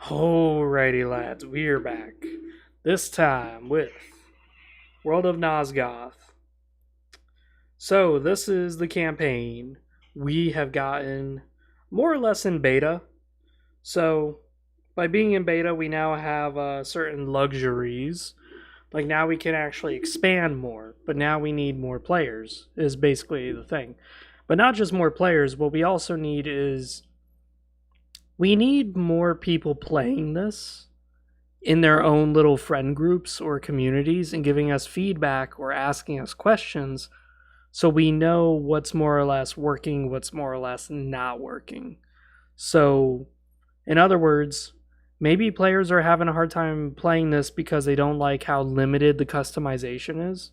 Alrighty, lads, we're back. This time with World of Nosgoth. So, this is the campaign we have gotten more or less in beta. So, by being in beta, we now have certain luxuries. Like, now we can actually expand more, but now we need more players, is basically the thing. But not just more players, what we also need is we need more people playing this in their own little friend groups or communities and giving us feedback or asking us questions so we know what's more or less working, what's more or less not working. So, in other words, maybe players are having a hard time playing this because they don't like how limited the customization is.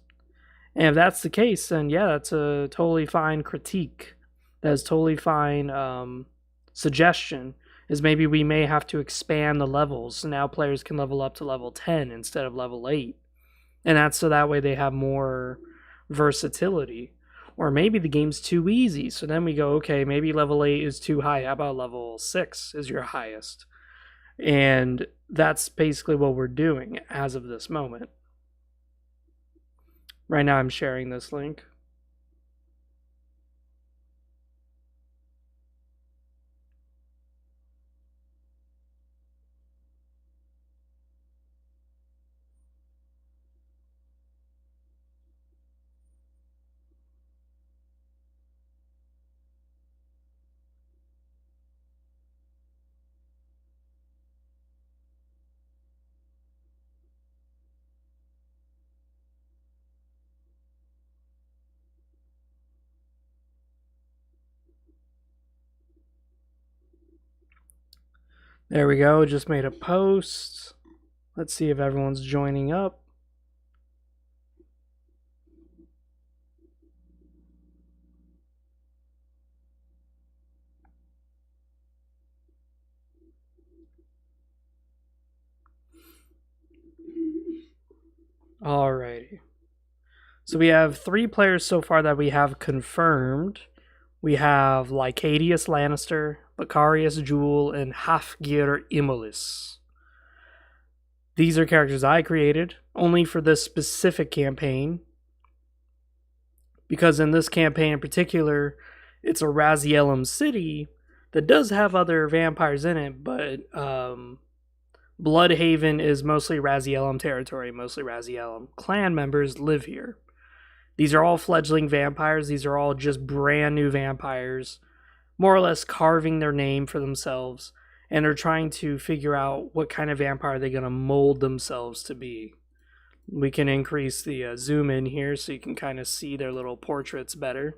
And if that's the case, then yeah, that's a totally fine critique. That's totally fine suggestion. Is maybe we may have to expand the levels so now players can level up to level 10 instead of level 8. And that's so that way they have more versatility. Or maybe the game's too easy, so then we go, okay, maybe level 8 is too high. How about level 6 is your highest? And that's basically what we're doing as of this moment. Right now I'm sharing this link. There we go, just made a post. Let's see if everyone's joining up. Alrighty. So we have 3 players so far that we have confirmed. We have Lycadius Lannister, Bacarius Jewel, and Hafgir Imolis. These are characters I created only for this specific campaign. Because in this campaign in particular, it's a Razielum city that does have other vampires in it, but Bloodhaven is mostly Razielum territory, mostly Razielum clan members live here. These are all fledgling vampires. These are all just brand new vampires, more or less carving their name for themselves, and are trying to figure out what kind of vampire they're going to mold themselves to be. We can increase the zoom in here so you can kind of see their little portraits better.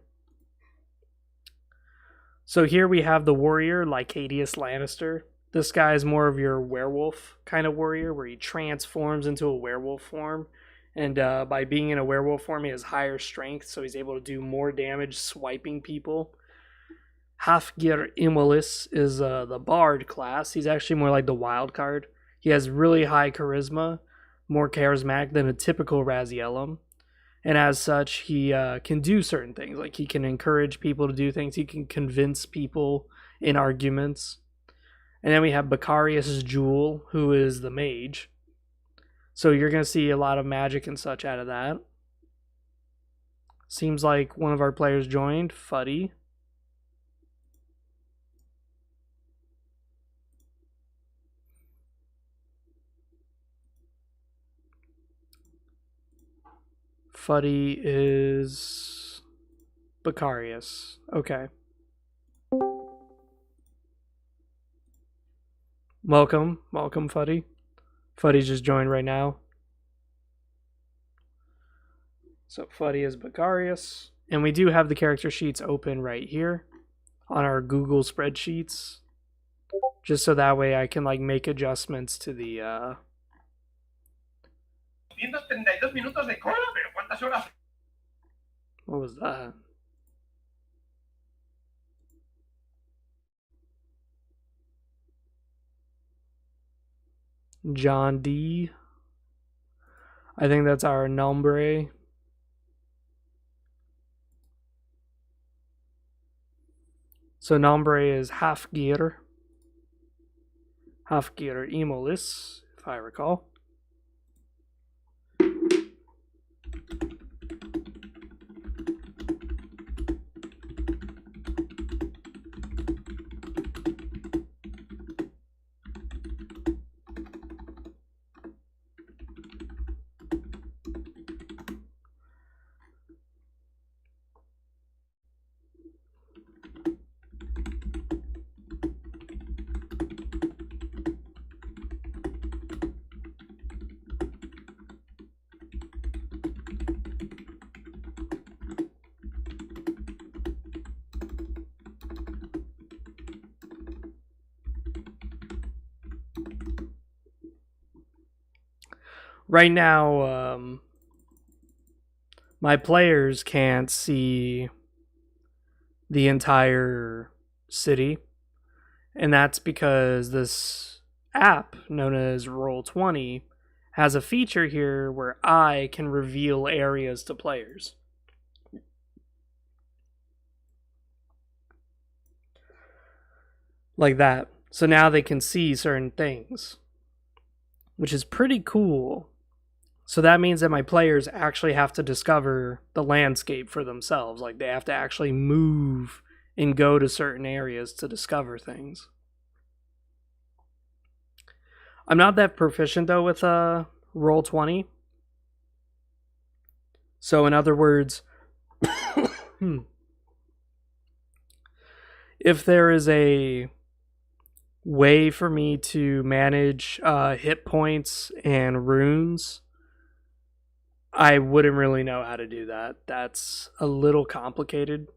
So here we have the warrior, Lycadius Lannister. This guy is more of your werewolf kind of warrior, where he transforms into a werewolf form. And by being in a werewolf form, he has higher strength, so he's able to do more damage swiping people. Hafgir Imolis is the bard class. He's actually more like the wild card. He has really high charisma, more charismatic than a typical Razielum. And as such, he can do certain things. Like, he can encourage people to do things. He can convince people in arguments. And then we have Bacarius Jewel, who is the mage. So you're going to see a lot of magic and such out of that. Seems like one of our players joined, Fuddy. Fuddy is Bacarius. Okay. Welcome, Fuddy. Fuddy's just joined right now. So Fuddy is Bacarius. And we do have the character sheets open right here on our Google spreadsheets. Just so that way I can like make adjustments to the 132 minutos de cola, pero ¿cuántas horas? What was that? John D. I think that's our nombre. So nombre is Hafgir. Hafgir Imolis, if I recall. Right now, my players can't see the entire city, and that's because this app known as Roll20 has a feature here where I can reveal areas to players. Like that. So now they can see certain things, which is pretty cool. So that means that my players actually have to discover the landscape for themselves. Like they have to actually move and go to certain areas to discover things. I'm not that proficient though with Roll20. So in other words, if there is a way for me to manage hit points and runes, I wouldn't really know how to do that. That's a little complicated.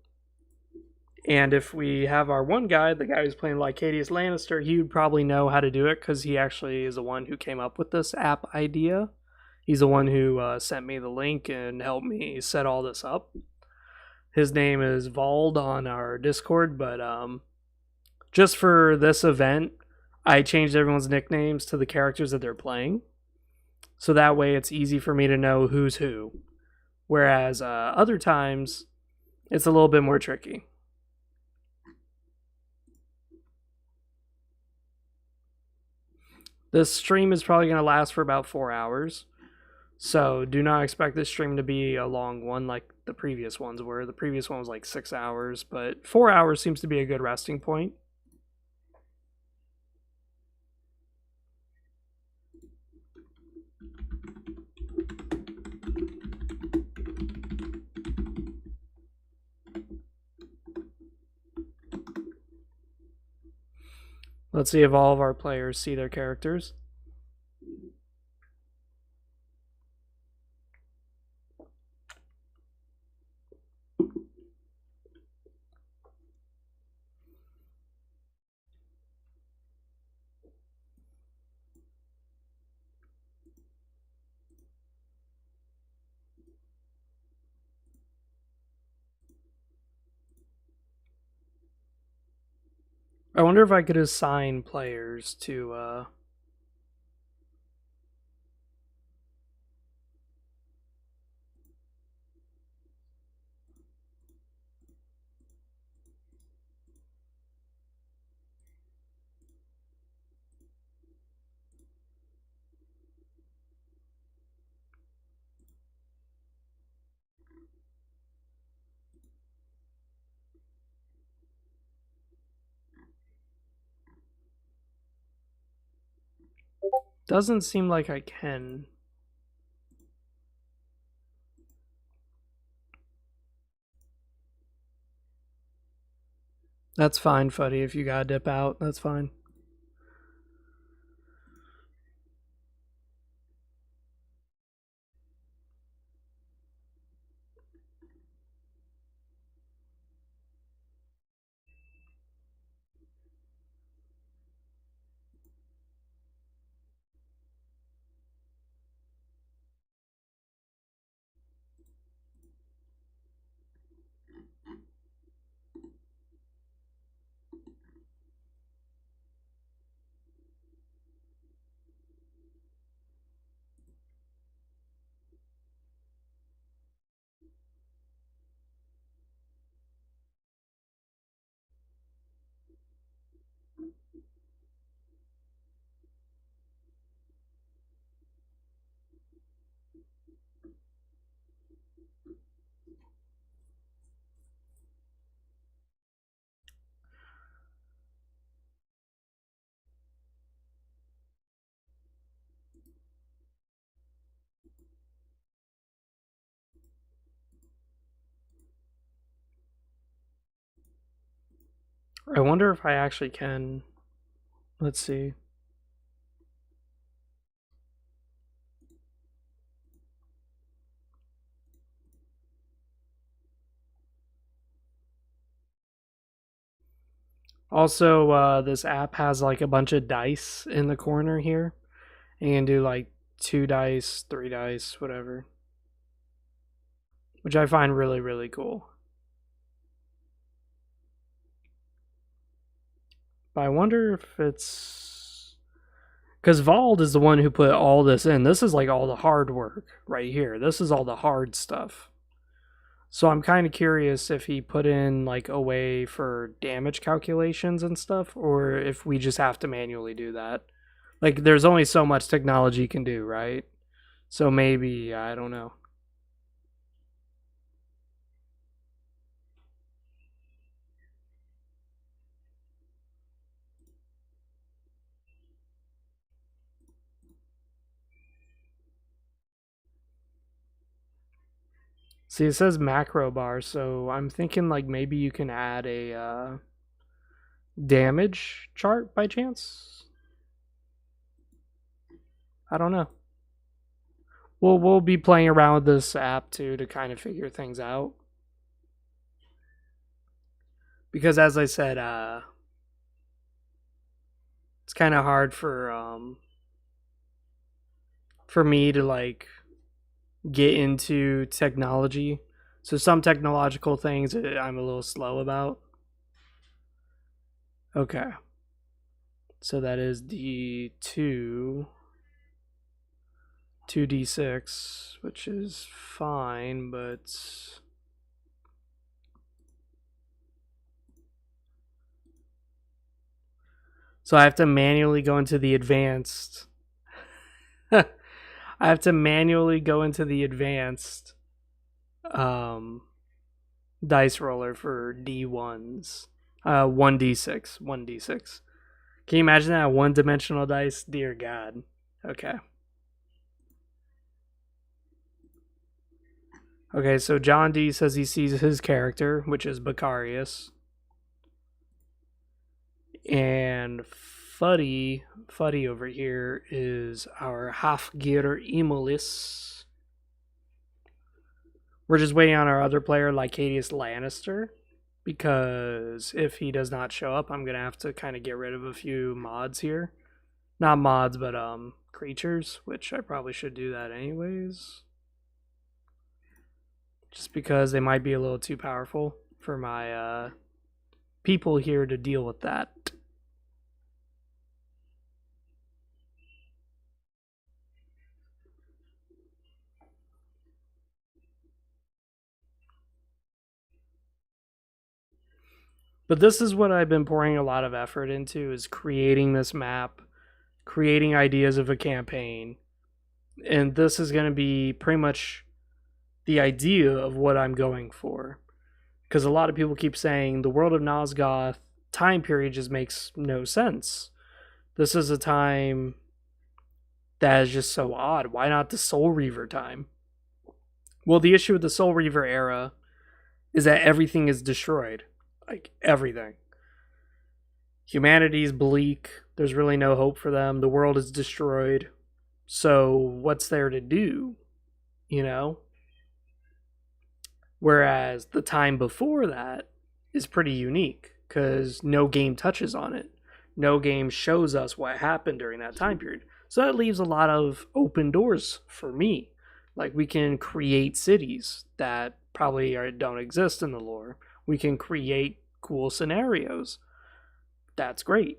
And if we have our one guy, the guy who's playing Lycadius Lannister, he would probably know how to do it because he actually is the one who came up with this app idea. He's the one who sent me the link and helped me set all this up. His name is Vald on our Discord, but just for this event, I changed everyone's nicknames to the characters that they're playing. So that way it's easy for me to know who's who. Whereas other times, it's a little bit more tricky. This stream is probably going to last for about 4 hours. So do not expect this stream to be a long one like the previous ones were. The previous one was like 6 hours, but 4 hours seems to be a good resting point. Let's see if all of our players see their characters. I wonder if I could assign players to doesn't seem like I can. That's fine, Fuddy. If you gotta dip out, that's fine. I wonder if I actually can. Let's see. Also, this app has like a bunch of dice in the corner here. And you can do like 2 dice, 3 dice, whatever. Which I find really, really cool. But I wonder if it's. Because Vald is the one who put all this in. This is like all the hard work right here. This is all the hard stuff. So I'm kind of curious if he put in like a way for damage calculations and stuff, or if we just have to manually do that. Like, there's only so much technology can do, right? So maybe, I don't know. See, it says macro bar, so I'm thinking like maybe you can add a damage chart by chance. I don't know. We'll be playing around with this app too to kind of figure things out. Because as I said, it's kind of hard for me to like get into technology. So some technological things I'm a little slow about. Okay. So that is D2, 2d6, which is fine, but so I have to manually go into the advanced. I have to manually go into the advanced dice roller for D1s. 1d6. 1d6. Can you imagine that? One dimensional dice? Dear God. Okay. Okay, so John D says he sees his character, which is Becarius. And Fuddy over here is our Hafgir Imolis. We're just waiting on our other player, Lycadius Lannister, because if he does not show up, I'm going to have to kind of get rid of a few mods here. Not mods, but creatures, which I probably should do that anyways. Just because they might be a little too powerful for my people here to deal with that. But this is what I've been pouring a lot of effort into, is creating this map, creating ideas of a campaign. And this is going to be pretty much the idea of what I'm going for. Because a lot of people keep saying the world of Nosgoth time period just makes no sense. This is a time that is just so odd. Why not the Soul Reaver time? Well, the issue with the Soul Reaver era is that everything is destroyed. Like, everything. Humanity's bleak. There's really no hope for them. The world is destroyed. So, what's there to do? You know? Whereas the time before that is pretty unique because no game touches on it. No game shows us what happened during that time period. So that leaves a lot of open doors for me. Like, we can create cities that probably don't exist in the lore. We can create cool scenarios. That's great.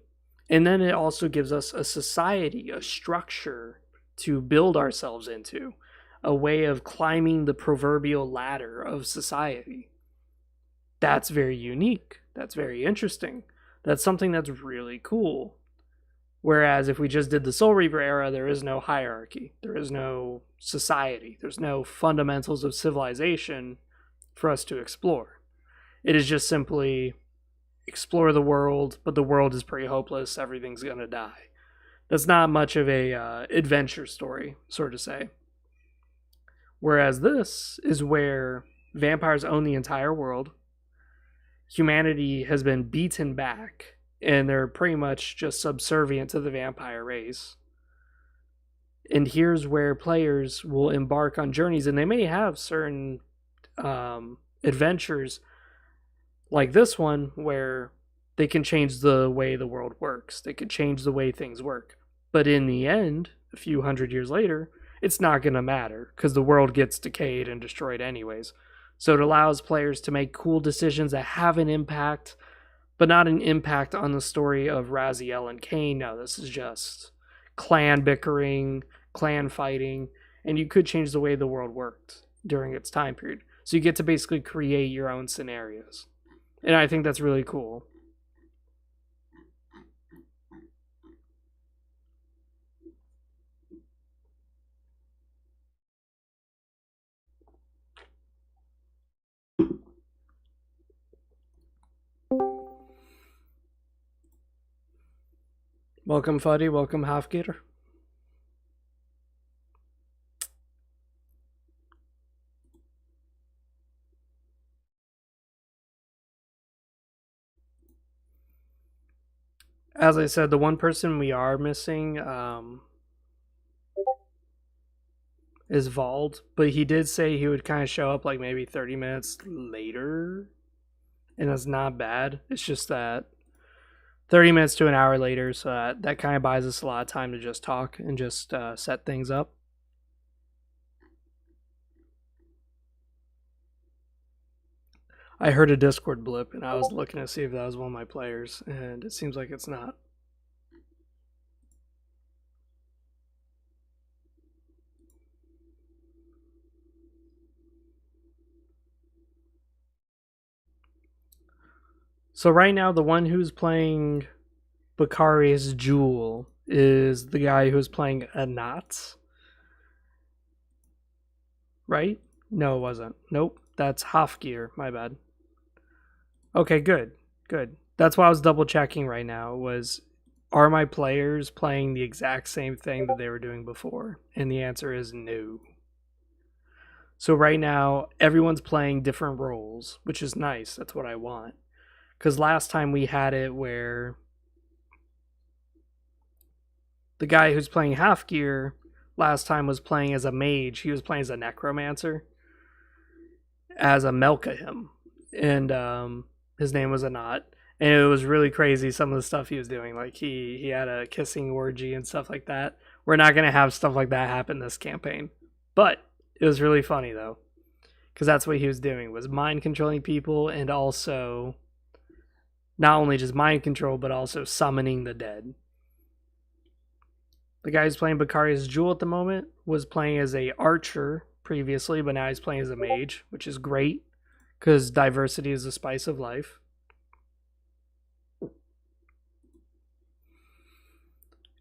And then it also gives us a society, a structure to build ourselves into, a way of climbing the proverbial ladder of society. That's very unique. That's very interesting. That's something that's really cool. Whereas if we just did the Soul Reaver era, there is no hierarchy. There is no society. There's no fundamentals of civilization for us to explore. It is just simply explore the world, but the world is pretty hopeless. Everything's going to die. That's not much of a adventure story, sort of say. Whereas this is where vampires own the entire world. humanity has been beaten back and they're pretty much just subservient to the vampire race. And here's where players will embark on journeys, and they may have certain adventures like this one where they can change the way the world works. They can change the way things work. But in the end, a few hundred years later, it's not going to matter because the world gets decayed and destroyed anyways. So it allows players to make cool decisions that have an impact, but not an impact on the story of Raziel and Cain. No, this is just clan bickering, clan fighting, and you could change the way the world worked during its time period. So you get to basically create your own scenarios. And I think that's really cool. Welcome, Fuddy. Welcome, Halfgator. As I said, the one person we are missing is Vald, but he did say he would kind of show up like maybe 30 minutes later, and that's not bad. It's just that 30 minutes to an hour later, so that kind of buys us a lot of time to just talk and just set things up. I heard a Discord blip, and I was looking to see if that was one of my players, and it seems like it's not. So right now, the one who's playing Bakari's Jewel is the guy who's playing Anat. Right? No, it wasn't. Nope, that's Hofgear. My bad. Okay, good. Good. That's why I was double checking right now was, are my players playing the exact same thing that they were doing before? And the answer is no. So right now, everyone's playing different roles, which is nice. That's what I want. Because last time we had it where the guy who's playing Halfgear last time was playing as a mage. He was playing as a necromancer, as a Melkahim. And his name was Anat. And it was really crazy, some of the stuff he was doing. Like, he had a kissing orgy and stuff like that. We're not going to have stuff like that happen this campaign. But it was really funny, though. Because that's what he was doing, was mind controlling people and also not only just mind control, but also summoning the dead. The guy who's playing Bakari's Jewel at the moment was playing as a archer previously, but now he's playing as a mage, which is great, because diversity is the spice of life.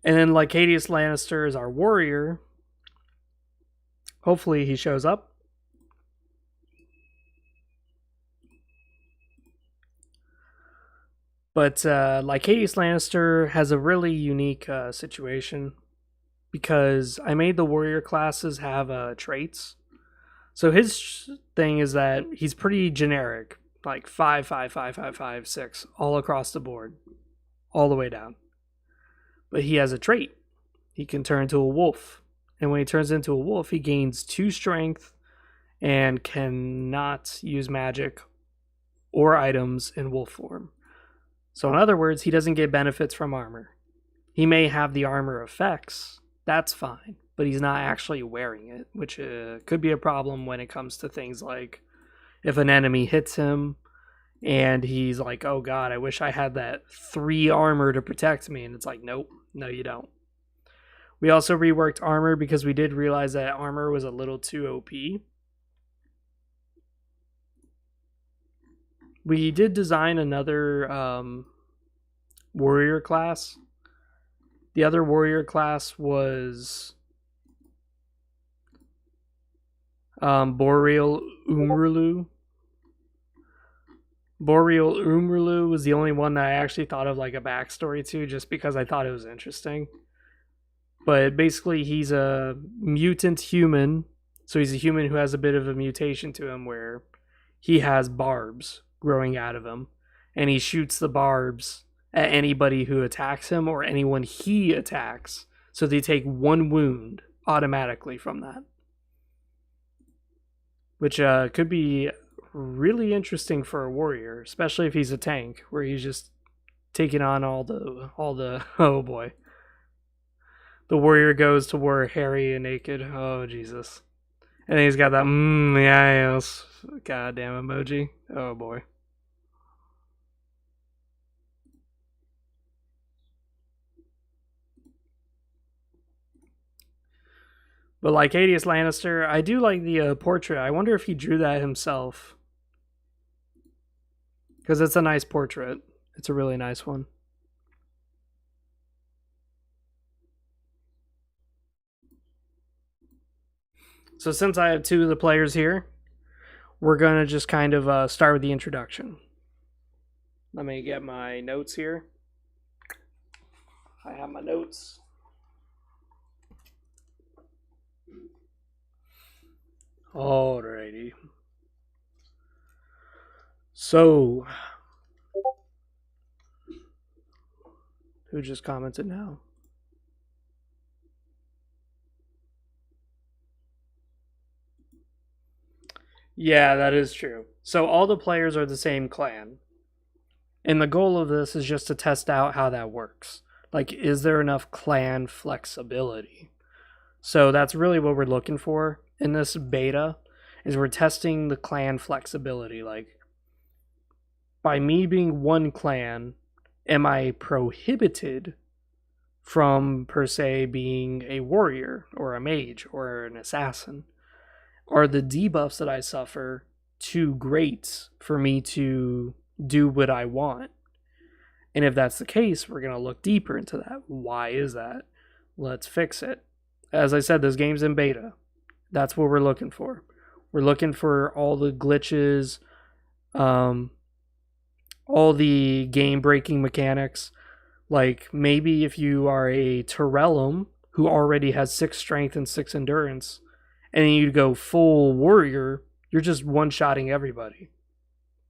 And then Lycadius Lannister is our warrior. Hopefully he shows up. But Lycadius Lannister has a really unique situation because I made the warrior classes have traits. So his thing is that he's pretty generic, like 5, 5, 5, 5, 5, 6, all across the board, all the way down. But he has a trait. He can turn into a wolf. And when he turns into a wolf, he gains 2 strength and cannot use magic or items in wolf form. So in other words, he doesn't get benefits from armor. He may have the armor effects, that's fine, but he's not actually wearing it, which could be a problem when it comes to things like if an enemy hits him and he's like, oh god, I wish I had that 3 armor to protect me, and it's like, nope, no you don't. We also reworked armor because we did realize that armor was a little too OP. We did design another warrior class. The other warrior class was Boreal Umrulu. Boreal Umrulu was the only one that I actually thought of like a backstory to, just because I thought it was interesting. But basically he's a mutant human. So he's a human who has a bit of a mutation to him where he has barbs growing out of him. and he shoots the barbs at anybody who attacks him or anyone he attacks. So they take 1 wound automatically from that. Which could be really interesting for a warrior, especially if he's a tank, where he's just taking on all the oh boy. The warrior goes to war hairy and naked. Oh Jesus. And then he's got that yes goddamn emoji. Oh boy. But like Adius Lannister, I do like the portrait. I wonder if he drew that himself. Because it's a nice portrait. It's a really nice one. So since I have 2 of the players here, we're going to just kind of start with the introduction. Let me get my notes here. I have my notes. Alrighty. So, who just commented now? Yeah, that is true. So all the players are the same clan. And the goal of this is just to test out how that works. Like, is there enough clan flexibility? So that's really what we're looking for in this beta, is we're testing the clan flexibility. Like, by me being one clan, am I prohibited from, per se, being a warrior or a mage or an assassin? Are the debuffs that I suffer too great for me to do what I want? And if that's the case, we're going to look deeper into that. Why is that? Let's fix it. As I said, this game's in beta. That's what we're looking for. We're looking for all the glitches, all the game-breaking mechanics. Like, maybe if you are a Terrellum who already has 6 strength and 6 endurance, and then you go full warrior, you're just one-shotting everybody.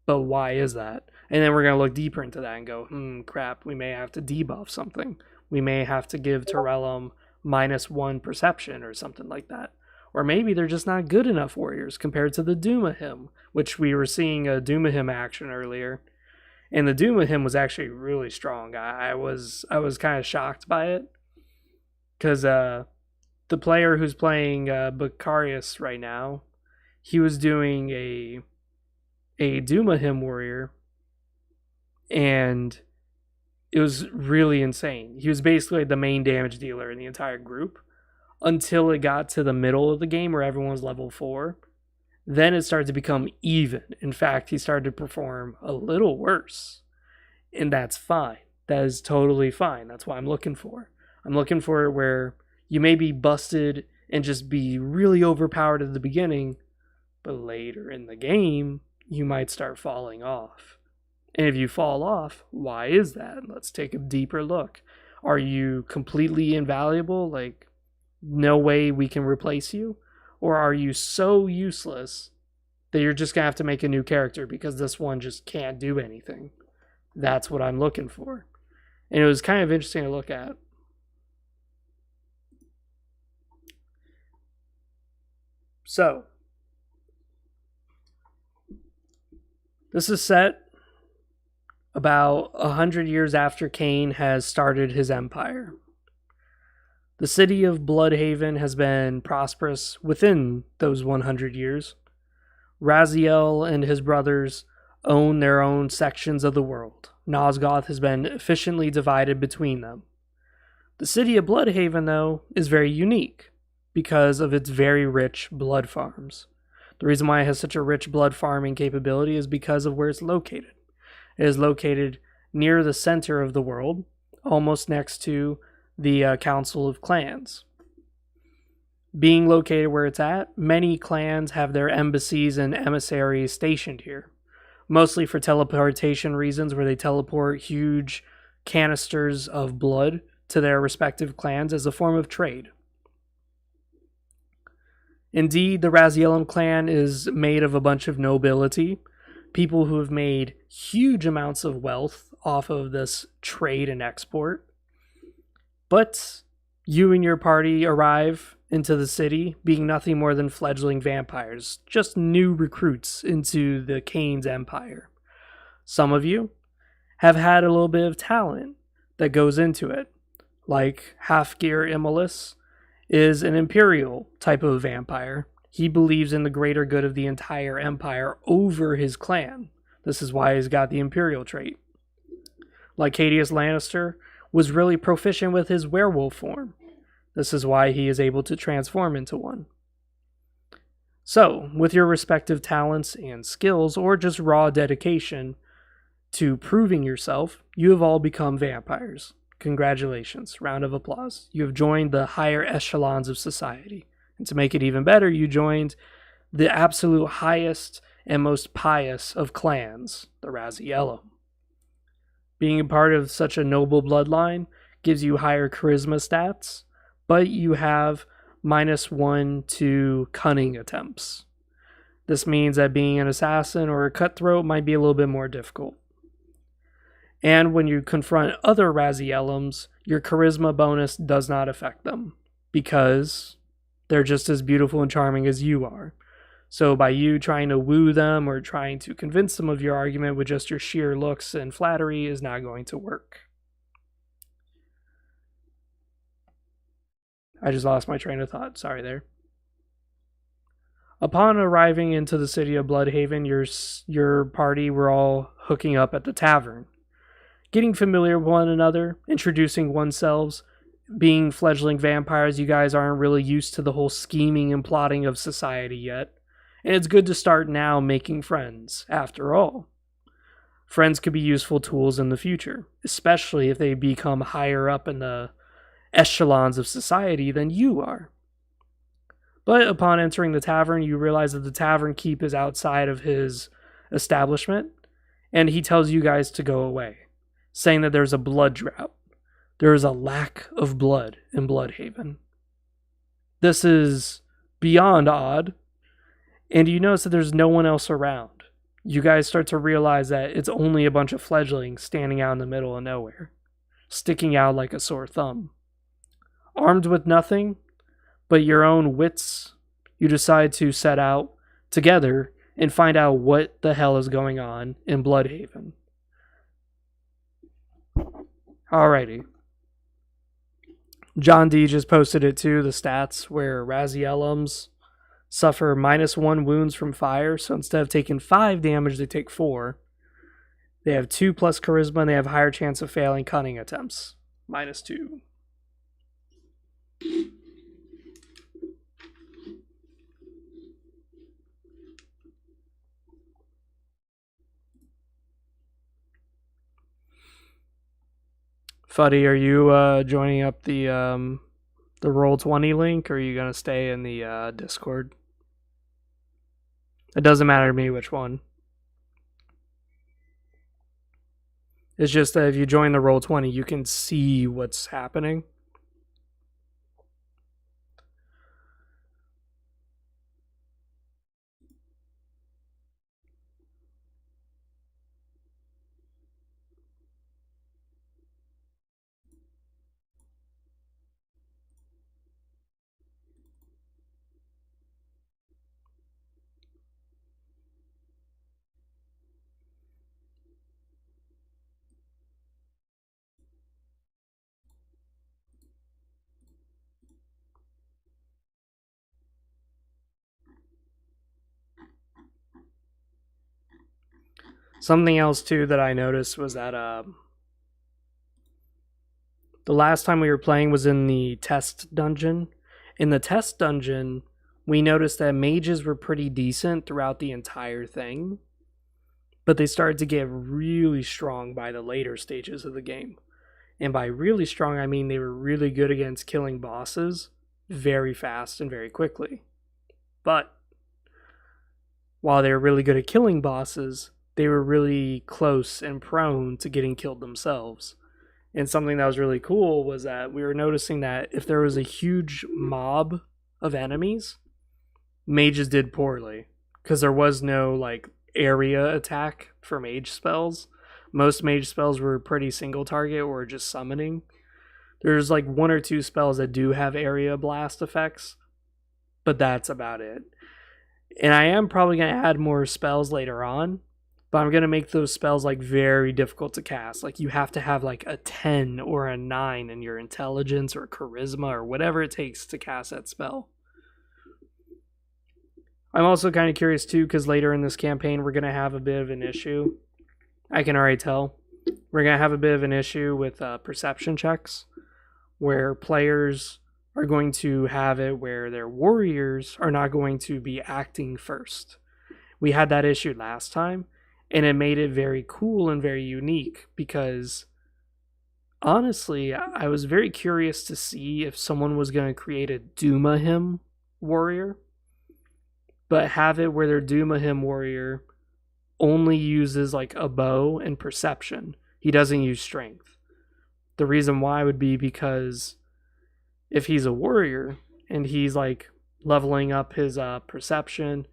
But why is that? And then we're going to look deeper into that and go, crap, we may have to debuff something. We may have to give Terrellum -1 perception or something like that. Or maybe they're just not good enough warriors compared to the Doomahim, which we were seeing a Doomahim action earlier. And the Doomahim was actually really strong. I was kind of shocked by it. Because the player who's playing Bacarius right now, he was doing a Doomahim warrior, and it was really insane. He was basically the main damage dealer in the entire group until it got to the middle of the game where everyone was level 4. Then it started to become even. In fact, he started to perform a little worse. And that's fine. That is totally fine. That's what I'm looking for. I'm looking for where you may be busted and just be really overpowered at the beginning, but later in the game, you might start falling off. And if you fall off, why is that? Let's take a deeper look. Are you completely invaluable? Like, no way we can replace you? Or are you so useless that you're just going to have to make a new character because this one just can't do anything? That's what I'm looking for. And it was kind of interesting to look at. So, this is set about 100 years after Cain has started his empire. The city of Bloodhaven has been prosperous within those 100 years. Raziel and his brothers own their own sections of the world. Nosgoth has been efficiently divided between them. The city of Bloodhaven, though, is very unique because of its very rich blood farms. The reason why it has such a rich blood farming capability is because of where it's located. It is located near the center of the world, almost next to the Council of Clans. Being located where it's at, many clans have their embassies and emissaries stationed here, mostly for teleportation reasons, where they teleport huge canisters of blood to their respective clans as a form of trade. Indeed, the Razielam clan is made of a bunch of nobility. people who have made huge amounts of wealth off of this trade and export. But you and your party arrive into the city being nothing more than fledgling vampires, just new recruits into the Kane's empire. Some of you have had a little bit of talent that goes into it, like Halfgear Immolus is an imperial type of vampire. He believes in the greater good of the entire empire over his clan. This is why he's got the imperial trait. Lycadius Lannister was really proficient with his werewolf form. This is why he is able to transform into one. So, with your respective talents and skills, or just raw dedication to proving yourself, you have all become vampires. Congratulations. Round of applause. You have joined the higher echelons of society. And to make it even better, you joined the absolute highest and most pious of clans, the Raziello. Being a part of such a noble bloodline gives you higher charisma stats, but you have -1 to cunning attempts. This means that being an assassin or a cutthroat might be a little bit more difficult. And when you confront other Raziellums, your charisma bonus does not affect them, because they're just as beautiful and charming as you are. So by you trying to woo them or trying to convince them of your argument with just your sheer looks and flattery is not going to work. I just lost my train of thought. Sorry there. Upon arriving into the city of Bloodhaven, your party were all hooking up at the tavern, getting familiar with one another, introducing oneself. Being fledgling vampires, you guys aren't really used to the whole scheming and plotting of society yet. And it's good to start now making friends, after all. Friends could be useful tools in the future, especially if they become higher up in the echelons of society than you are. But upon entering the tavern, you realize that the tavern keep is outside of his establishment, and he tells you guys to go away, saying that there's a blood drought. There is a lack of blood in Bloodhaven. This is beyond odd, and you notice that there's no one else around. You guys start to realize that it's only a bunch of fledglings standing out in the middle of nowhere, sticking out like a sore thumb. Armed with nothing but your own wits, you decide to set out together and find out what the hell is going on in Bloodhaven. Alrighty. John D just posted it too, the stats where Raziellums suffer -1 wounds from fire, so instead of taking 5 damage, they take 4. They have 2 plus charisma, and they have higher chance of failing cunning attempts. -2. Fuddy, are you joining up the Roll20 link, or are you gonna stay in the Discord? It doesn't matter to me which one. It's just that if you join the Roll20, you can see what's happening. Something else too that I noticed was that the last time we were playing was in the test dungeon. In the test dungeon, we noticed that mages were pretty decent throughout the entire thing, but they started to get really strong by the later stages of the game. And by really strong, I mean they were really good against killing bosses very fast and very quickly. But while they were really good at killing bosses, they were really close and prone to getting killed themselves. And something that was really cool was that we were noticing that if there was a huge mob of enemies, mages did poorly, because there was no like area attack for mage spells. Most mage spells were pretty single target or just summoning. There's like one or two spells that do have area blast effects, but that's about it. And I am probably going to add more spells later on, but I'm going to make those spells like very difficult to cast. Like you have to have like a 10 or a 9 in your intelligence or charisma or whatever it takes to cast that spell. I'm also kind of curious too, because later in this campaign we're going to have a bit of an issue. I can already tell. We're going to have a bit of an issue with perception checks, where players are going to have it where their warriors are not going to be acting first. We had that issue last time, and it made it very cool and very unique because honestly, I was very curious to see if someone was going to create a Doomahim warrior, but have it where their Doomahim warrior only uses like a bow and perception. He doesn't use strength. The reason why would be because if he's a warrior and he's like leveling up his perception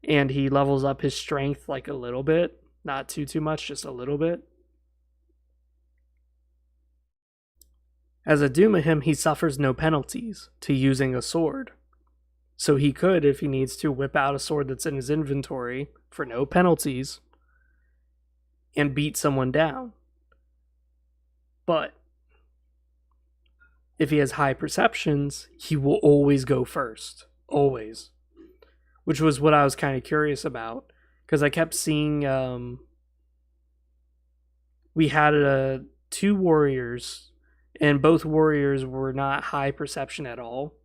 and he levels up his strength like a little bit, not too much, just a little bit. As a Doomahim, he suffers no penalties to using a sword. So he could, if he needs to, whip out a sword that's in his inventory for no penalties and beat someone down. But if he has high perceptions, he will always go first. Always. Which was what I was kind of curious about. Because I kept seeing... we had two warriors, and both warriors were not high perception at all.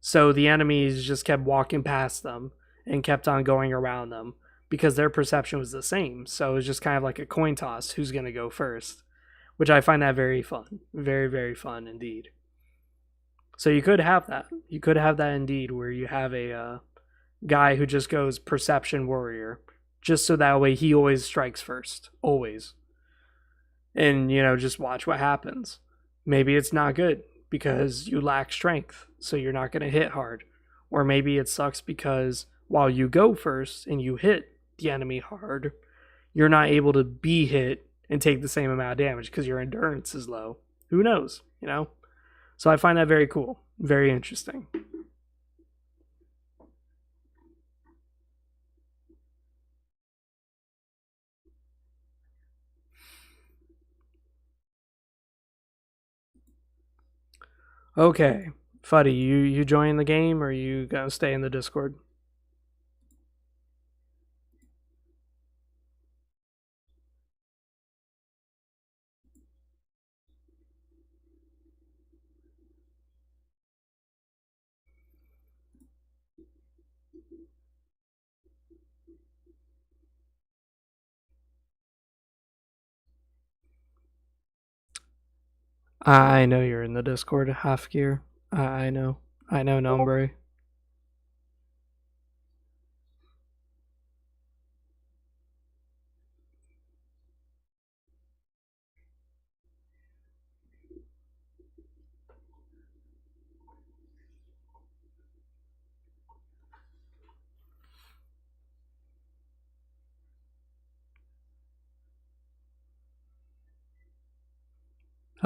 So the enemies just kept walking past them and kept on going around them because their perception was the same. So it was just kind of like a coin toss, who's going to go first. Which I find that very fun. Very, very fun indeed. So you could have that. You could have that indeed, where you have a guy who just goes perception warrior. Just so that way he always strikes first. Always. And, just watch what happens. Maybe it's not good because you lack strength, so you're not going to hit hard. Or maybe it sucks because while you go first and you hit the enemy hard, you're not able to be hit and take the same amount of damage because your endurance is low. Who knows, So I find that very cool, very interesting. Okay, Fuddy, you join the game or you gonna stay in the Discord? I know you're in the Discord, half gear. I know. I know, Nombre.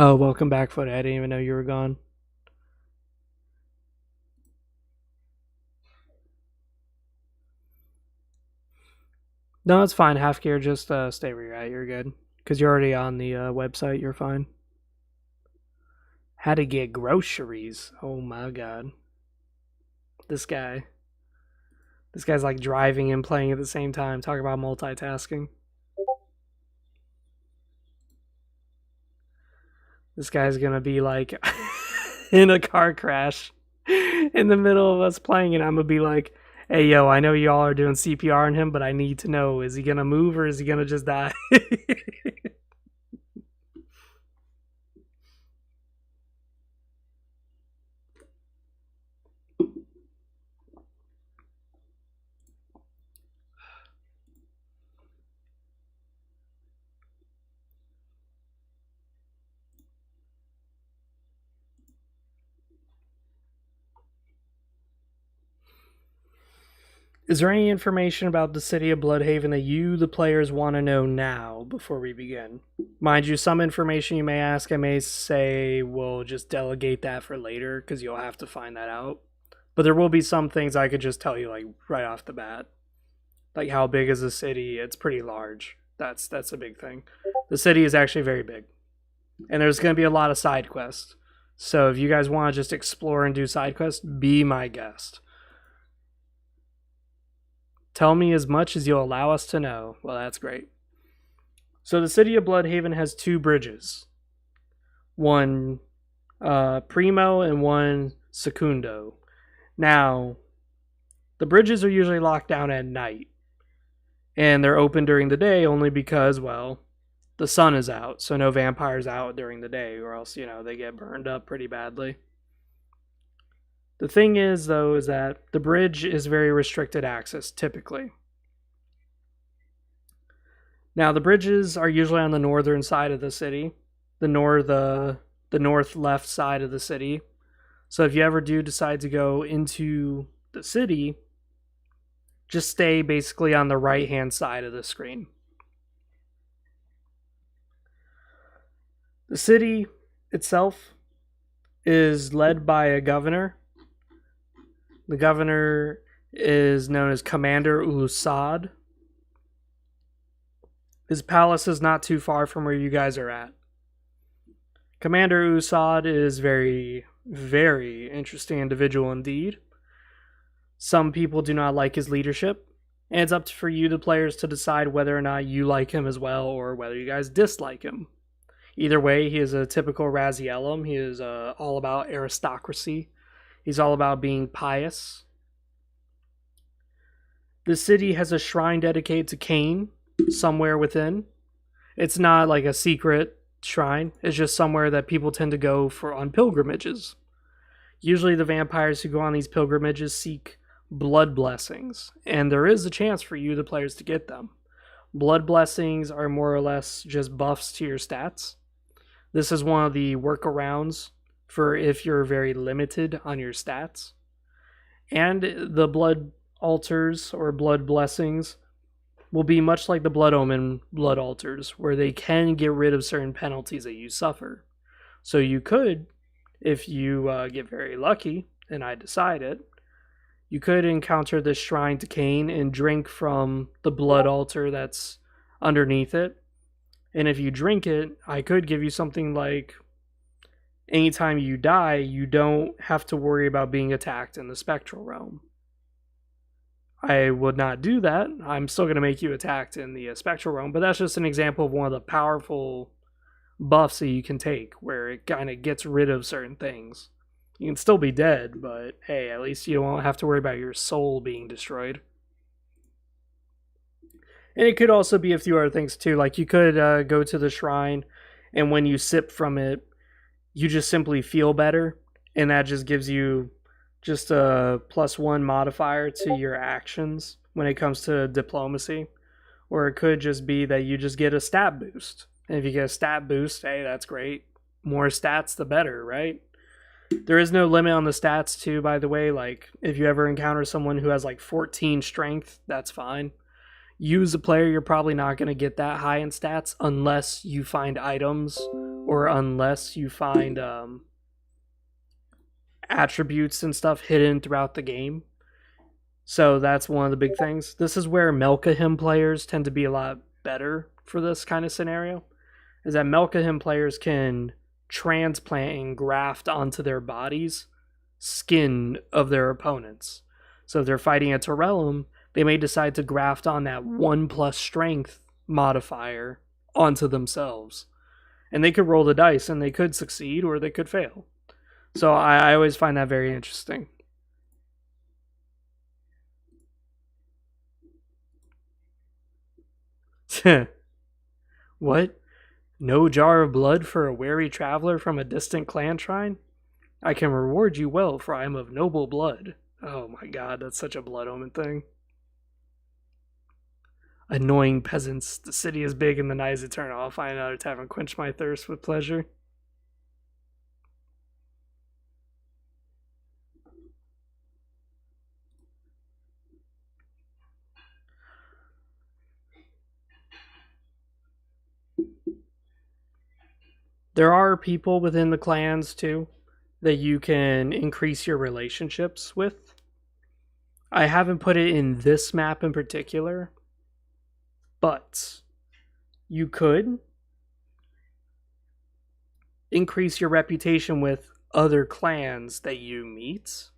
Oh, welcome back, Footy. I didn't even know you were gone. No, it's fine. Half gear, just stay where you're at. You're good. Because you're already on the website. You're fine. How to get groceries. Oh my god. This guy. This guy's like driving and playing at the same time. Talk about multitasking. This guy's gonna be like in a car crash in the middle of us playing, and I'm gonna be like, hey, yo, I know y'all are doing CPR on him, but I need to know, is he gonna move or is he gonna just die? Is there any information about the city of Bloodhaven that you, the players, want to know now before we begin? Mind you, some information you may ask, I may say we'll just delegate that for later because you'll have to find that out. But there will be some things I could just tell you like right off the bat. Like how big is the city? It's pretty large. That's a big thing. The city is actually very big. And there's going to be a lot of side quests. So if you guys want to just explore and do side quests, be my guest. Tell me as much as you'll allow us to know. Well, that's great. So the city of Bloodhaven has 2 bridges. One Primo and one Secundo. Now, the bridges are usually locked down at night. And they're open during the day only because, well, the sun is out. So no vampires out during the day or else, they get burned up pretty badly. The thing is, though, is that the bridge is very restricted access, typically. Now, the bridges are usually on the northern side of the city, the north left side of the city. So if you ever do decide to go into the city, just stay basically on the right-hand side of the screen. The city itself is led by a governor. The governor is known as Commander Ulusad. His palace is not too far from where you guys are at. Commander Ulusad is very, very interesting individual indeed. Some people do not like his leadership, and it's up for you, the players, to decide whether or not you like him as well or whether you guys dislike him. Either way, he is a typical Raziellum. He is all about aristocracy. He's all about being pious. The city has a shrine dedicated to Cain somewhere within. It's not like a secret shrine. It's just somewhere that people tend to go on pilgrimages. Usually the vampires who go on these pilgrimages seek blood blessings, and there is a chance for you, the players, to get them. Blood blessings are more or less just buffs to your stats. This is one of the workarounds for if you're very limited on your stats. And the blood altars or blood blessings will be much like the blood omen blood altars, where they can get rid of certain penalties that you suffer. So you could, if you get very lucky, and I decide it, you could encounter this shrine to Cain and drink from the blood altar that's underneath it. And if you drink it, I could give you something like, anytime you die, you don't have to worry about being attacked in the spectral realm. I would not do that. I'm still going to make you attacked in the spectral realm, but that's just an example of one of the powerful buffs that you can take, where it kind of gets rid of certain things. You can still be dead, but hey, at least you won't have to worry about your soul being destroyed. And it could also be a few other things too, like you could go to the shrine, and when you sip from it, you just simply feel better, and that just gives you just a +1 modifier to your actions when it comes to diplomacy. Or it could just be that you just get a stat boost. And if you get a stat boost, hey, that's great. More stats, the better, right? There is no limit on the stats too, by the way. Like, if you ever encounter someone who has like 14 strength, that's fine. You as a player, you're probably not going to get that high in stats unless you find items or unless you find attributes and stuff hidden throughout the game. So that's one of the big things. This is where Melkahim players tend to be a lot better for this kind of scenario, is that Melkahim players can transplant and graft onto their bodies skin of their opponents. So if they're fighting a Torellum, they may decide to graft on that 1+ strength modifier onto themselves. And they could roll the dice and they could succeed or they could fail. So I always find that very interesting. What? No jar of blood for a wary traveler from a distant clan shrine? I can reward you well, for I am of noble blood. Oh my god, that's such a blood omen thing. Annoying peasants, the city is big and the night is eternal. I'll find another tavern, quench my thirst with pleasure. There are people within the clans too that you can increase your relationships with. I haven't put it in this map in particular, but you could increase your reputation with other clans that you meet.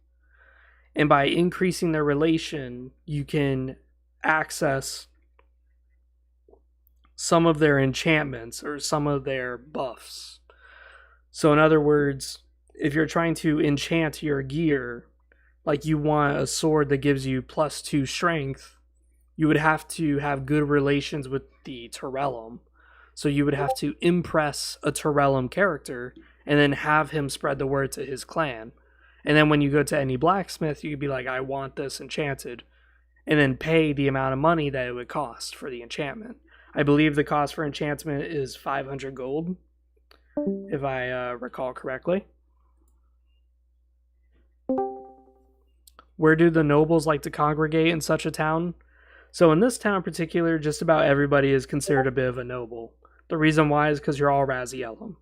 And by increasing their relation, you can access some of their enchantments or some of their buffs. So in other words, if you're trying to enchant your gear, like you want a sword that gives you +2 strength, you would have to have good relations with the Terrellum. So you would have to impress a Terrellum character and then have him spread the word to his clan. And then when you go to any blacksmith, you could be like, I want this enchanted. And then pay the amount of money that it would cost for the enchantment. I believe the cost for enchantment is 500 gold, if I recall correctly. Where do the nobles like to congregate in such a town? So in this town in particular, just about everybody is considered a bit of a noble. The reason why is because you're all Razielum.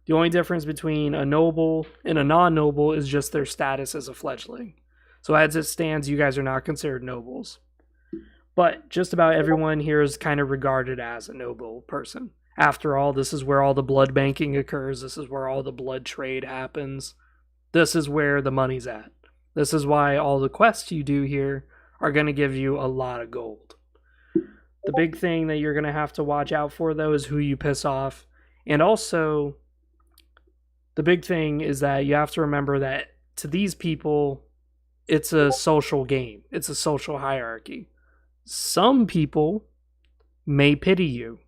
The only difference between a noble and a non-noble is just their status as a fledgling. So as it stands, you guys are not considered nobles. But just about everyone here is kind of regarded as a noble person. After all, this is where all the blood banking occurs. This is where all the blood trade happens. This is where the money's at. This is why all the quests you do here are going to give you a lot of gold. The big thing that you're going to have to watch out for, though, is who you piss off. And also, the big thing is that you have to remember that to these people, it's a social game. It's a social hierarchy. Some people may pity you.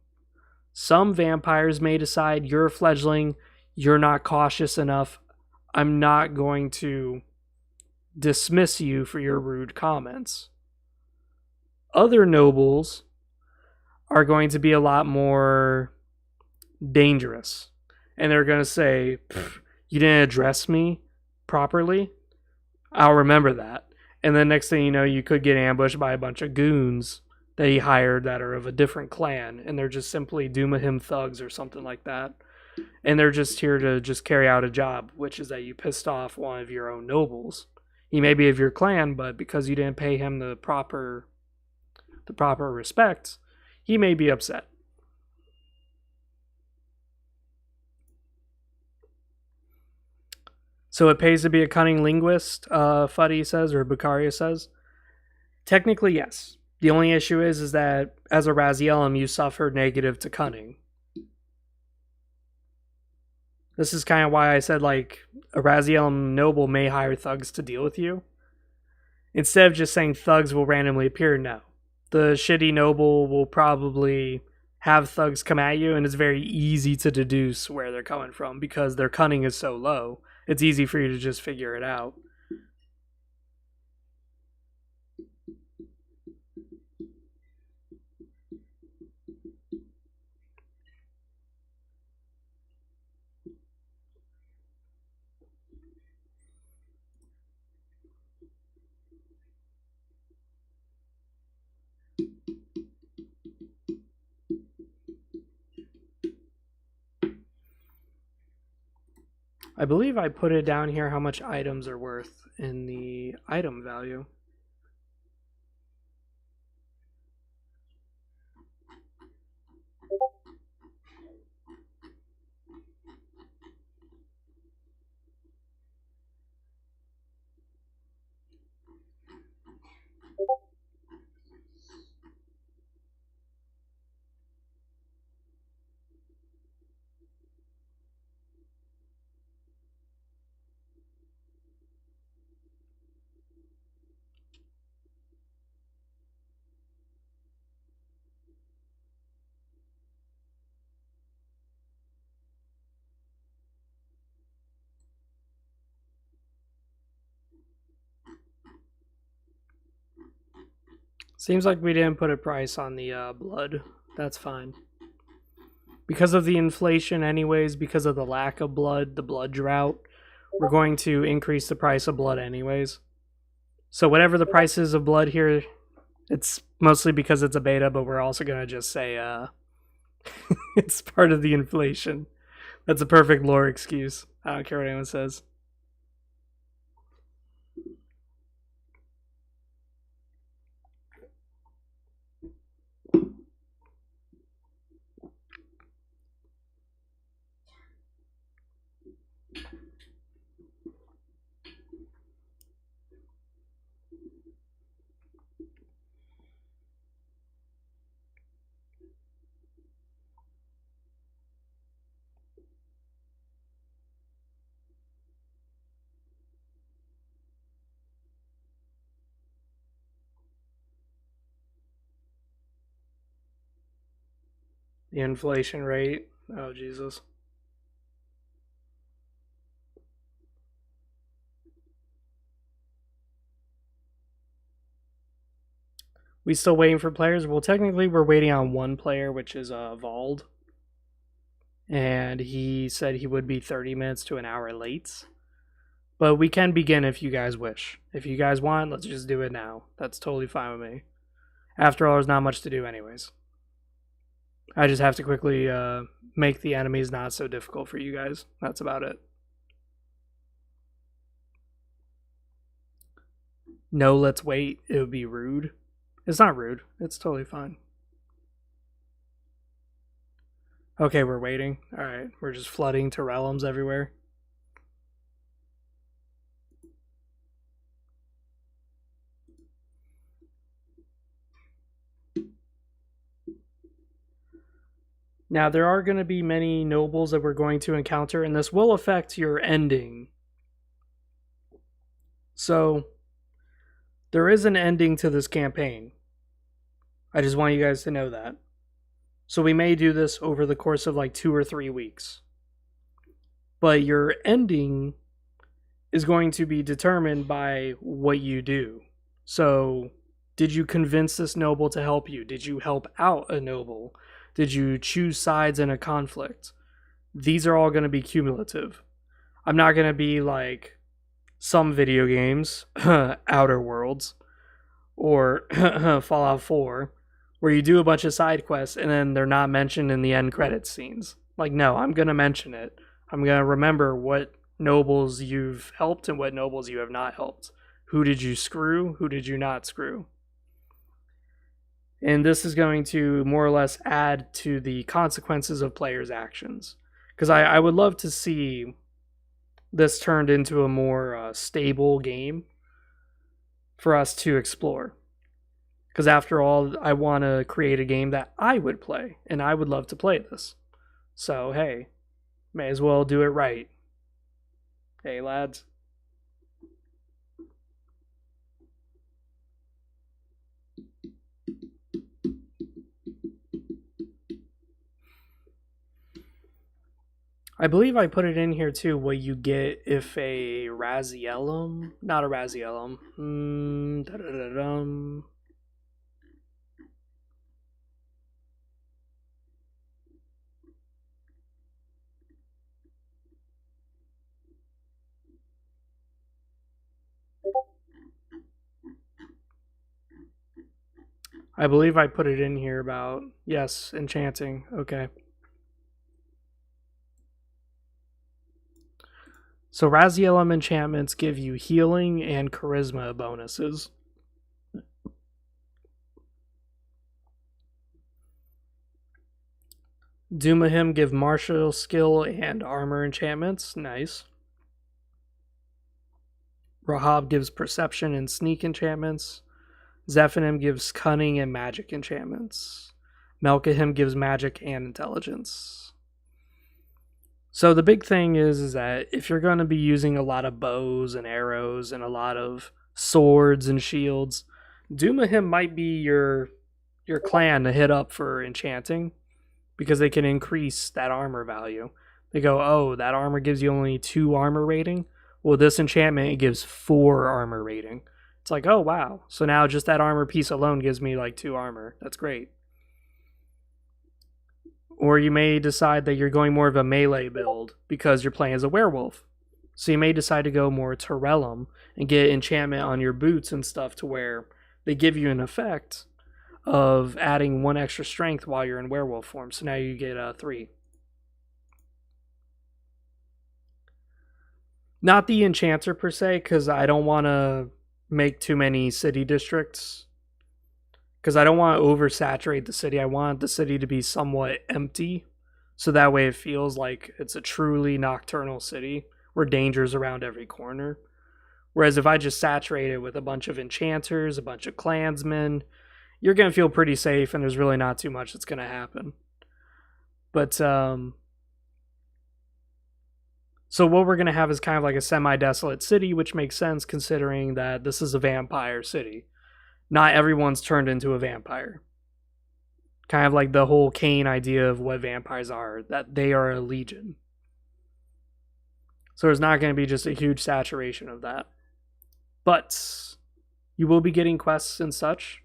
Some vampires may decide you're a fledgling, you're not cautious enough, I'm not going to dismiss you for your rude comments. Other nobles are going to be a lot more dangerous. And they're going to say, you didn't address me properly? I'll remember that. And then next thing you know, you could get ambushed by a bunch of goons that he hired that are of a different clan. And they're just simply Doomahim thugs or something like that. And they're just here to just carry out a job, which is that you pissed off one of your own nobles. He may be of your clan, but because you didn't pay him the proper respect, he may be upset. So it pays to be a cunning linguist, Fuddy says, or Bukaria says. Technically, yes. The only issue is that as a Razielum, you suffer negative to cunning. This is kind of why I said, like, a Razielum noble may hire thugs to deal with you. Instead of just saying thugs will randomly appear, no. The shitty noble will probably have thugs come at you, and it's very easy to deduce where they're coming from because their cunning is so low. It's easy for you to just figure it out. I believe I put it down here how much items are worth in the item value. Seems like we didn't put a price on the blood. That's fine. Because of the inflation anyways, because of the lack of blood, the blood drought, we're going to increase the price of blood anyways. So whatever the price is of blood here, it's mostly because it's a beta, but we're also going to just say it's part of the inflation. That's a perfect lore excuse. I don't care what anyone says. The inflation rate. Oh, Jesus. We still waiting for players? Well, technically, we're waiting on one player, which is Vald. And he said he would be 30 minutes to an hour late. But we can begin if you guys wish. If you guys want, let's just do it now. That's totally fine with me. After all, there's not much to do anyways. I just have to quickly make the enemies not so difficult for you guys. That's about it. No, let's wait. It would be rude. It's not rude. It's totally fine. Okay, we're waiting. Alright, we're just flooding to realms everywhere. Now, there are going to be many nobles that we're going to encounter, and this will affect your ending. So, there is an ending to this campaign. I just want you guys to know that. So we may do this over the course of like 2 or 3 weeks. But your ending is going to be determined by what you do. So, did you convince this noble to help you? Did you help out a noble? Did you choose sides in a conflict? These are all going to be cumulative. I'm not going to be like some video games, Outer Worlds, or Fallout 4, where you do a bunch of side quests and then they're not mentioned in the end credits scenes. Like, no, I'm going to mention it. I'm going to remember what nobles you've helped and what nobles you have not helped. Who did you screw? Who did you not screw? And this is going to more or less add to the consequences of players' actions. Because I would love to see this turned into a more stable game for us to explore. Because after all, I want to create a game that I would play, and I would love to play this. So, hey, may as well do it right. Hey, lads. I believe I put it in here too, what you get if a Razielum, not a Razielum, I believe I put it in here about, yes, enchanting, okay. So Razielum enchantments give you healing and charisma bonuses. Doomahim give martial skill and armor enchantments. Nice. Rahab gives perception and sneak enchantments. Zephanim gives cunning and magic enchantments. Melkahim gives magic and intelligence. So the big thing is that if you're going to be using a lot of bows and arrows and a lot of swords and shields, Doomahim might be your clan to hit up for enchanting, because they can increase that armor value. They go, oh, that armor gives you only 2 armor rating? Well, this enchantment, it gives 4 armor rating. It's like, oh, wow. So now just that armor piece alone gives me like 2 armor. That's great. Or you may decide that you're going more of a melee build because you're playing as a werewolf. So you may decide to go more Terrellum and get enchantment on your boots and stuff to where they give you an effect of adding 1 extra strength while you're in werewolf form. So now you get 3. Not the enchanter per se, because I don't want to make too many city districts. Because I don't want to oversaturate the city. I want the city to be somewhat empty. So that way it feels like it's a truly nocturnal city where danger's around every corner. Whereas if I just saturate it with a bunch of enchanters, a bunch of clansmen, you're going to feel pretty safe and there's really not too much that's going to happen. But, so what we're going to have is kind of like a semi-desolate city, which makes sense considering that this is a vampire city. Not everyone's turned into a vampire. Kind of like the whole Kane idea of what vampires are, that they are a legion. So there's not going to be just a huge saturation of that. But you will be getting quests and such.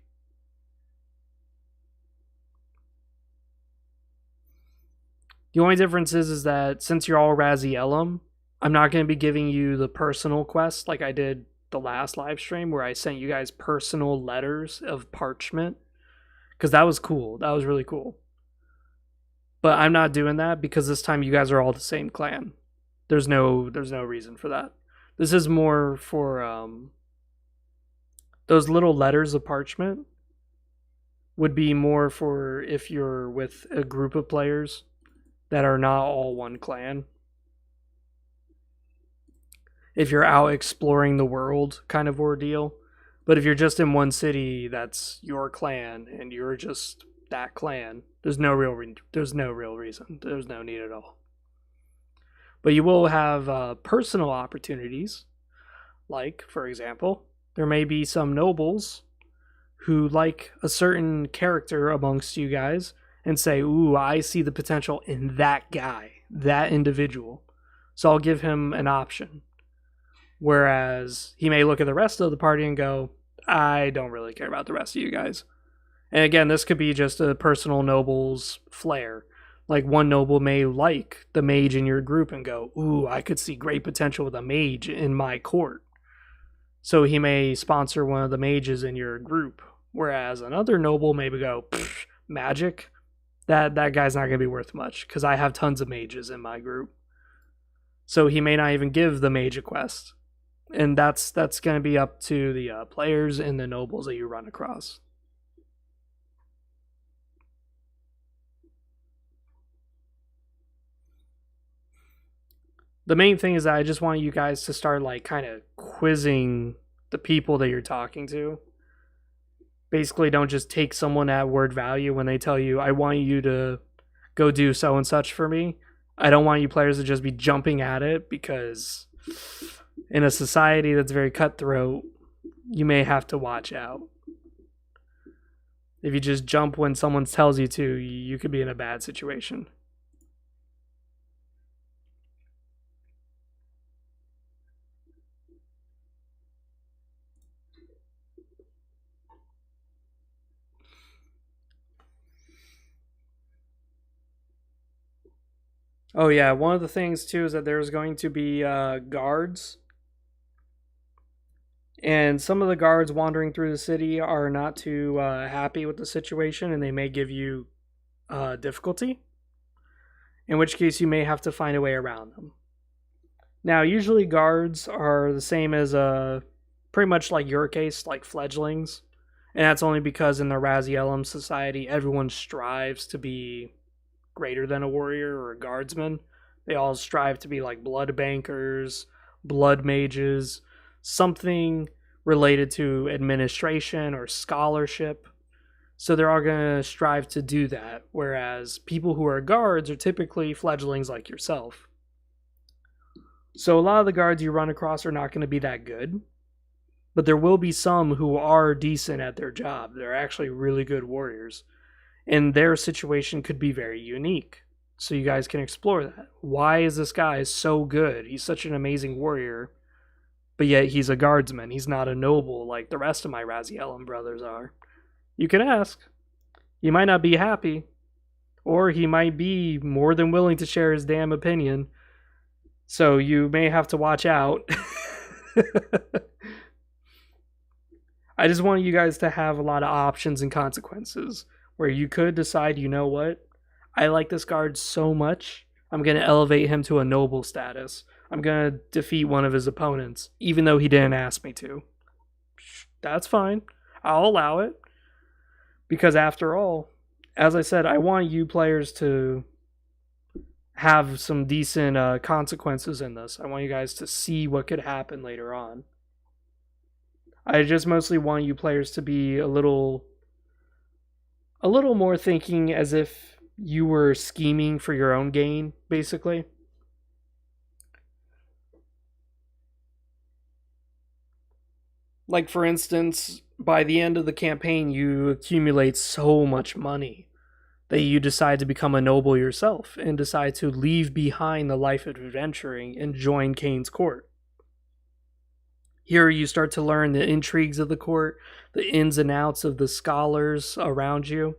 The only difference is that since you're all Razielum, I'm not going to be giving you the personal quest like I did the last live stream where I sent you guys personal letters of parchment. Because that was cool. That was really cool. But I'm not doing that because this time you guys are all the same clan. There's no reason for that. This is more for those little letters of parchment would be more for if you're with a group of players that are not all one clan. If you're out exploring the world kind of ordeal. But if you're just in one city that's your clan and you're just that clan, there's no real reason. There's no need at all. But you will have personal opportunities. Like, for example, there may be some nobles who like a certain character amongst you guys and say, ooh, I see the potential in that guy, that individual. So I'll give him an option. Whereas he may look at the rest of the party and go, I don't really care about the rest of you guys. And again, this could be just a personal noble's flair. Like one noble may like the mage in your group and go, ooh, I could see great potential with a mage in my court. So he may sponsor one of the mages in your group. Whereas another noble may go, magic? That guy's not going to be worth much because I have tons of mages in my group. So he may not even give the mage a quest. And that's going to be up to the players and the nobles that you run across. The main thing is that I just want you guys to start like kind of quizzing the people that you're talking to. Basically, don't just take someone at word value when they tell you, I want you to go do so and such for me. I don't want you players to just be jumping at it because in a society that's very cutthroat, you may have to watch out. If you just jump when someone tells you to, you could be in a bad situation. Oh yeah, one of the things too is that there's going to be guards. And some of the guards wandering through the city are not too happy with the situation and they may give you difficulty. In which case you may have to find a way around them. Now, usually guards are the same as pretty much like your case, like fledglings. And that's only because in the Razielum society, everyone strives to be greater than a warrior or a guardsman. They all strive to be like blood bankers, blood mages, something related to administration or scholarship. So they're all going to strive to do that, whereas people who are guards are typically fledglings like yourself. So a lot of the guards you run across are not going to be that good, but there will be some who are decent at their job. They're actually really good warriors. And their situation could be very unique. So you guys can explore that. Why is this guy so good? He's such an amazing warrior, but yet he's a guardsman. He's not a noble like the rest of my Razielum brothers are. You can ask. He might not be happy, or he might be more than willing to share his damn opinion. So you may have to watch out. I just want you guys to have a lot of options and consequences. Where you could decide, you know what? I like this guard so much, I'm going to elevate him to a noble status. I'm going to defeat one of his opponents, even though he didn't ask me to. That's fine. I'll allow it. Because after all, as I said, I want you players to have some decent consequences in this. I want you guys to see what could happen later on. I just mostly want you players to be a little more thinking as if you were scheming for your own gain, basically. Like, for instance, by the end of the campaign, you accumulate so much money that you decide to become a noble yourself and decide to leave behind the life of adventuring and join Kane's court. Here you start to learn the intrigues of the court, the ins and outs of the scholars around you,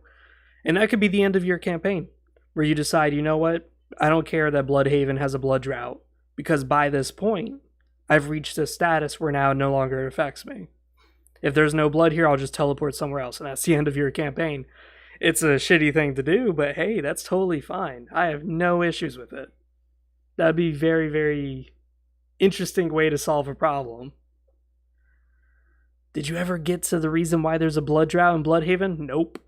and that could be the end of your campaign, where you decide, you know what, I don't care that Bloodhaven has a blood drought, because by this point, I've reached a status where now it no longer affects me. If there's no blood here, I'll just teleport somewhere else, and that's the end of your campaign. It's a shitty thing to do, but hey, that's totally fine. I have no issues with it. That'd be very, very interesting way to solve a problem. Did you ever get to the reason why there's a blood drought in Bloodhaven? Nope.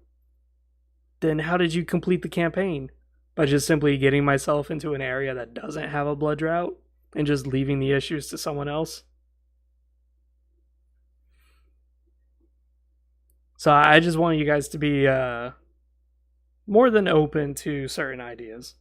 Then how did you complete the campaign? By just simply getting myself into an area that doesn't have a blood drought and just leaving the issues to someone else? So I just want you guys to be more than open to certain ideas.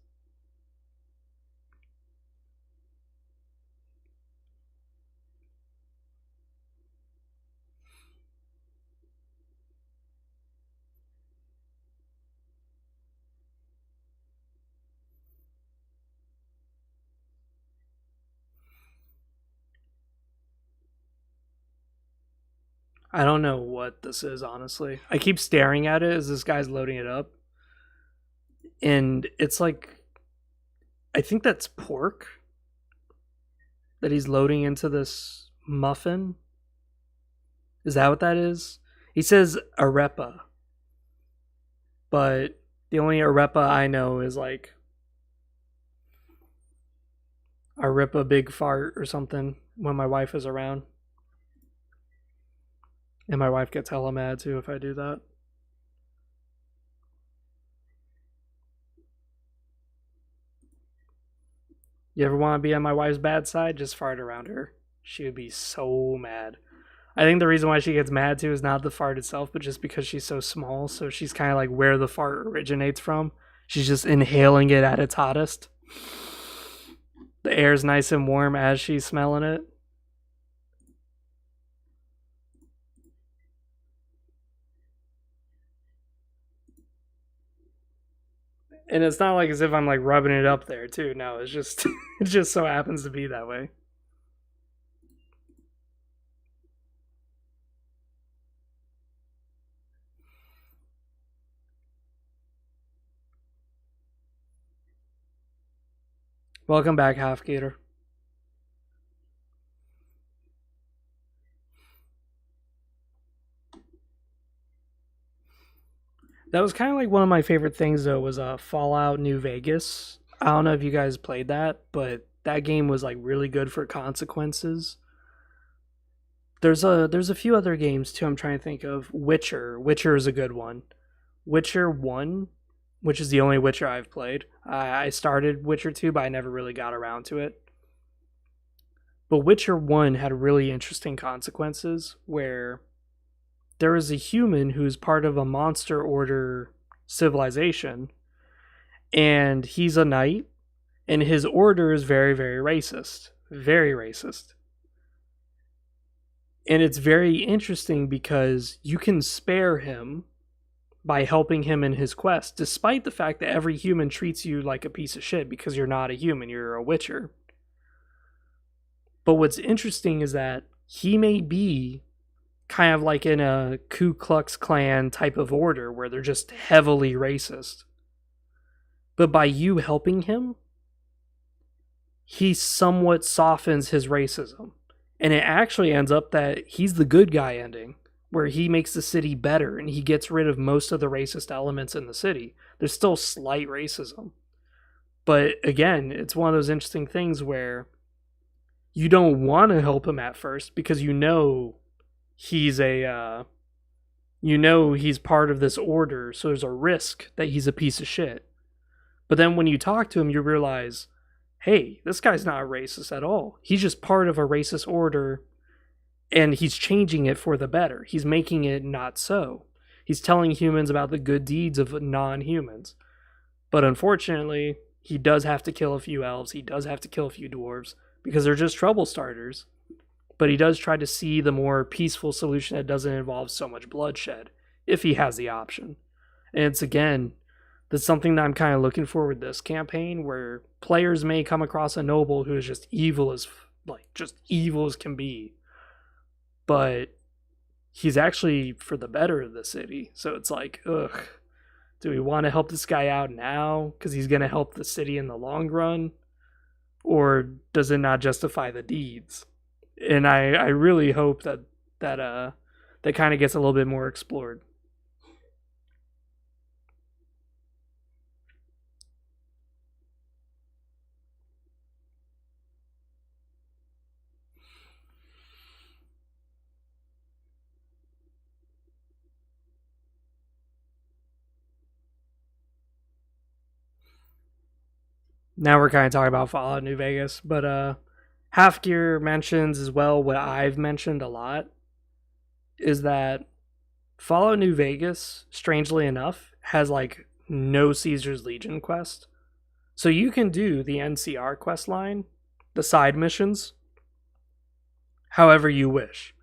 I don't know what this is, honestly. I keep staring at it as this guy's loading it up. And it's like, I think that's pork that he's loading into this muffin. Is that what that is? He says arepa. But the only arepa I know is like arepa big fart or something when my wife is around. And my wife gets hella mad too if I do that. You ever want to be on my wife's bad side? Just fart around her. She would be so mad. I think the reason why she gets mad too is not the fart itself, but just because she's so small. So she's kind of like where the fart originates from. She's just inhaling it at its hottest. The air's nice and warm as she's smelling it. And it's not like as if I'm like rubbing it up there too. No, it's just it just so happens to be that way. Welcome back, Half Gator. That was kind of like one of my favorite things though, was Fallout New Vegas. I don't know if you guys played that, but that game was like really good for consequences. There's a few other games too I'm trying to think of. Witcher is a good one. Witcher 1, which is the only Witcher I've played. I started Witcher 2, but I never really got around to it. But Witcher 1 had really interesting consequences where there is a human who's part of a monster order civilization, and he's a knight, and his order is very, very racist. Very racist. And it's very interesting because you can spare him by helping him in his quest, despite the fact that every human treats you like a piece of shit because you're not a human, you're a witcher. But what's interesting is that he may be kind of like in a Ku Klux Klan type of order where they're just heavily racist. But by you helping him, he somewhat softens his racism. And it actually ends up that he's the good guy ending, where he makes the city better and he gets rid of most of the racist elements in the city. There's still slight racism. But again, it's one of those interesting things where you don't want to help him at first because he's he's part of this order, so there's a risk that he's a piece of shit. But then when you talk to him, you realize, hey, this guy's not a racist at all. He's just part of a racist order, and he's changing it for the better. He's making it not so. He's telling humans about the good deeds of non-humans. But unfortunately, he does have to kill a few elves. He does have to kill a few dwarves because they're just trouble starters. But he does try to see the more peaceful solution that doesn't involve so much bloodshed, if he has the option. And it's, again, that's something that I'm kind of looking for with this campaign, where players may come across a noble who is just evil as can be. But he's actually for the better of the city. So it's like, ugh, do we want to help this guy out now because he's going to help the city in the long run? Or does it not justify the deeds? And I really hope that kind of gets a little bit more explored. Now we're kind of talking about Fallout New Vegas, but Halfgear mentions as well what I've mentioned a lot, is that Fallout New Vegas, strangely enough, has like no Caesar's Legion quest. So you can do the NCR quest line, the side missions, however you wish.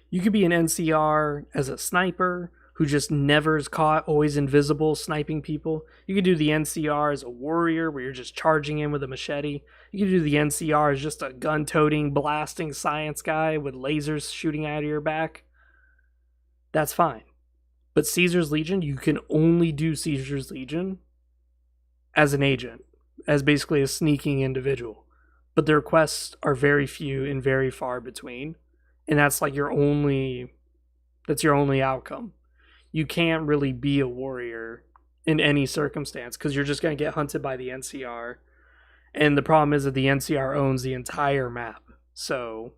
You could be an NCR as a sniper who just never is caught, always invisible, sniping people. You could do the NCR as a warrior where you're just charging in with a machete. You could do the NCR as just a gun-toting, blasting science guy with lasers shooting out of your back. That's fine. But Caesar's Legion, you can only do Caesar's Legion as an agent, as basically a sneaking individual. But their quests are very few and very far between. And that's like your only outcome. You can't really be a warrior in any circumstance because you're just going to get hunted by the NCR. And the problem is that the NCR owns the entire map. So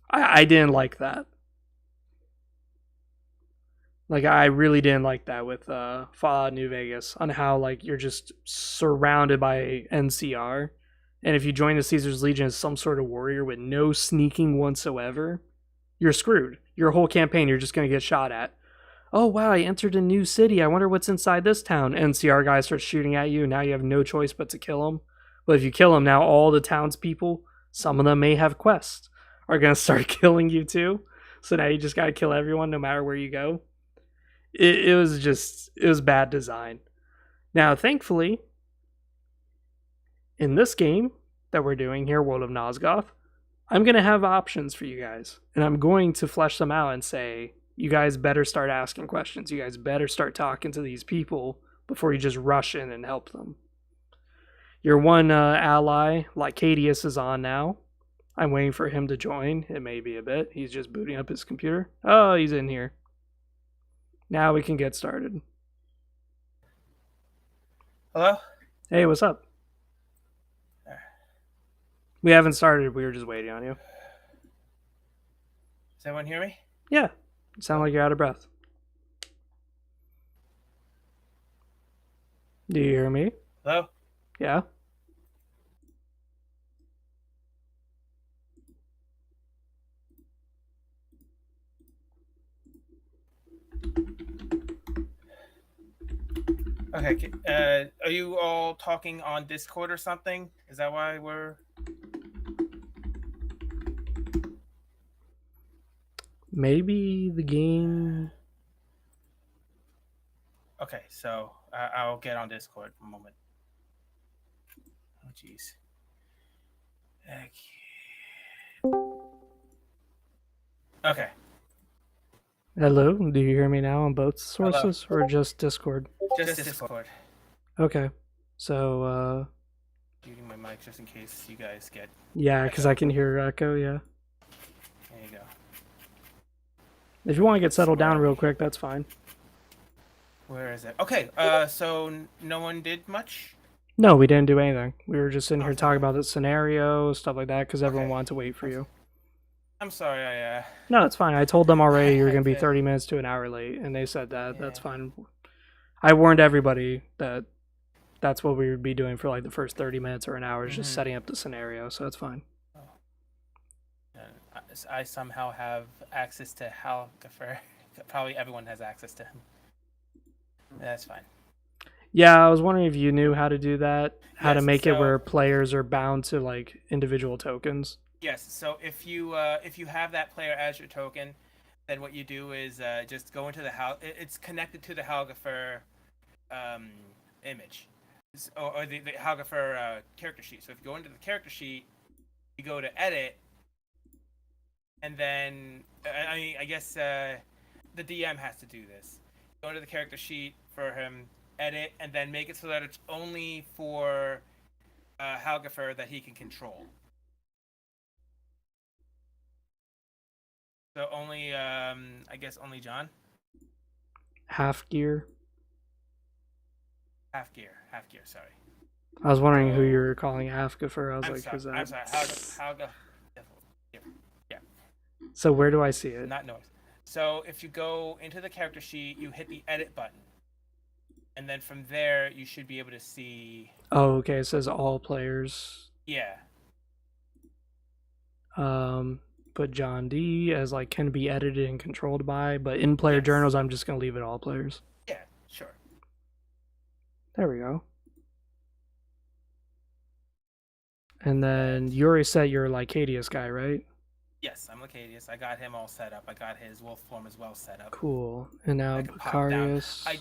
I didn't like that. Like, I really didn't like that with Fallout New Vegas, on how like you're just surrounded by NCR. And if you join the Caesar's Legion as some sort of warrior with no sneaking whatsoever, you're screwed. Your whole campaign, you're just going to get shot at. Oh, wow, I entered a new city. I wonder what's inside this town. NCR guy starts shooting at you. Now you have no choice but to kill him. But if you kill him, now all the townspeople, some of them may have quests, are going to start killing you too. So now you just got to kill everyone no matter where you go. It was bad design. Now, thankfully, in this game that we're doing here, World of Nosgoth, I'm going to have options for you guys. And I'm going to flesh them out and say, you guys better start asking questions. You guys better start talking to these people before you just rush in and help them. Your one ally, Lycadius, is on now. I'm waiting for him to join. It may be a bit. He's just booting up his computer. Oh, he's in here. Now we can get started. Hello? Hey, what's up? We haven't started. We were just waiting on you. Does everyone hear me? Yeah. You sound like you're out of breath. Do you hear me? Hello? Yeah. Okay. Are you all talking on Discord or something? Is that why we're... Maybe the game... Okay, so I'll get on Discord for a moment. Oh, jeez. Okay. Hello? Do you hear me now on both sources? Hello. Or just Discord? Just Discord. Okay. So, Muting my mic just in case you guys get... Yeah, because I can hear echo, yeah. There you go. If you want to get settled down real quick, that's fine. Where is it? Okay, so no one did much? No, we didn't do anything. We were just in here Okay. talking about the scenario, stuff like that, because everyone Okay. wanted to wait for you. I'm sorry. No, it's fine. I told them already you're I going to be did. 30 minutes to an hour late, and they said that. That's Yeah. fine. I warned everybody that that's what we would be doing for like the first 30 minutes or an hour, is just setting up the scenario, so it's fine. Oh. I somehow have access to Hal Gaffer. Probably everyone has access to him. That's fine. Yeah, I was wondering if you knew how to do that, how to Yes, make it so- where players are bound to like individual tokens. Yes. So if you have that player as your token, then what you do is just go into the Hal. It's connected to the Halgafer image, or the Halgafer character sheet. So if you go into the character sheet, you go to edit, and then I guess the DM has to do this. Go into the character sheet for him, edit, and then make it so that it's only for Halgafer that he can control. So only, I guess only John. Half gear. Half gear. Sorry. I was wondering who you were calling Afghafer. I was like, who's that? I'm sorry. Halga. Yeah. So where do I see it? Not noise. So if you go into the character sheet, you hit the edit button, and then from there you should be able to see. Oh, okay. It says all players. Yeah. Put John D as like can be edited and controlled by, but in player journals, I'm just gonna leave it all players. Yeah. Sure. There we go. And then you already set your Lycadius guy, right? Yes, I'm Lacadius. I got him all set up. I got his wolf form as well set up. Cool. And now Bacarius. I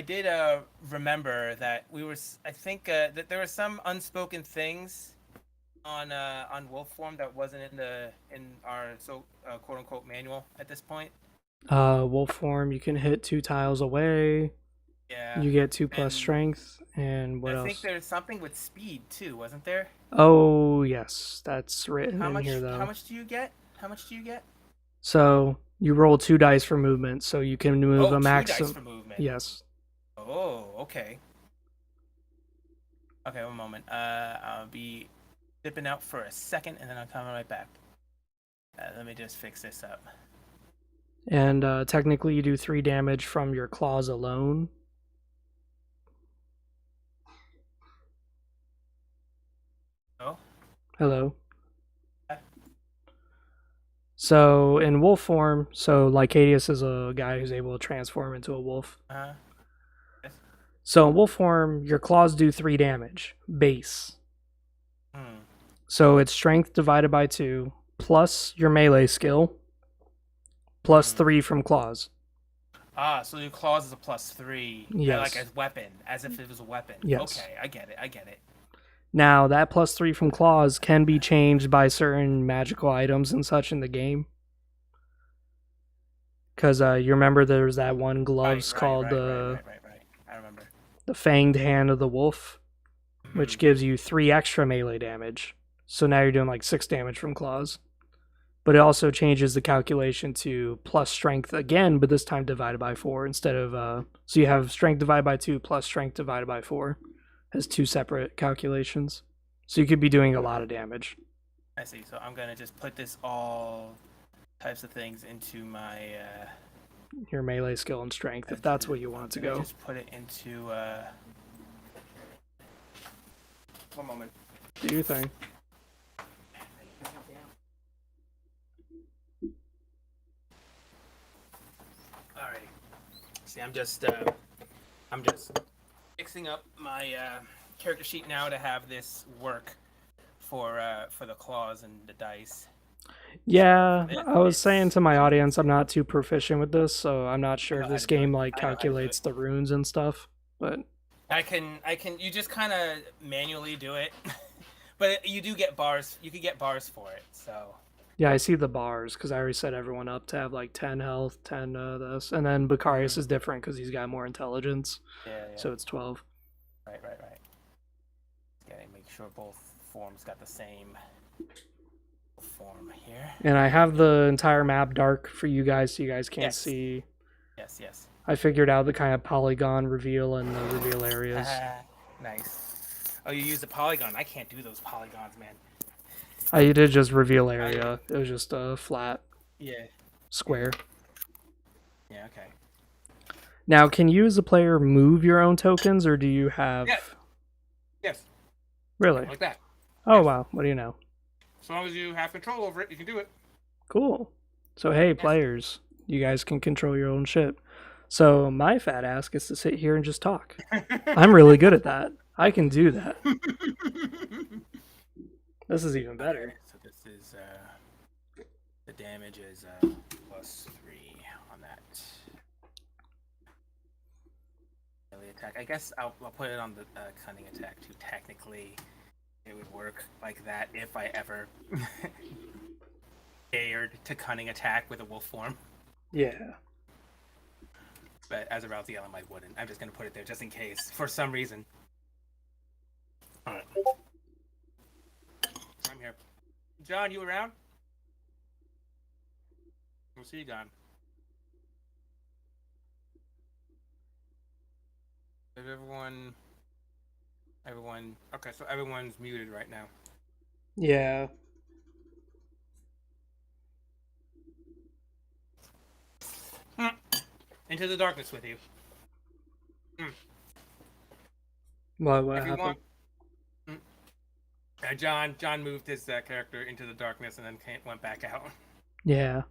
did remember that we were. I think that there were some unspoken things on wolf form that wasn't in our quote unquote manual at this point. Wolf form, you can hit 2 tiles away. Yeah. You get 2+ strength, and what else? I think there's something with speed too, wasn't there? Oh yes, that's written in here though. How much do you get? So you roll 2 dice for movement, so you can move a maximum. 2 dice for movement. Yes. Oh, okay. Okay, one moment. I'll be dipping out for a second, and then I'll come right back. Let me just fix this up. And technically, you do 3 damage from your claws alone. Oh. Hello. So in wolf form, so Lycadius is a guy who's able to transform into a wolf. Yes. So in wolf form, your claws do 3 damage base. So it's strength divided by 2 plus your melee skill plus 3 from claws. So your claws is a +3. Yes. Like as weapon, as if it was a weapon. Yes. Okay, I get it. Now, that +3 from claws can be changed by certain magical items and such in the game. Because you remember there's that one gloves called right. I remember. The Fanged Hand of the Wolf, which gives you 3 extra melee damage. So now you're doing like 6 damage from claws. But it also changes the calculation to plus strength again, but this time divided by 4 instead of... so you have strength divided by 2 plus strength divided by 4 as 2 separate calculations. So you could be doing a lot of damage. I see. So I'm going to just put this all types of things into my... your melee skill and strength, if that's what you want to go. Just put it into... One moment. Do your thing. Alrighty. See, I'm just fixing up my character sheet now to have this work for the claws and the dice. Yeah, I was saying to my audience, I'm not too proficient with this, so I'm not sure if this game like calculates the runes and stuff. But I can. You just kind of manually do it, but you do get bars. You could get bars for it. So yeah, I see the bars because I already set everyone up to have like 10 health, 10 this, and then Bacarius is different because he's got more intelligence. Yeah. So it's 12. Right. Gotta make sure both forms got the same form here. And I have the entire map dark for you guys so you guys can't see. Yes. I figured out the kind of polygon reveal and the reveal areas. Nice. Oh, you use the polygon. I can't do those polygons, man. I did just reveal area. It was just a flat Yeah. square. Yeah. Okay. Now, can you as a player move your own tokens, or do you have... Yeah. Yes. Really? Like that. Oh, Yes. wow. What do you know? As long as you have control over it, you can do it. Cool. So, hey, players, you guys can control your own shit. So, my fat ass gets to sit here and just talk. I'm really good at that. I can do that. This is even better. Okay, so this is the damage is +3 on that. Melee attack. I guess I'll put it on the cunning attack too. Technically, it would work like that if I ever dared to cunning attack with a wolf form. Yeah. But as a Rousey Elm, I wouldn't. I'm just gonna put it there just in case for some reason. All right. I'm here. John, you around? We'll see you, John. Is everyone, okay, so everyone's muted right now. Yeah. Into the darkness with you. What If you happened? want. John moved his character into the darkness and then went back out. Yeah.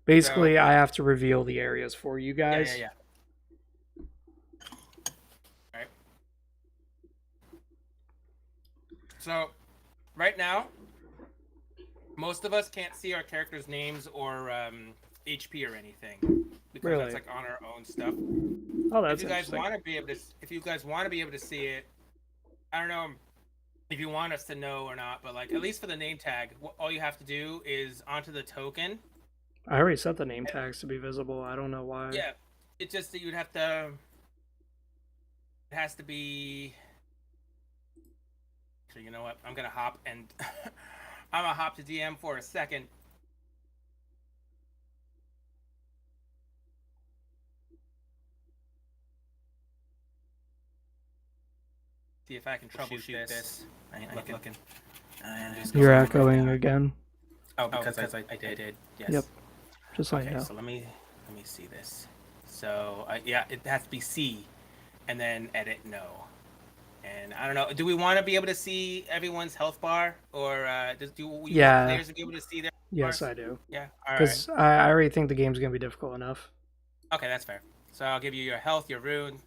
Basically, I have to reveal the areas for you guys. Yeah. Alright. So, right now, most of us can't see our characters' names or HP or anything because that's like on our own stuff. Oh, that's if you guys interesting. want to be able to, if you guys want to be able to see it, I don't know if you want us to know or not, but like at least for the name tag, all you have to do is onto the token. I already set the name tags to be visible. I don't know why. Yeah, it's just that you'd have to. It has to be. So you know what? I'm gonna hop and I'm gonna hop to DM for a second. See if I can troubleshoot this. I ain't looking. You're echoing again. Oh, because I did. Yes. Yep. Just like okay, that. so let me see this. So yeah, it has to be C, and then edit no. And I don't know. Do we want to be able to see everyone's health bar, or do we want players to be able to see their? Yes, bars? I do. Yeah. All right. Because I already think the game's gonna be difficult enough. Okay, that's fair. So I'll give you your health, your rune.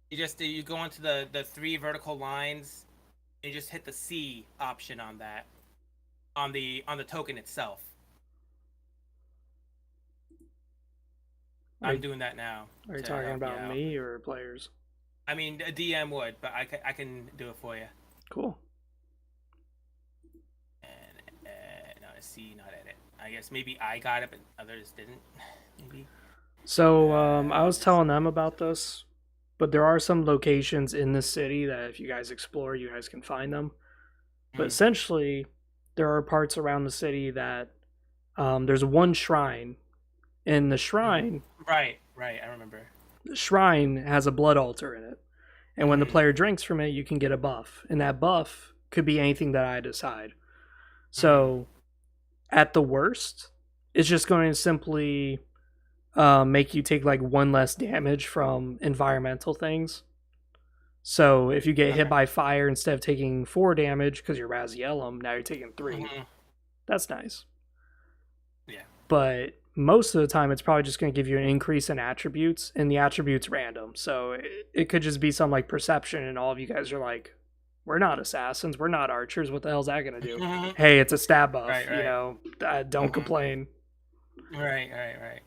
You go into the 3 vertical lines. And you just hit the C option on that, on the token itself. I'm doing that now. Are you talking about me or players? I mean, a DM would, but I can do it for you. Cool. And no, C, not edit. I guess maybe I got it, but others didn't. Maybe. So I was telling them about this, but there are some locations in the city that if you guys explore, you guys can find them. But essentially, there are parts around the city that there's one shrine, and the shrine... Right, I remember. The shrine has a blood altar in it. And when the player drinks from it, you can get a buff. And that buff could be anything that I decide. So, at the worst, it's just going to simply make you take like 1 less damage from environmental things. So if you get hit by fire, instead of taking 4 damage because you're Razielum, now you're taking 3. That's nice. Yeah. But most of the time, it's probably just going to give you an increase in attributes, and the attributes random. So it could just be some like perception, and all of you guys are like, we're not assassins, we're not archers. What the hell's that going to do? Hey, it's a stab buff. Right. You know, don't complain. Right.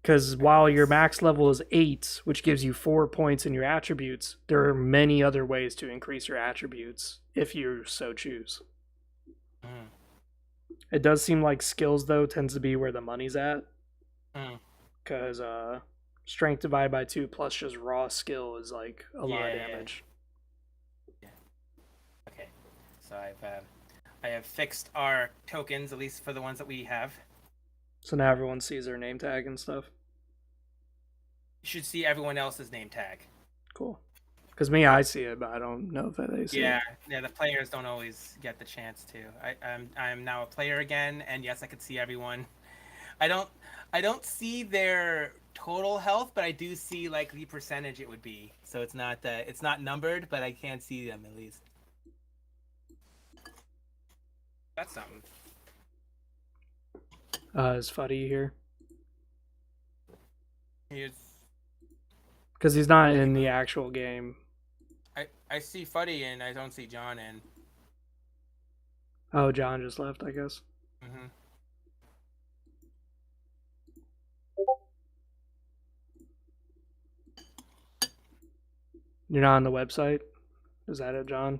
Because while your max level is 8, which gives you 4 points in your attributes, there are many other ways to increase your attributes if you so choose. It does seem like skills, though, tends to be where the money's at. Because strength divided by 2 plus just raw skill is like a lot of damage. Yeah. Okay. So I have fixed our tokens, at least for the ones that we have. So now everyone sees their name tag and stuff. You should see everyone else's name tag. Cool. Because me, I see it, but I don't know if they see it. Yeah. The players don't always get the chance to. I'm now a player again, and yes, I can see everyone. I don't see their total health, but I do see like the percentage it would be. So it's not numbered, but I can see them at least. That's something. Is Fuddy here? Here's. Because he's not in the actual game. I see Fuddy and I don't see John in. Oh, John just left, I guess. Mm-hmm. You're not on the website? Is that it, John?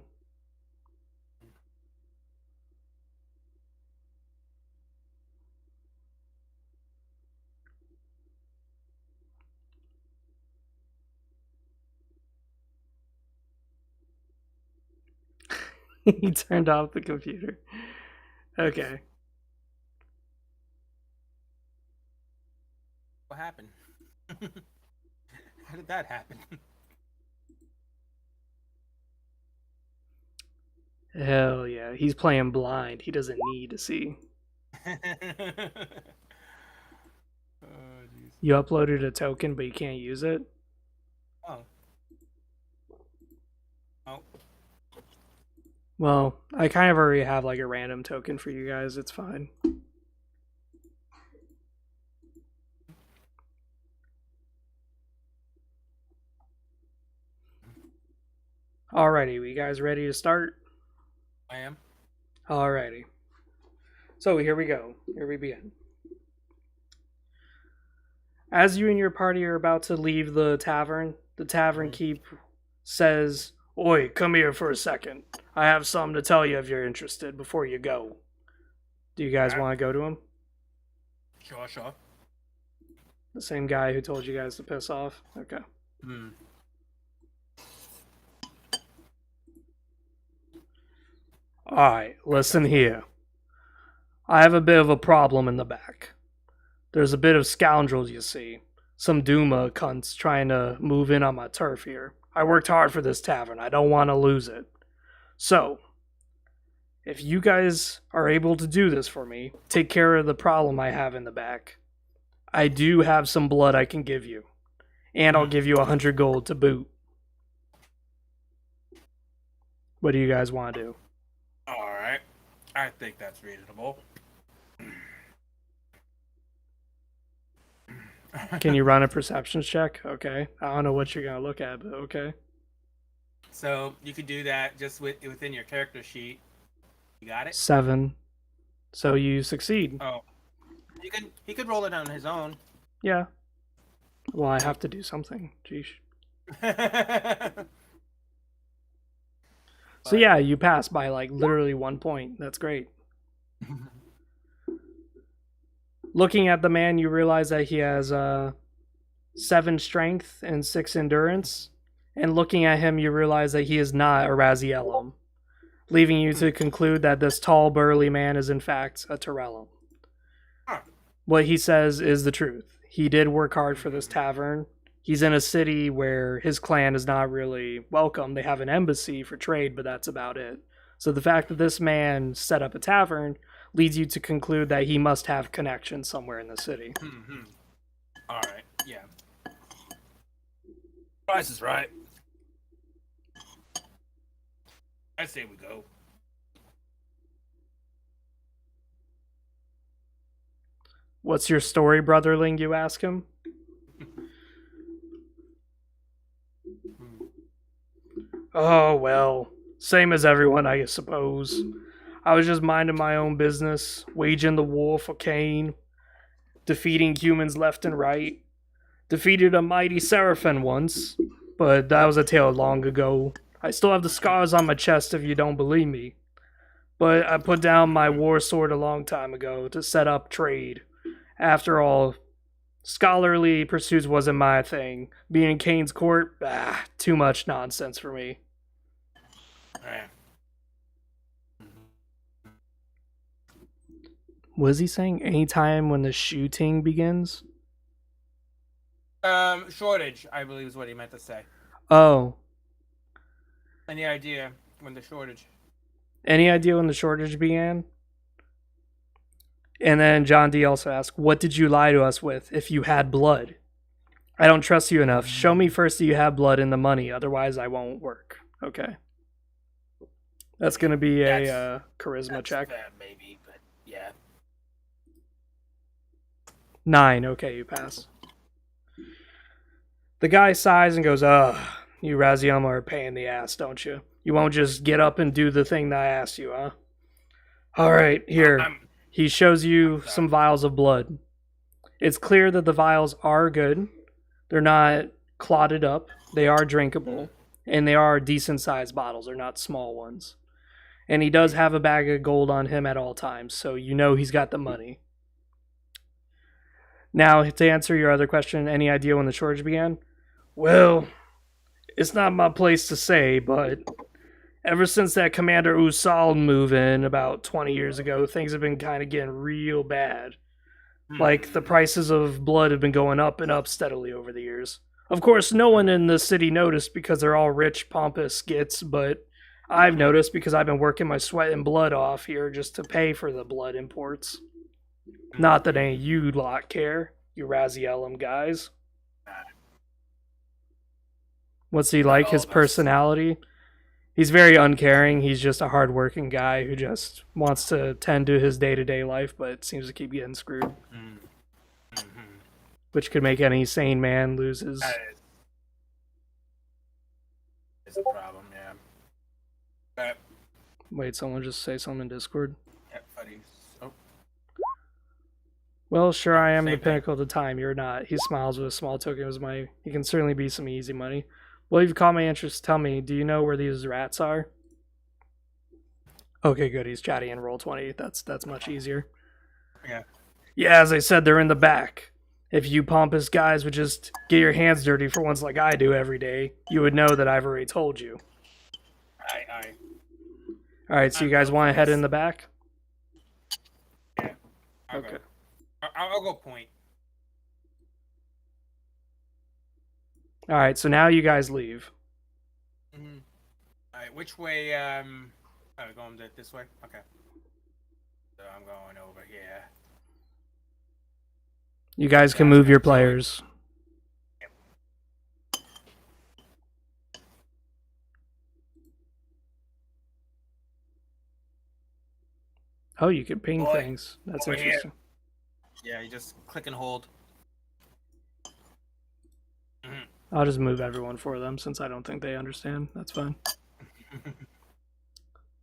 He turned off the computer. Okay. What happened? How did that happen? Hell yeah. He's playing blind. He doesn't need to see. You uploaded a token, but you can't use it? Oh. Oh. Well, I kind of already have like a random token for you guys. It's fine. Alrighty, we guys ready to start? I am. Alrighty. So here we go. Here we begin. As you and your party are about to leave the tavern keep says, "Oi, come here for a second. I have something to tell you if you're interested before you go." Do you guys want to go to him? Sure. The same guy who told you guys to piss off? Okay. Alright, listen here. I have a bit of a problem in the back. There's a bit of scoundrels, you see. Some Duma cunts trying to move in on my turf here. I worked hard for this tavern. I don't want to lose it. So, if you guys are able to do this for me, take care of the problem I have in the back. I do have some blood I can give you. And I'll give you 100 gold to boot. What do you guys want to do? Alright. I think that's reasonable. Can you run a perception check? Okay. I don't know what you're going to look at, but okay. So you could do that just within your character sheet. You got it? 7. So you succeed. Oh. He could roll it on his own. Yeah. Well, I have to do something. Jeesh. So yeah, you pass by like literally 1 point. That's great. Looking at the man, you realize that he has 7 strength and 6 endurance. And looking at him, you realize that he is not a Razielum, leaving you to conclude that this tall, burly man is in fact a Torellum. What he says is the truth. He did work hard for this tavern. He's in a city where his clan is not really welcome. They have an embassy for trade, but that's about it. So the fact that this man set up a tavern leads you to conclude that he must have connections somewhere in the city. Alright, yeah. Price is right. I say we go. What's your story, brotherling, you ask him? Oh, well, same as everyone, I suppose. I was just minding my own business, waging the war for Cain, defeating humans left and right. Defeated a mighty Seraphim once, but that was a tale long ago. I still have the scars on my chest if you don't believe me. But I put down my war sword a long time ago to set up trade. After all, scholarly pursuits wasn't my thing. Being in Cain's court, too much nonsense for me. Alright. Was he saying anytime when the shooting begins? Shortage, I believe is what he meant to say. Oh. Any idea when the shortage? Any idea when the shortage began? And then John D also asked, what did you lie to us with if you had blood? I don't trust you enough. Show me first that you have blood and the money, otherwise I won't work. Okay. That's going to be a charisma check. Fair, maybe, but yeah. 9. Okay, you pass. The guy sighs and goes, you Raziel are a pain in the ass, don't you? You won't just get up and do the thing that I asked you, huh? Alright, here. He shows you some vials of blood. It's clear that the vials are good. They're not clotted up. They are drinkable. And they are decent-sized bottles. They're not small ones. And he does have a bag of gold on him at all times, so you know he's got the money. Now, to answer your other question, any idea when the shortage began? Well, it's not my place to say, but ever since that Commander Usal move in about 20 years ago, things have been kind of getting real bad. Like, the prices of blood have been going up and up steadily over the years. Of course, no one in the city noticed because they're all rich, pompous skits, but I've noticed because I've been working my sweat and blood off here just to pay for the blood imports. Not that any of you lot care, you Razielum guys. What's he like, his personality? He's very uncaring. He's just a hard-working guy who just wants to tend to his day-to-day life, but seems to keep getting screwed. Which could make any sane man lose his... It's a problem, yeah. Wait, someone just say something in Discord? Yeah, buddy. Oh. Well, sure, I am the pinnacle of the time. You're not. He smiles with a small token of my... He can certainly be some easy money. Well, you've caught my interest. Tell me, do you know where these rats are? Okay, good. He's chatty in Roll20. That's much easier. Yeah. Yeah, as I said, they're in the back. If you pompous guys would just get your hands dirty for once like I do every day, you would know that I've already told you. Aye. Alright, so you guys want to head in the back? Yeah. Okay. I'll go point. Alright, so now you guys leave. Alright, which way, are we going this way? Okay. So I'm going over here. You guys can move your players. Yep. Oh, you can ping things. That's interesting. Yeah, you just click and hold. I'll just move everyone for them since I don't think they understand. That's fine.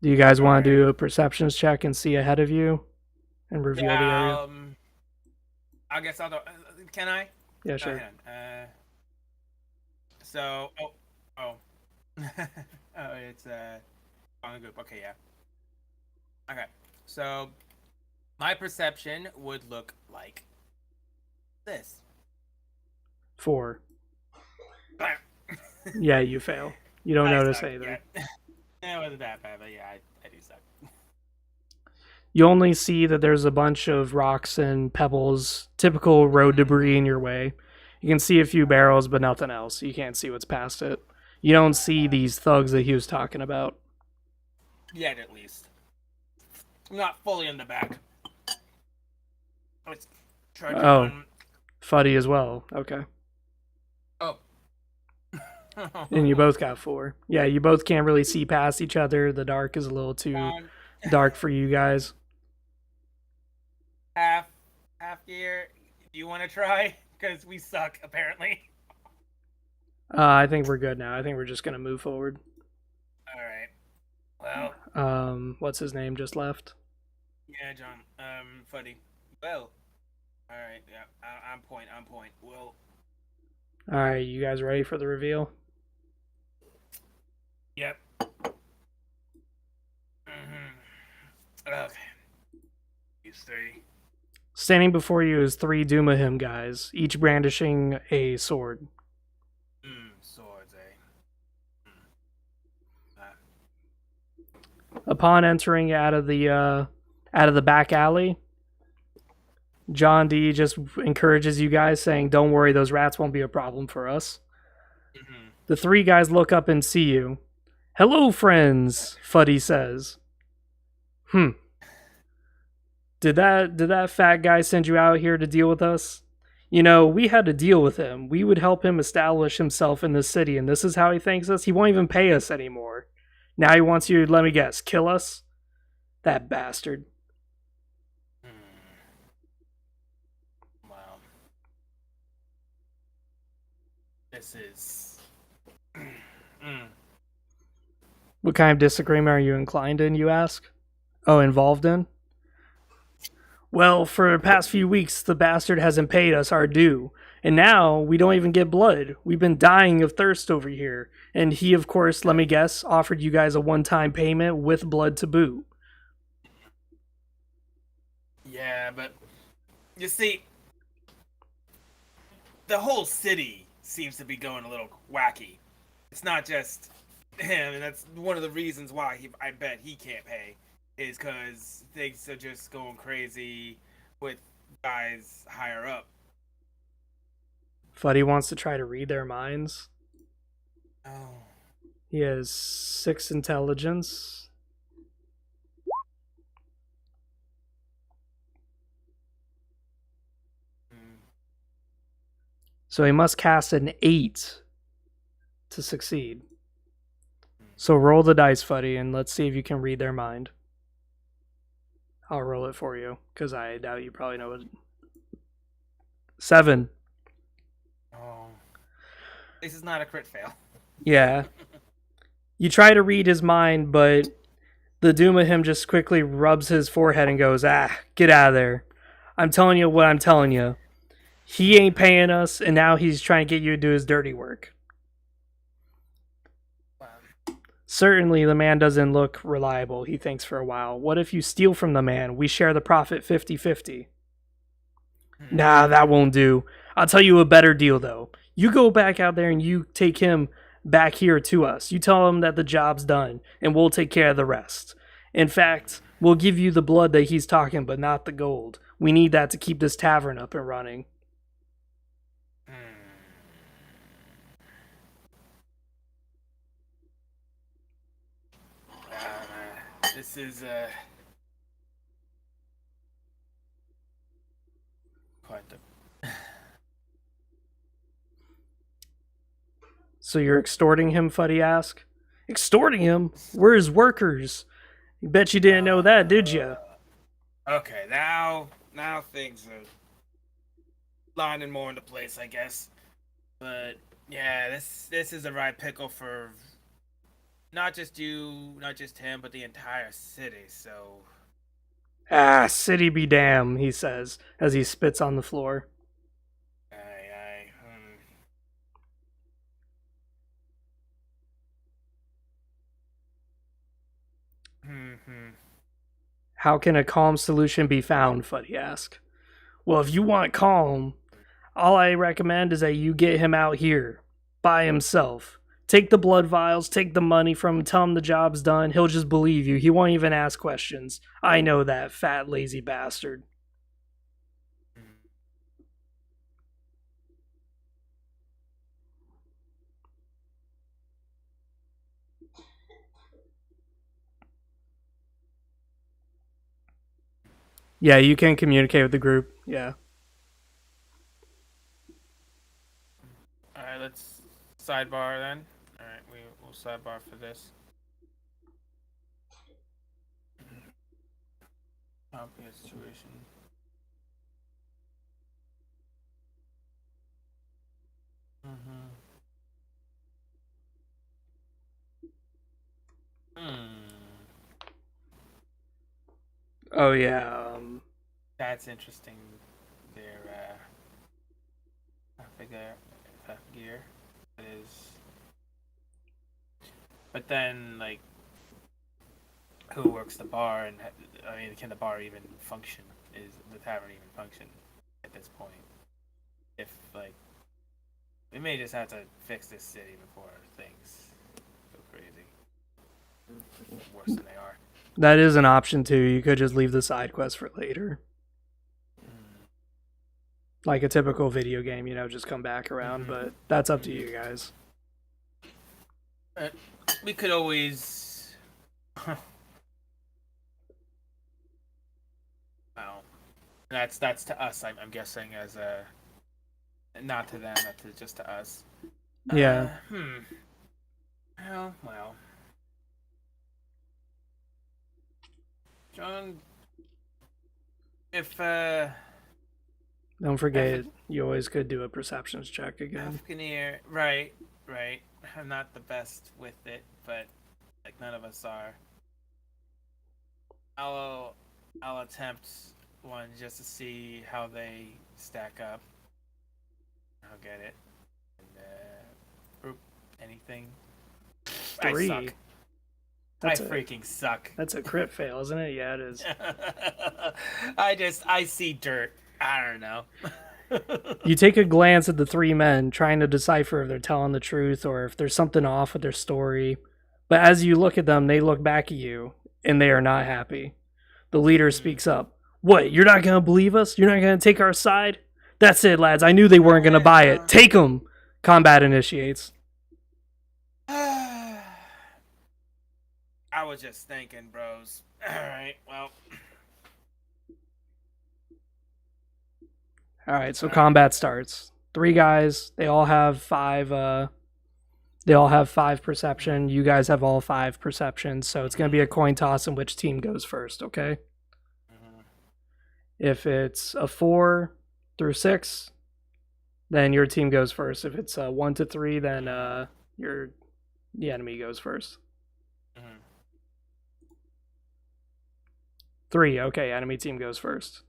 Do you guys want to do a perceptions check and see ahead of you and reveal the area? I guess I'll do. Can I? Yeah, sure. So, oh, it's on the group. Okay, yeah. Okay, so my perception would look like this. 4. Yeah, you fail. You don't notice anything. Yeah, it wasn't that bad, but yeah, I do suck. You only see that there's a bunch of rocks and pebbles, typical road debris in your way. You can see a few barrels, but nothing else. You can't see what's past it. You don't see these thugs that he was talking about. Yet, at least. I'm not fully in the back. Let's try to Fuddy as well. Okay. Oh. And you both got 4. Yeah, you both can't really see past each other. The dark is a little too dark for you guys. Half gear. Do you want to try? Because we suck, apparently. I think we're good now. I think we're just going to move forward. Alright. Well. What's his name just left? Yeah, John. Fuddy. Well. Alright, yeah. I'm point. Well. Alright, you guys ready for the reveal? Yep. Okay. These 3. Standing before you is 3 Doomahim guys, each brandishing a sword. Swords, Upon entering out of the back alley, John D just encourages you guys, saying, "Don't worry, those rats won't be a problem for us." The 3 guys look up and see you. Hello, friends, Fuddy says. Hmm. Did that fat guy send you out here to deal with us? You know, we had to deal with him. We would help him establish himself in this city, and this is how he thanks us? He won't even pay us anymore. Now he wants you, let me guess, kill us? That bastard. Wow. This is. What kind of disagreement are you inclined in, you ask? Oh, involved in? Well, for the past few weeks, the bastard hasn't paid us our due. And now we don't even get blood. We've been dying of thirst over here. And he, of course, let me guess, offered you guys a one-time payment with blood to boot. Yeah, but you see, the whole city seems to be going a little wacky. It's not just him, and that's one of the reasons why I bet he can't pay, is because things are just going crazy with guys higher up. Fuddy wants to try to read their minds. Oh. He has 6 intelligence. So he must cast an 8 to succeed. So roll the dice, Fuddy, and let's see if you can read their mind. I'll roll it for you, because I doubt you probably know it. 7. Oh. This is not a crit fail. Yeah. You try to read his mind, but the doom of him just quickly rubs his forehead and goes, get out of there. I'm telling you what I'm telling you. He ain't paying us, and now he's trying to get you to do his dirty work. Wow. Certainly, the man doesn't look reliable, he thinks for a while. What if you steal from the man? We share the profit 50-50. Nah, that won't do. I'll tell you a better deal, though. You go back out there and you take him back here to us. You tell him that the job's done, and we'll take care of the rest. In fact, we'll give you the blood that he's talking, but not the gold. We need that to keep this tavern up and running. This is quite the. So you're extorting him, Fuddy asked. Extorting him? We're his workers. You bet you didn't know that, did you? Okay, now things are lining more into place, I guess. But yeah, this is a right pickle for not just you, not just him, but the entire city. So. City be damned, he says, as he spits on the floor. Aye. How can a calm solution be found, Fuddy asked. Well, if you want calm, all I recommend is that you get him out here, by himself. Take the blood vials, take the money from him, tell him the job's done. He'll just believe you. He won't even ask questions. I know that fat, lazy bastard. Yeah, you can communicate with the group. Yeah. Alright, let's sidebar then. Alright, we'll sidebar for this. Complicated situation. Oh, yeah. That's interesting. Their gear is, but then like, who works the bar? And I mean, can the bar even function? Is the tavern even function at this point? If like, we may just have to fix this city before things go crazy, worse than they are. That is an option too. You could just leave the side quest for later. Like a typical video game, just come back around, but that's up to you guys. we could always. Well, that's to us. I'm guessing as a not to them, not to just to us. Yeah. Well. John, if Don't forget, you always could do a perceptions check again. Afghaneer, right. I'm not the best with it, but like none of us are. I'll attempt one just to see how they stack up. I'll get it. And anything. 3. I suck. I freaking suck. That's a crit fail, isn't it? Yeah, it is. I see dirt. I don't know. You take a glance at the 3 men, trying to decipher if they're telling the truth or if there's something off with their story. But as you look at them, they look back at you, and they are not happy. The leader speaks up. What, you're not going to believe us? You're not going to take our side? That's it, lads. I knew they weren't going to buy it. Take them! Combat initiates. I was just thinking, bros. Alright, well. Alright, so combat starts. 3 guys, they all have 5 perception. You guys have all 5 perception, so it's going to be a coin toss in which team goes first, okay? If it's a 4 through 6, then your team goes first. If it's 1 to 3, then the enemy goes first. 3, okay, enemy team goes first.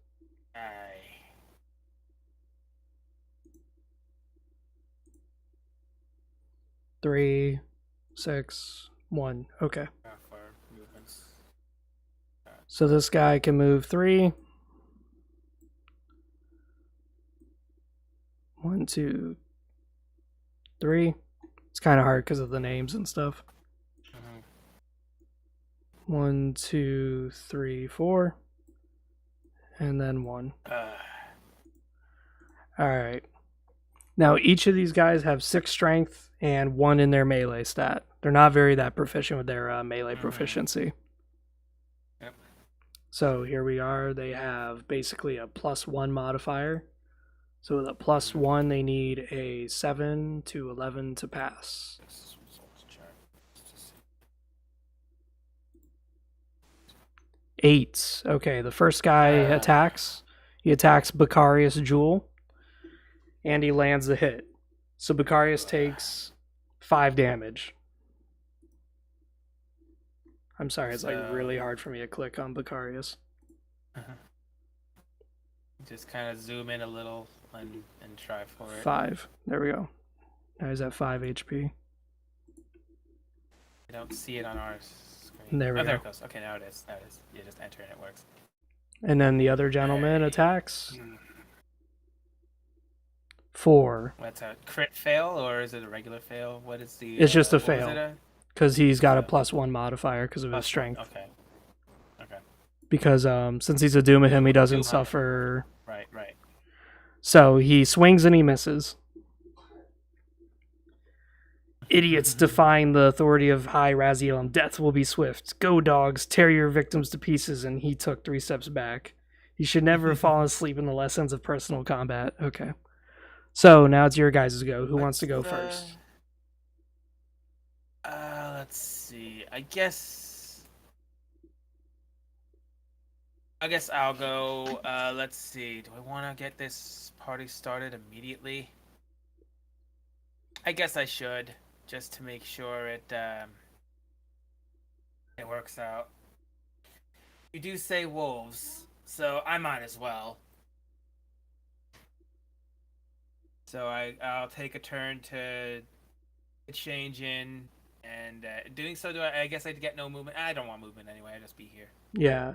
3, 6, 1. Okay. So this guy can move 3. 1, 2, 3. It's kind of hard because of the names and stuff. 1, 2, 3, 4. And then 1. Alright. Now, each of these guys have 6 strength and 1 in their melee stat. They're not that proficient with their melee proficiency. Yep. So here we are. They have basically a +1 modifier. So with a +1, they need a 7 to 11 to pass. 8. Okay, the first guy attacks. He attacks Becarius Jewel. And he lands the hit. So Becarius takes 5 damage. I'm sorry, it's like really hard for me to click on Becarius. Just kind of zoom in a little and try for it. 5. There we go. Now he's at 5 HP. I don't see it on our screen. There we go. There it goes. Okay, now it is. You just enter and it works. And then the other gentleman attacks. 4. What's a crit fail or is it a regular fail? What is the? It's just a fail. Because he's got a +1 modifier because of his strength. Okay. Because since he's a Doomahim, he doesn't suffer. Right. So he swings and he misses. Idiots defying the authority of High Raziel. Death will be swift. Go, dogs, tear your victims to pieces. And he took 3 steps back. He should never have fallen asleep in the lessons of personal combat. Okay. So now it's your guys' go. Who wants to go first? Let's see. I guess I'll go. Let's see. Do I want to get this party started immediately? I guess I should, just to make sure it works out. You do say wolves, so I might as well. So I'll take a turn to change in, and doing so, I guess I'd get no movement. I don't want movement anyway. I'll just be here. Yeah.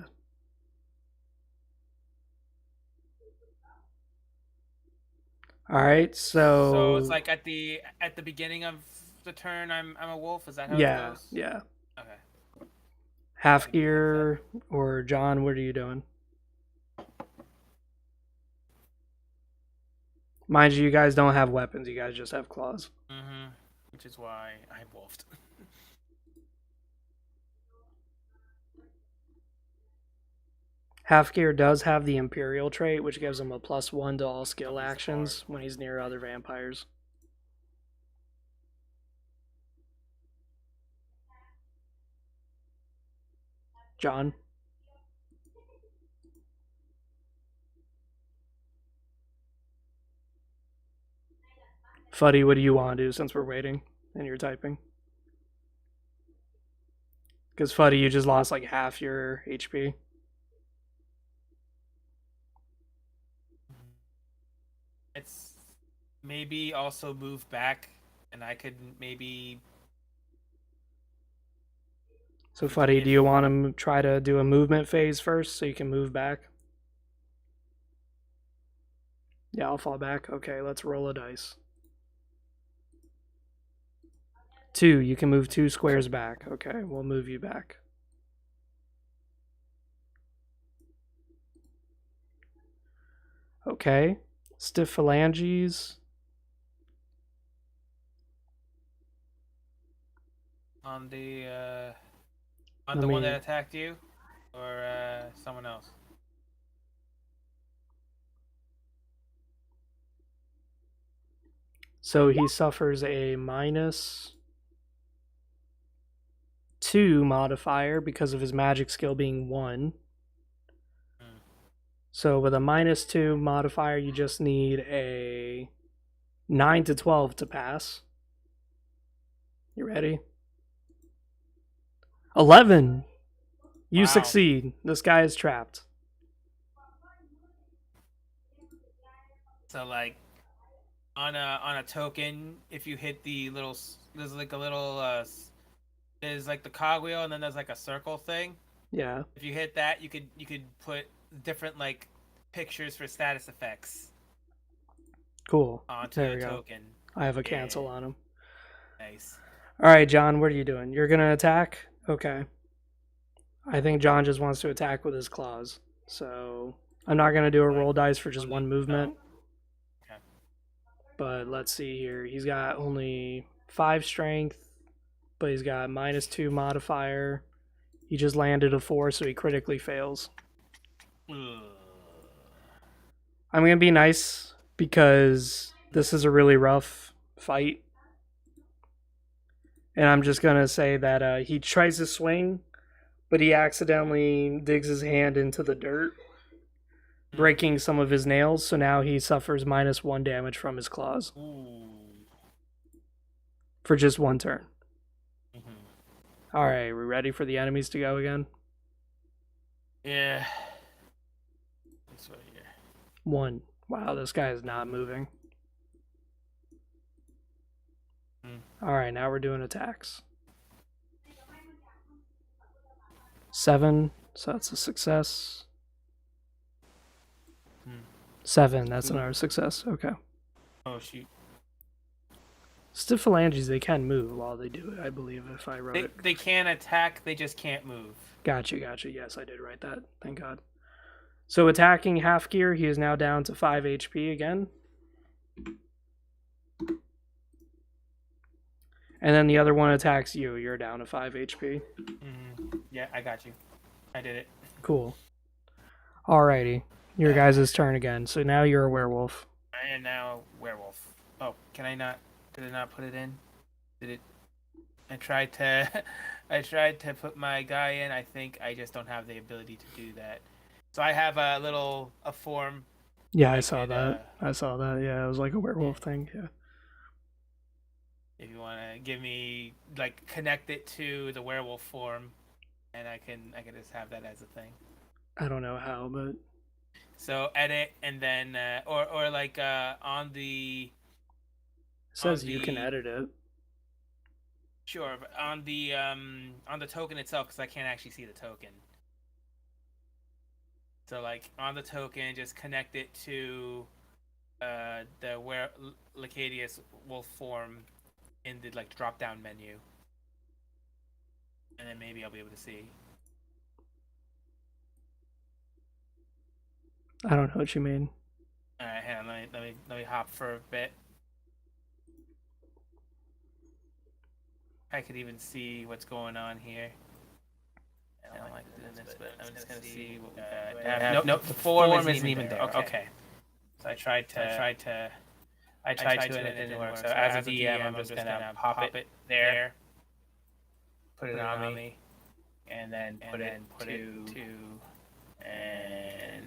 All right, so it's like at the beginning of the turn, I'm a wolf. Is that how it goes? Yeah. Okay. Half gear or John, what are you doing? Mind you, you guys don't have weapons. You guys just have claws. Which is why I wolfed. Half Gear does have the Imperial trait, which gives him a +1 to all skill he's actions support. when he's near other vampires. John? Fuddy, what do you want to do since we're waiting and you're typing? Because Fuddy, you just lost like half your HP. It's maybe also move back, and I could maybe. So, Fuddy, do you want to try to do a movement phase first so you can move back? Yeah, I'll fall back. Okay, let's roll a dice. 2, you can move 2 squares back. Okay, we'll move you back. Okay, stiff phalanges. On the one that attacked you, or someone else. So he suffers a -2 modifier because of his magic skill being 1. So with a -2 modifier, you just need a 9 to 12 to pass. You ready? 11! You succeed. This guy is trapped. So like on a token, if you hit the little, there's like a little there's like the cogwheel, and then there's like a circle thing. Yeah. If you hit that, you could put different like pictures for status effects. Cool. Onto there we a go. token. I have a cancel on him. Nice. All right, John, what are you doing? You're going to attack? Okay. I think John just wants to attack with his claws. So I'm not going to do a roll dice for just one movement. Okay. But let's see here. He's got only 5 strength, but he's got -2 modifier. He just landed a 4, so he critically fails. I'm going to be nice because this is a really rough fight. And I'm just going to say that he tries to swing, but he accidentally digs his hand into the dirt, breaking some of his nails, so now he suffers -1 damage from his claws. For just 1 turn. Alright, we ready for the enemies to go again? Yeah. This way here. 1. Wow, this guy is not moving. Alright, now we're doing attacks. 7, so that's a success. 7, that's another success. Okay. Oh, shoot. Stiff phalanges, they can move while they do it, I believe, if I wrote it. They can attack, they just can't move. Gotcha. Yes, I did write that. Thank God. So attacking Half Gear, he is now down to 5 HP again. And then the other one attacks you. You're down to 5 HP. Yeah, I got you. I did it. Cool. Alrighty. Your guys' turn again. So now you're a werewolf. I am now a werewolf. Oh, can I not? Did I not put it in? Did it? I tried to. I tried to put my guy in. I think I just don't have the ability to do that. So I have a form. Yeah, I saw that. Yeah, it was like a werewolf thing. Yeah. If you want to give me, like, connect it to the werewolf form, and I can just have that as a thing. I don't know how, but so edit, and then or like on the. It says you can edit it. Sure, but on the token itself, because I can't actually see the token. So like on the token, just connect it to the where Lacadius wolf form in the like drop down menu, and then maybe I'll be able to see. I don't know what you mean. All right, hang on. Let me hop for a bit. I could even see what's going on here. I don't like doing this, but I'm just gonna see what we got. Nope, the form isn't even there. Okay. So I tried to, and it didn't work. So as a DM, I'm just gonna pop it there, put it on me, and then put it to, and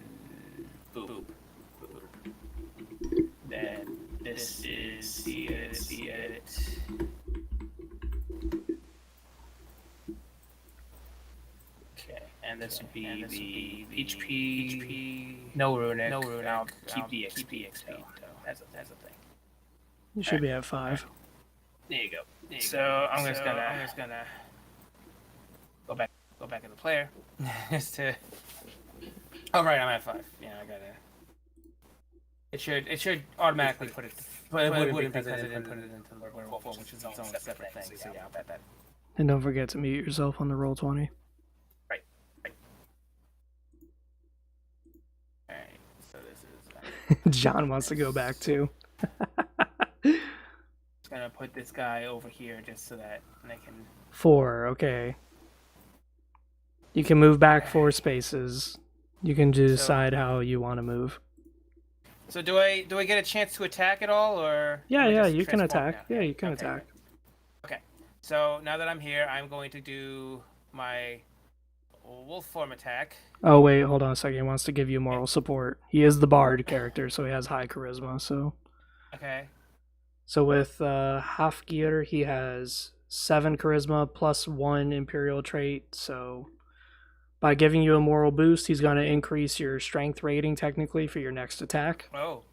boop. Then this is the edit. Okay, and this would be the HP. No runic. I'll keep the XP. So that's a thing. You should be at 5. There you go. So I'm just gonna go back in the player. Just to. Oh right, I'm at 5. Yeah, I gotta. It should automatically put it, but it wouldn't because it didn't put it into the werewolf form, which is its own separate thing. So yeah, I'll bet that. And don't forget to mute yourself on the Roll20. Right. Alright, so this is... John wants to go back too. Just gonna put this guy over here just so that I can... 4, okay. You can move back 4 spaces. You can decide how you want to move. So do I get a chance to attack at all, or... Yeah, you can attack. Now? Yeah, you can attack. Okay, so now that I'm here, I'm going to do my wolf form attack. Oh, wait, hold on a second. He wants to give you moral support. He is the bard character, so he has high charisma, so... Okay. So with Hafgir, he has 7 charisma plus 1 imperial trait, so... By giving you a moral boost, he's going to increase your strength rating, technically, for your next attack. Oh.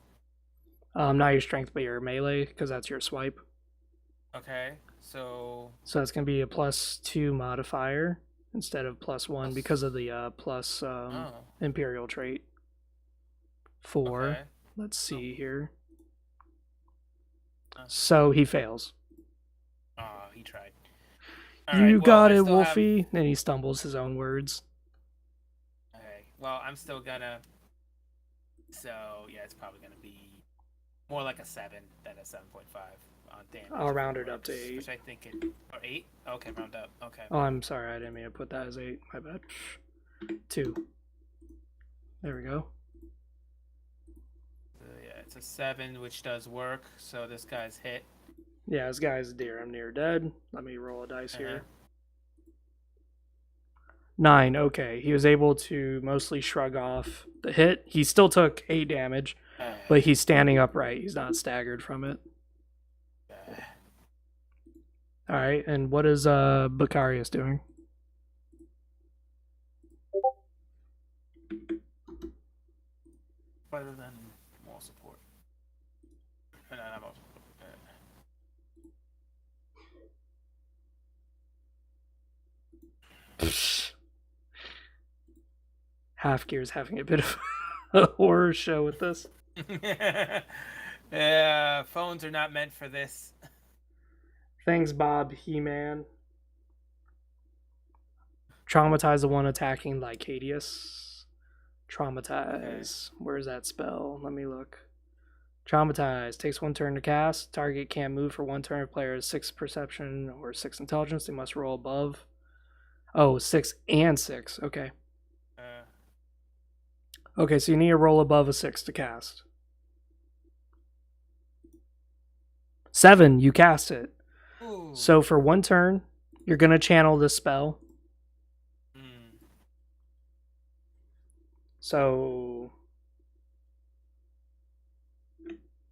Not your strength, but your melee, because that's your swipe. Okay, so... So that's going to be a +2 modifier instead of +1 because of the plus imperial trait. 4. Okay. Let's see here. So he fails. Oh, he tried. You got it, Wolfie. And he stumbles his own words. Okay, well, I'm still gonna... So, yeah, it's probably gonna be more like a 7 than a 7.5 on damage. I'll round it up to 8. Which I think it... Or 8? Okay, round up. Okay. Oh, I'm sorry. I didn't mean to put that as 8. My bad. 2. There we go. So, yeah, it's a 7, which does work. So this guy's hit. Yeah, this guy's damn near dead. Let me roll a dice here. 9, okay. He was able to mostly shrug off the hit. He still took 8 damage, but he's standing upright. He's not staggered from it. Alright, and what is Becarius doing? Better than more support. No, not more support. Hafgir's having a bit of a horror show with this. Yeah, phones are not meant for this. Thanks, Bob He-Man. Traumatize the one attacking Lycadius. Traumatize. Okay. Where's that spell? Let me look. Traumatize. Takes 1 turn to cast. Target can't move for 1 turn. If player has 6 perception or 6 intelligence. They must roll above. Oh, 6 and 6. Okay. Okay, so you need to roll above a 6 to cast. 7, you cast it. Ooh. So for 1 turn, you're going to channel this spell. So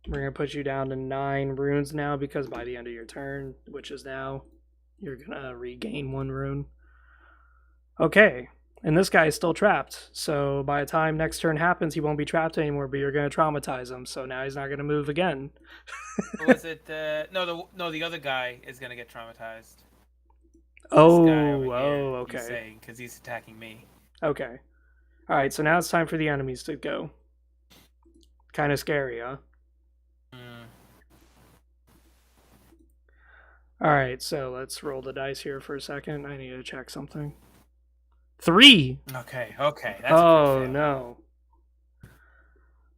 we're going to put you down to 9 runes now, because by the end of your turn, which is now, you're going to regain 1 rune. Okay. And this guy is still trapped. So by the time next turn happens, he won't be trapped anymore, but you're going to traumatize him. So now he's not going to move again. Was it... No, the other guy is going to get traumatized. Okay. He's saying, because he's attacking me. Okay. All right, so now it's time for the enemies to go. Kind of scary, huh? All right, so let's roll the dice here for a second. I need to check something. 3. Okay. That's no.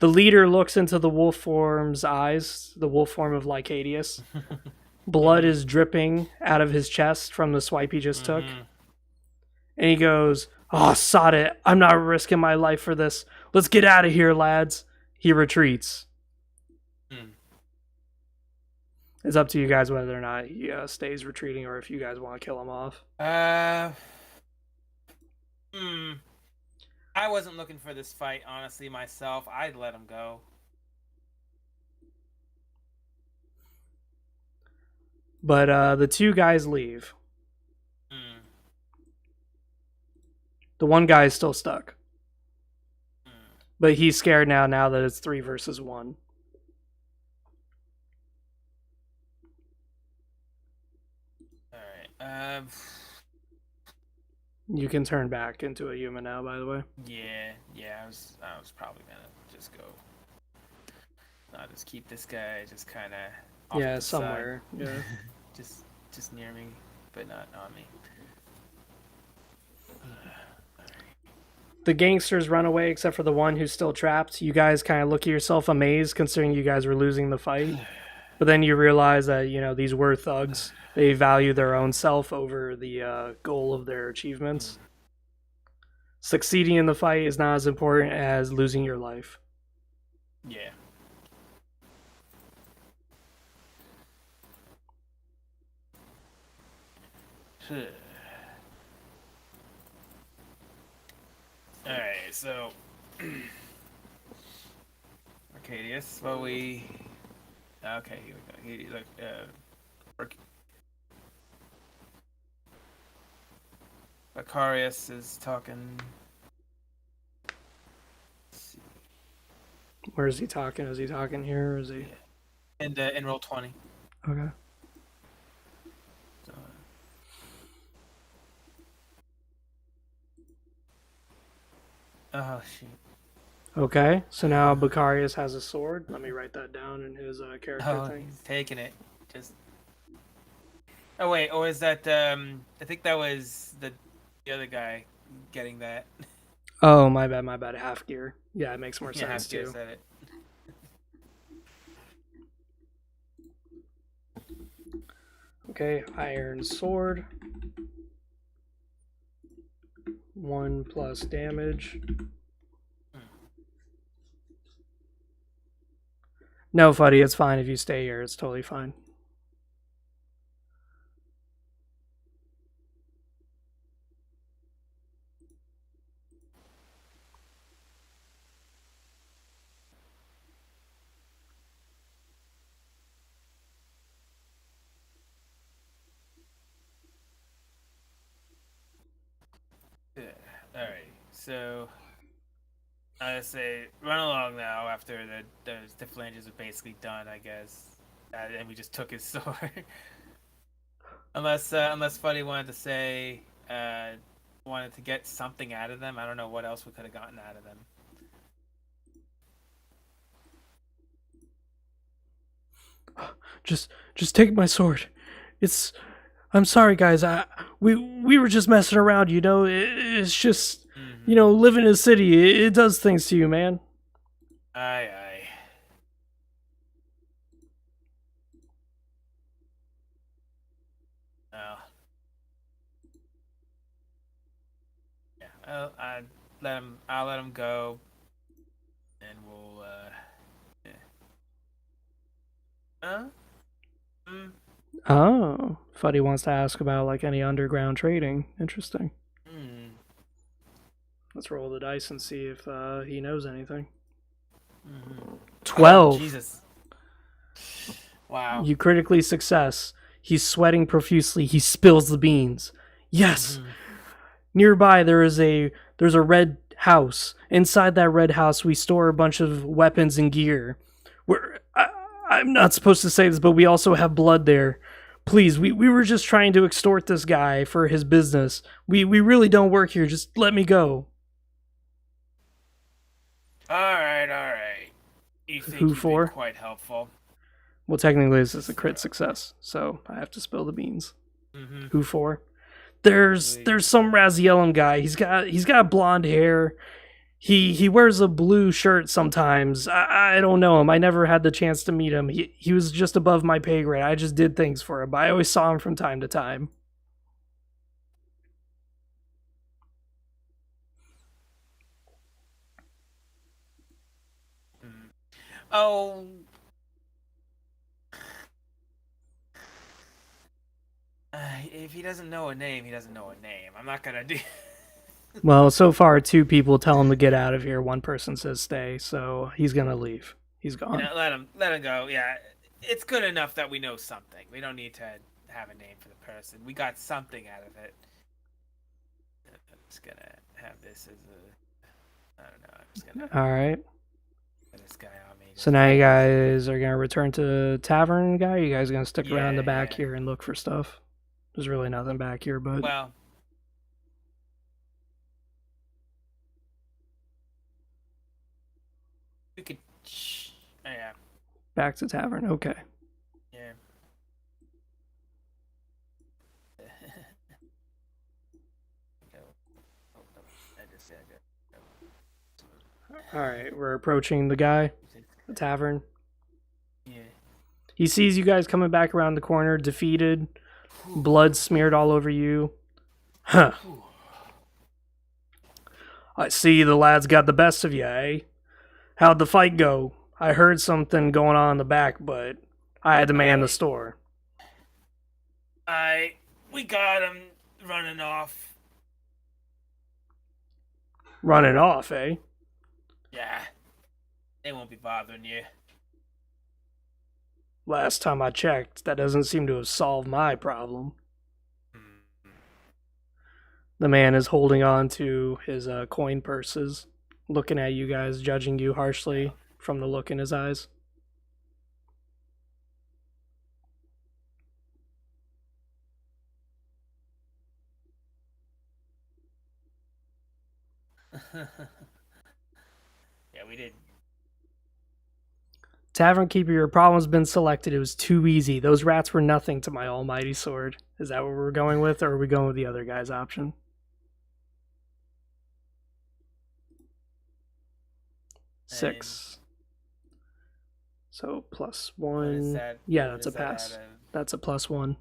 The leader looks into the wolf form's eyes, the wolf form of Lycadius. Blood is dripping out of his chest from the swipe he just took. And he goes, "Oh, sod it. I'm not risking my life for this. Let's get out of here, lads." He retreats. It's up to you guys whether or not he stays retreating or if you guys want to kill him off. I wasn't looking for this fight, honestly, myself. I'd let him go. But the two guys leave. The one guy is still stuck. But he's scared now that it's 3 versus 1. Alright, You can turn back into a human now, by the way. Yeah, I was probably gonna just go. I'll just keep this guy just kind of somewhere. Side. Yeah, just near me, but not on me. The gangsters run away except for the one who's still trapped. You guys kind of look at yourself amazed, considering you guys were losing the fight. But then you realize that these were thugs. They value their own self over the goal of their achievements. Succeeding in the fight is not as important as losing your life. Yeah. Alright, so Arcadius, well okay, here we go. Vicarius is talking. Where is he talking? Is he talking here or is he? And in roll 20. Okay. Oh shit. Okay, so now Becarius has a sword. Let me write that down in his character thing. He's taking it. Just. Oh wait, or is that I think that was the other guy getting that. Oh, my bad. Half gear. Yeah, it makes more sense too. Said it. Okay, iron sword. 1 plus damage. No, Fuddy, it's fine if you stay here. It's totally fine. Alright, so I say run along now after the flanges are basically done, I guess. And we just took his sword. unless Fuddy wanted to say wanted to get something out of them. I don't know what else we could have gotten out of them. Just take my sword. I'm sorry, guys. We were just messing around. It's just living in a city. It does things to you, man. Aye. Oh. Yeah. I'll let him go, and we'll yeah. Oh, Fuddy wants to ask about like any underground trading. Interesting. Let's roll the dice and see if he knows anything. 12. Oh, Jesus. Wow. You critically success. He's sweating profusely. He spills the beans. Yes. Nearby there's a red house. Inside that red house we store a bunch of weapons and gear. I'm not supposed to say this, but we also have blood there. Please, we were just trying to extort this guy for his business. We really don't work here. Just let me go. All right. You think Who you've for? been quite helpful. Well, technically this is a crit success, so I have to spill the beans. Who for? There's some Razielum guy. He's got blonde hair. He wears a blue shirt sometimes. I don't know him. I never had the chance to meet him. He was just above my pay grade. I just did things for him, but I always saw him from time to time. Oh, if he doesn't know a name, he doesn't know a name. I'm not gonna do. Well, so far, two people tell him to get out of here. One person says stay, so he's gonna leave. He's gone. Let him go. Yeah, it's good enough that we know something. We don't need to have a name for the person. We got something out of it. I'm just gonna have this as a. I don't know. I'm just gonna. All right. Put this guy on me. So now you guys are gonna return to tavern guy. Or you guys gonna stick around Yeah, the back yeah. here and look for stuff? There's really nothing back here, but Well, we could. Oh, yeah. back to tavern. Okay. Yeah. All right, we're approaching the guy, the tavern. Yeah. He sees you guys coming back around the corner, defeated, blood smeared all over you. Huh. I see the lads got the best of you, eh? How'd the fight go? I heard something going on in the back, but I had to man the store. We got him running off. Running off, eh? Yeah. They won't be bothering you. Last time I checked, that doesn't seem to have solved my problem. The man is holding on to his coin purses, looking at you guys, judging you harshly from the look in his eyes. Yeah, we did. Tavern Keeper, your problem's been selected. It was too easy. Those rats were nothing to my almighty sword. Is that what we're going with, or are we going with the other guy's option? Six. So plus one. That? Yeah, that's a pass. That's a plus one.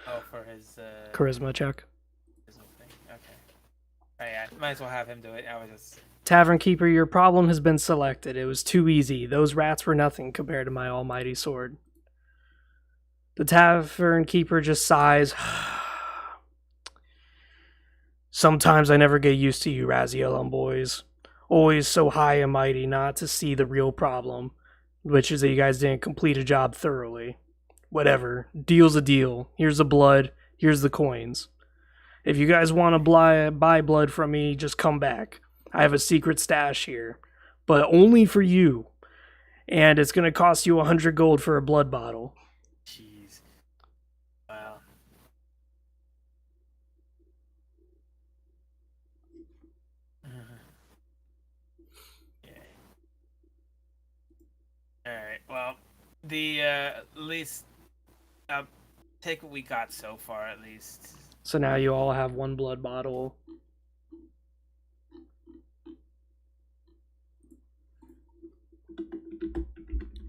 Oh, for his charisma check. Thing. Okay. Oh yeah, might as well have him do it. I was just. Tavern Keeper, your problem has been selected. It was too easy. Those rats were nothing compared to my almighty sword. The Tavern Keeper just sighs. Sometimes I never get used to you, Razielon boys. Always so high and mighty not to see the real problem, which is that you guys didn't complete a job thoroughly. Whatever. Deal's a deal. Here's the blood. Here's the coins. If you guys want to buy blood from me, just come back. I have a secret stash here, but only for you. And it's going to cost you 100 gold for a blood bottle. Jeez. Wow. Yeah. Alright, well, at least, take what we got so far, at least. So now you all have one blood bottle.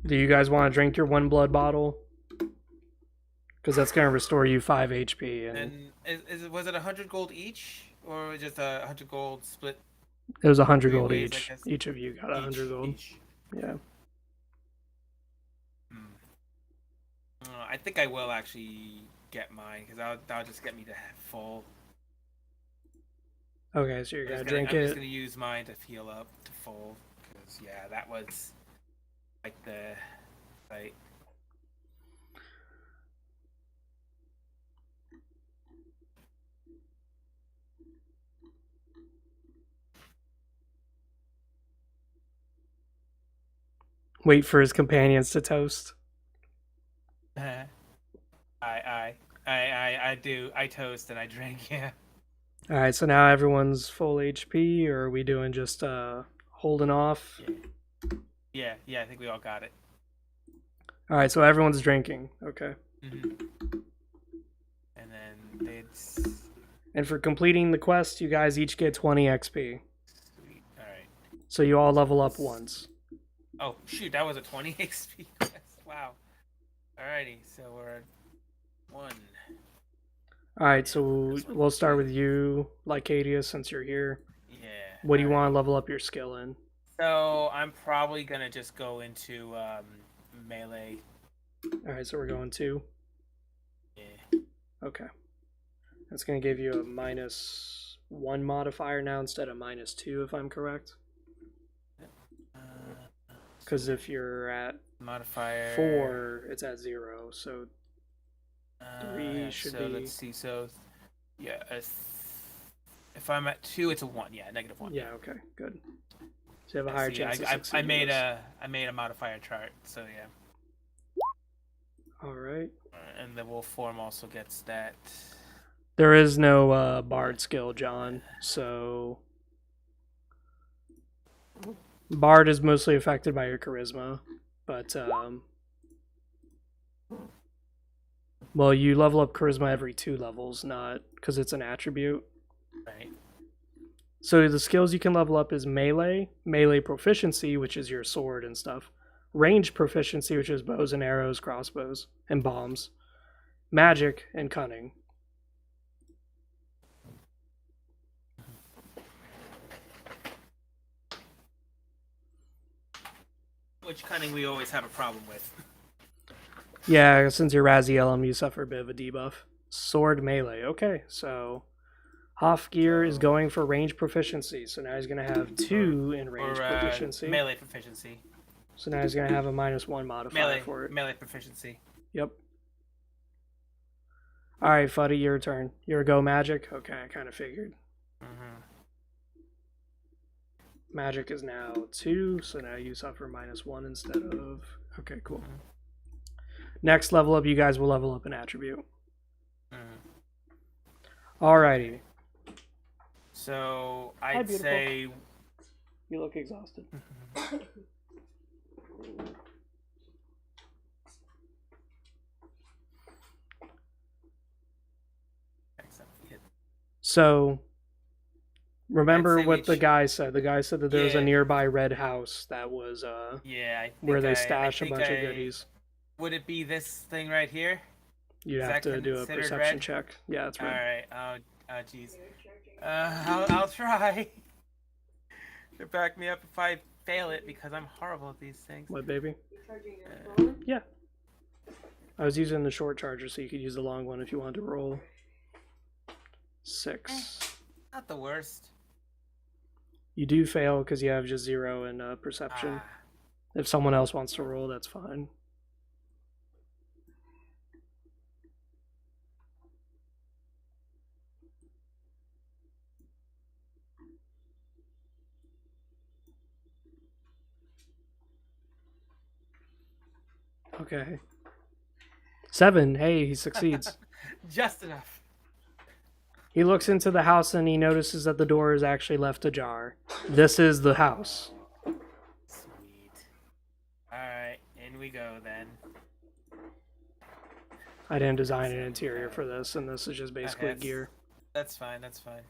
Do you guys want to drink your one blood bottle? Because that's going to restore you 5 HP. And was it 100 gold each? Or just 100 gold split? It was 100 gold ways, each. Each of you got 100 gold. Each. Yeah. I think I will actually get mine, because that'll just get me to full. Okay, so you're going to drink I'm it. just going to use mine to heal up to full. Because, yeah, that was like the... Like, Wait for his companions to toast. I do. I toast and I drink, yeah. Alright, so now everyone's full HP, or are we doing just holding off? Yeah, I think we all got it. Alright, so everyone's drinking. Okay. Mm-hmm. And then it's... And for completing the quest, you guys each get 20 XP. Sweet. Alright. So you all level up once. Oh, shoot, that was a 20 XP quest. Wow. Alrighty, so we're at 1. Alright, so we'll start with you, Lycadia, since you're here. Yeah. What do you want to level up your skill in? So I'm probably gonna just go into melee. All right, so we're going 2. Yeah. Okay. That's going to give you a -1 modifier now instead of -2, if I'm correct. Because if you're at modifier 4, it's at 0. So 3 should be. Let's see. So yeah, if I'm at 2, it's a 1. Yeah, -1. Yeah. Okay. Good. So you have a higher chance of I succeeding. I made a modifier chart. So yeah. All right. And the wolf form also gets that. There is no bard skill, John. So bard is mostly affected by your charisma, but well, you level up charisma every 2 levels, not because it's an attribute. Right. So the skills you can level up is melee proficiency, which is your sword and stuff, range proficiency, which is bows and arrows, crossbows, and bombs, magic, and cunning. Which cunning we always have a problem with. Yeah, since you're Razielum, you suffer a bit of a debuff. Sword melee. Okay, so Hofgear is going for range proficiency, so now he's going to have 2 in range proficiency. Melee proficiency. So now he's going to have a -1 modifier for it. Melee proficiency. Yep. All right, Fuddy, your turn. Your go magic. Okay, I kind of figured. Magic is now 2, so now you suffer -1 instead of. Okay, cool. Next level up, you guys will level up an attribute. Alrighty. So I'd say you look exhausted. So remember what the guy said. The guy said that there was a nearby red house that was where they stash a bunch of goodies. Would it be this thing right here? You have to do a perception check. Yeah, that's right. All right. Oh, jeez. I'll try. To back me up if I fail it because I'm horrible at these things. What, baby? Yeah. I was using the short charger, so you could use the long one if you wanted to roll. 6. Not the worst. You do fail because you have just 0 in perception. If someone else wants to roll, that's fine. Okay. 7. Hey, he succeeds. Just enough. He looks into the house and he notices that the door is actually left ajar. This is the house. Sweet. Alright, in we go then. I didn't design an interior for this, and this is just basically gear. That's fine, that's fine.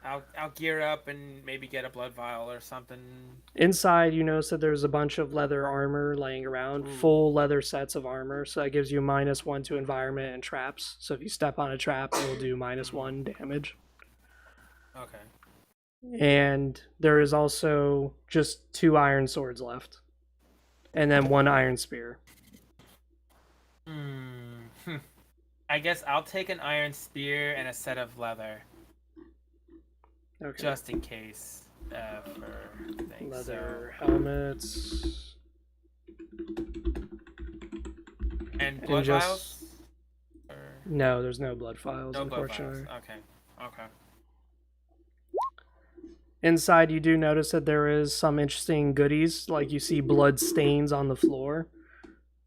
I'll gear up and maybe get a blood vial or something. Inside, you notice that there's a bunch of leather armor laying around, full leather sets of armor. So that gives you -1 to environment and traps. So if you step on a trap, it will do -1 damage. Okay. And there is also just 2 iron swords left, and then 1 iron spear. I guess I'll take an iron spear and a set of leather. Okay. Just in case for things. Leather helmets. And blood vials? No, there's no blood vials, no unfortunately. Blood vials. Okay. Inside, you do notice that there is some interesting goodies, like you see blood stains on the floor.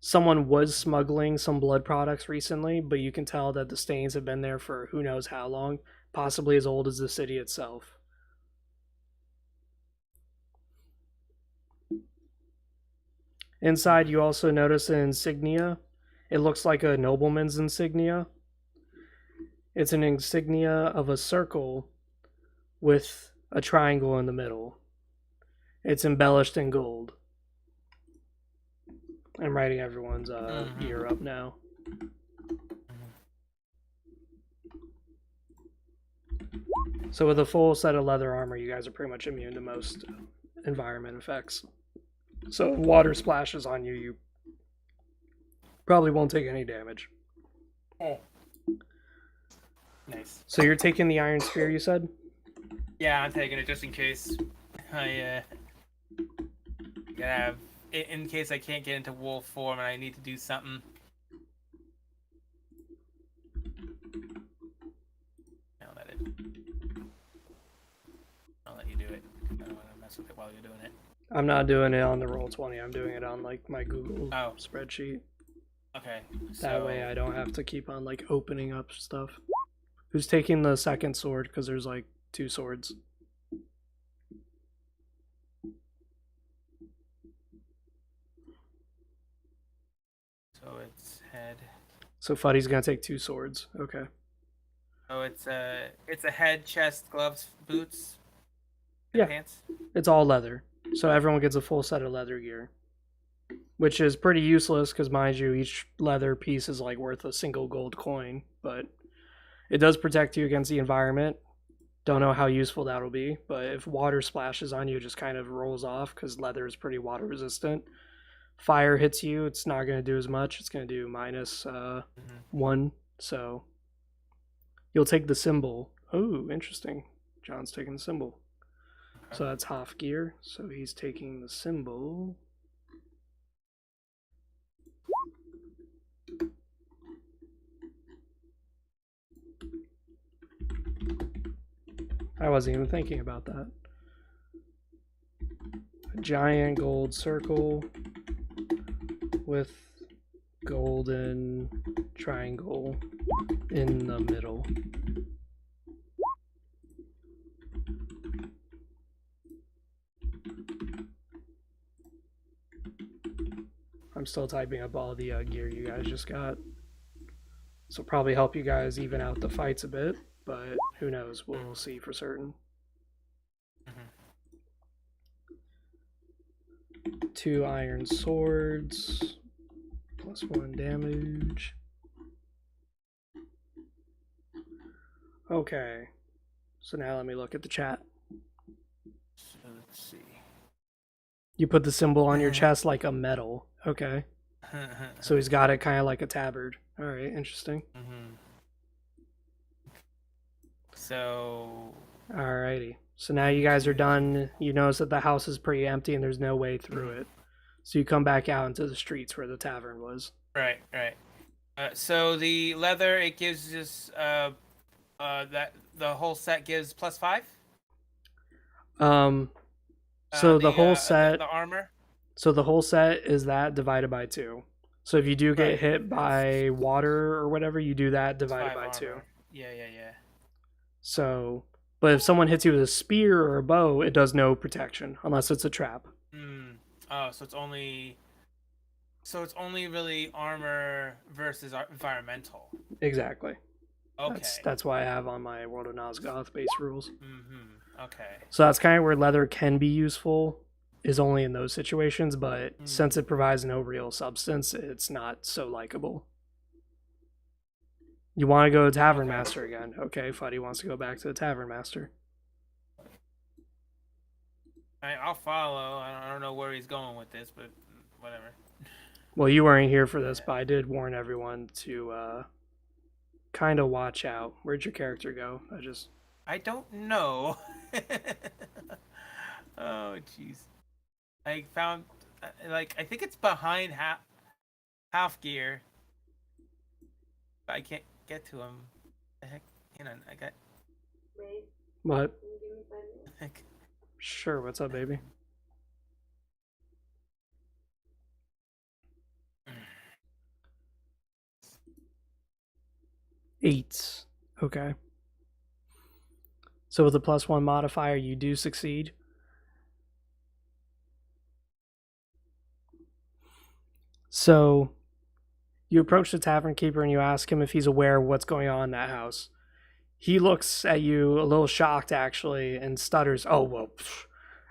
Someone was smuggling some blood products recently, but you can tell that the stains have been there for who knows how long. Possibly as old as the city itself. Inside, you also notice an insignia. It looks like a nobleman's insignia. It's an insignia of a circle with a triangle in the middle. It's embellished in gold. I'm writing everyone's ear up now. So with a full set of leather armor, you guys are pretty much immune to most environment effects. So if water splashes on you, you probably won't take any damage. Oh. Nice. So you're taking the Iron Spear, you said? Yeah, I'm taking it just in case I gotta have, in case I can't get into wolf form and I need to do something. I'll let you do it. I don't want to mess with it while you're doing it. I'm not doing it on the Roll20. I'm doing it on like my Google spreadsheet. Okay. That way I don't have to keep on like opening up stuff. Who's taking the second sword? Because there's like 2 swords. So it's head. So Fuddy's gonna take 2 swords. Okay. Oh, it's a head, chest, gloves, boots, yeah, pants. It's all leather, so everyone gets a full set of leather gear, which is pretty useless because, mind you, each leather piece is like worth a single gold coin, but it does protect you against the environment. Don't know how useful that'll be, but if water splashes on you, it just kind of rolls off because leather is pretty water resistant. Fire hits you, it's not going to do as much. It's going to do minus 1, so you'll take the symbol. Oh, interesting. John's taking the symbol. Okay. So that's half gear, so he's taking the symbol. I wasn't even thinking about that. A giant gold circle with golden triangle in the middle. I'm still typing up all the gear you guys just got. This will probably help you guys even out the fights a bit, but who knows? We'll see for certain. 2 iron swords, +1 damage. Okay, so now let me look at the chat. So let's see. You put the symbol on your chest like a medal. Okay. So he's got it kind of like a tabard. All right, interesting. So. Alrighty. So now you guys are done. You notice that the house is pretty empty and there's no way through it. So you come back out into the streets where the tavern was. Right. So the leather, it gives us that the whole set gives +5. So the whole set, the armor. So the whole set is that divided by 2. So if you do get hit by water or whatever, you do that divided by 2. Yeah. So, but if someone hits you with a spear or a bow, it does no protection unless it's a trap. Oh, so it's only really armor versus environmental. Exactly. Okay. That's why I have on my World of Nosgoth base rules. Okay. So that's kind of where leather can be useful, is only in those situations, but since it provides no real substance, it's not so likable. You want to go to Tavern Master again. Okay, Fuddy wants to go back to the Tavern Master. I'll follow. I don't know where he's going with this, but whatever. Well, you weren't here for this, but I did warn everyone to kind of watch out. Where'd your character go? I don't know. Oh, jeez. I found, I think it's behind half gear. But I can't get to him. The heck? Hang on, I got. Wait. What? Can you give me 5 minutes? Sure, what's up, baby? Eight. Okay. So with a +1 modifier, you do succeed. So you approach the tavern keeper and you ask him if he's aware of what's going on in that house. He looks at you a little shocked, actually, and stutters, "Oh, well,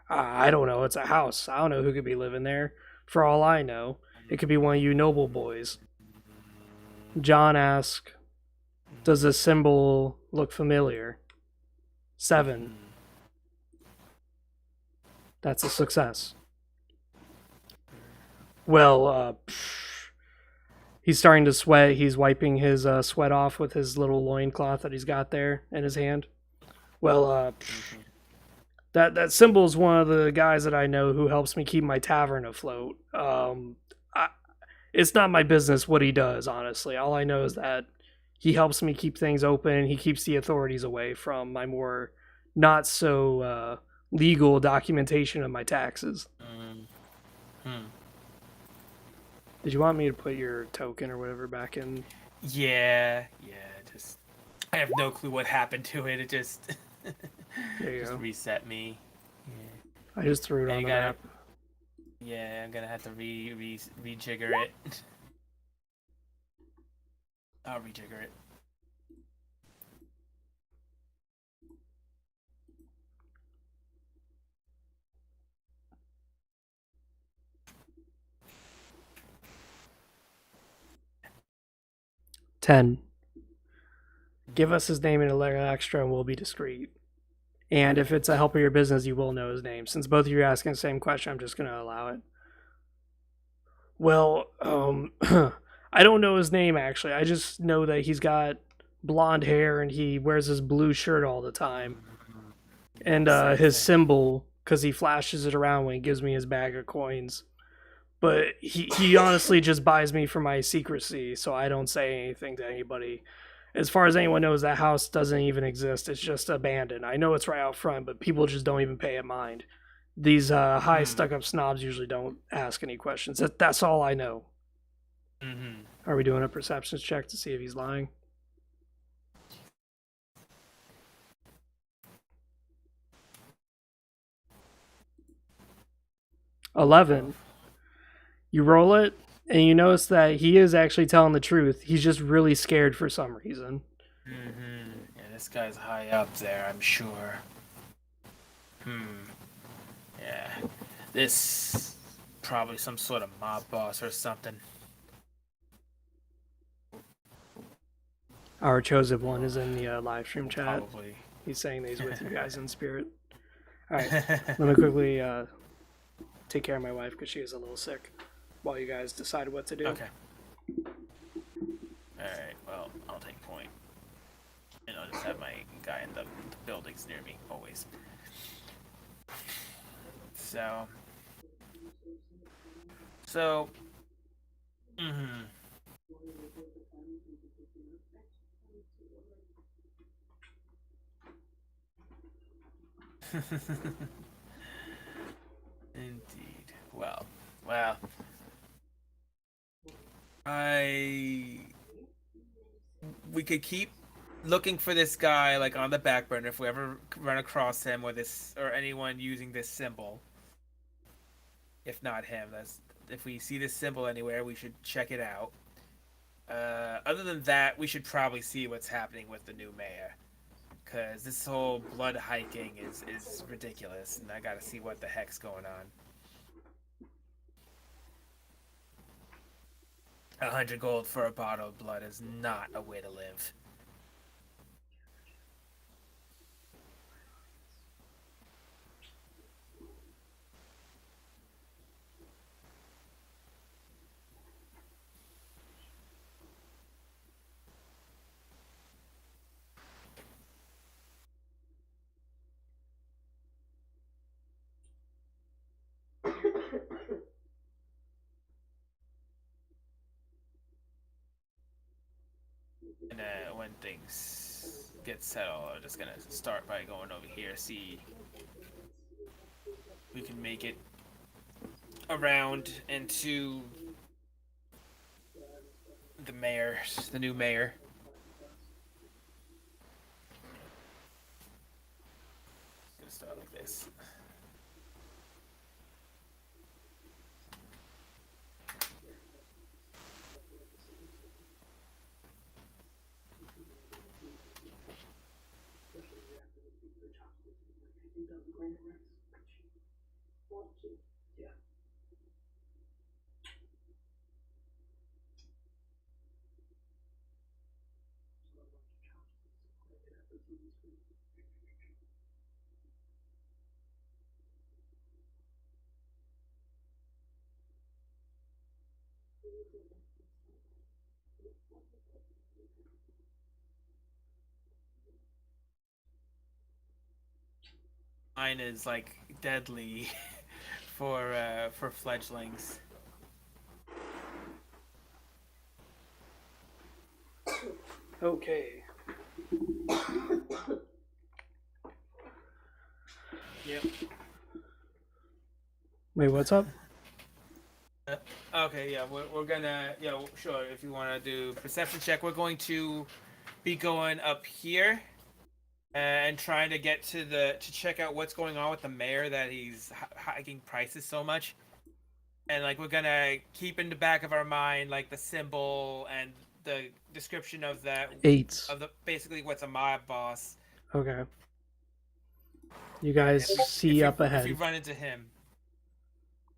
I don't know. It's a house. I don't know who could be living there. For all I know, it could be one of you noble boys." John asks, "Does this symbol look familiar?" 7. That's a success. Well, he's starting to sweat. He's wiping his sweat off with his little loincloth that he's got there in his hand. Well, that symbol is one of the guys that I know who helps me keep my tavern afloat. It's not my business what he does, honestly. All I know is that he helps me keep things open. He keeps the authorities away from my more not so legal documentation of my taxes. Hmm. Did you want me to put your token or whatever back in? Yeah. Just I have no clue what happened to it. It just There you just go. reset me. Yeah. I just threw it on the map. Yeah, I'm gonna have to rejigger it. I'll rejigger it. $10. Give us his name and a little extra, and we'll be discreet. And if it's a help of your business, you will know his name. Since both of you are asking the same question, I'm just going to allow it. Well, I don't know his name, actually. I just know that he's got blonde hair and he wears his blue shirt all the time. And his symbol, because he flashes it around when he gives me his bag of coins. But he honestly just buys me for my secrecy, so I don't say anything to anybody. As far as anyone knows, that house doesn't even exist. It's just abandoned. I know it's right out front, but people just don't even pay it mind. These high stuck-up snobs usually don't ask any questions. That's all I know. Are we doing a perceptions check to see if he's lying? $11. You roll it, and you notice that he is actually telling the truth. He's just really scared for some reason. Yeah, this guy's high up there, I'm sure. Yeah. This probably some sort of mob boss or something. Our chosen one is in the live stream chat. Probably. He's saying that he's with you guys in spirit. All right, let me quickly take care of my wife because she is a little sick while you guys decide what to do. Okay. Alright, well, I'll take point. And I'll just have my guy in the buildings near me, always. So... Indeed. Well. We could keep looking for this guy, like, on the back burner if we ever run across him or anyone using this symbol. If not him, if we see this symbol anywhere, we should check it out. Other than that, we should probably see what's happening with the new mayor. Because this whole blood hiking is ridiculous, and I gotta see what the heck's going on. 100 gold for a bottle of blood is not a way to live. And when things get settled, I'm just gonna start by going over here, see we can make it around into the new mayor. Gonna start like this. Mine is like deadly for fledglings. Okay. Yep. Wait, what's up? Okay, yeah, we're gonna, yeah, sure. If you want to do perception check, we're going to be going up here and trying to get to check out what's going on with the mayor, that he's hiking prices so much. And like we're gonna keep in the back of our mind like the symbol and the description of that, 8. of the basically what's a mob boss. Okay. You guys see up ahead. If you run into him.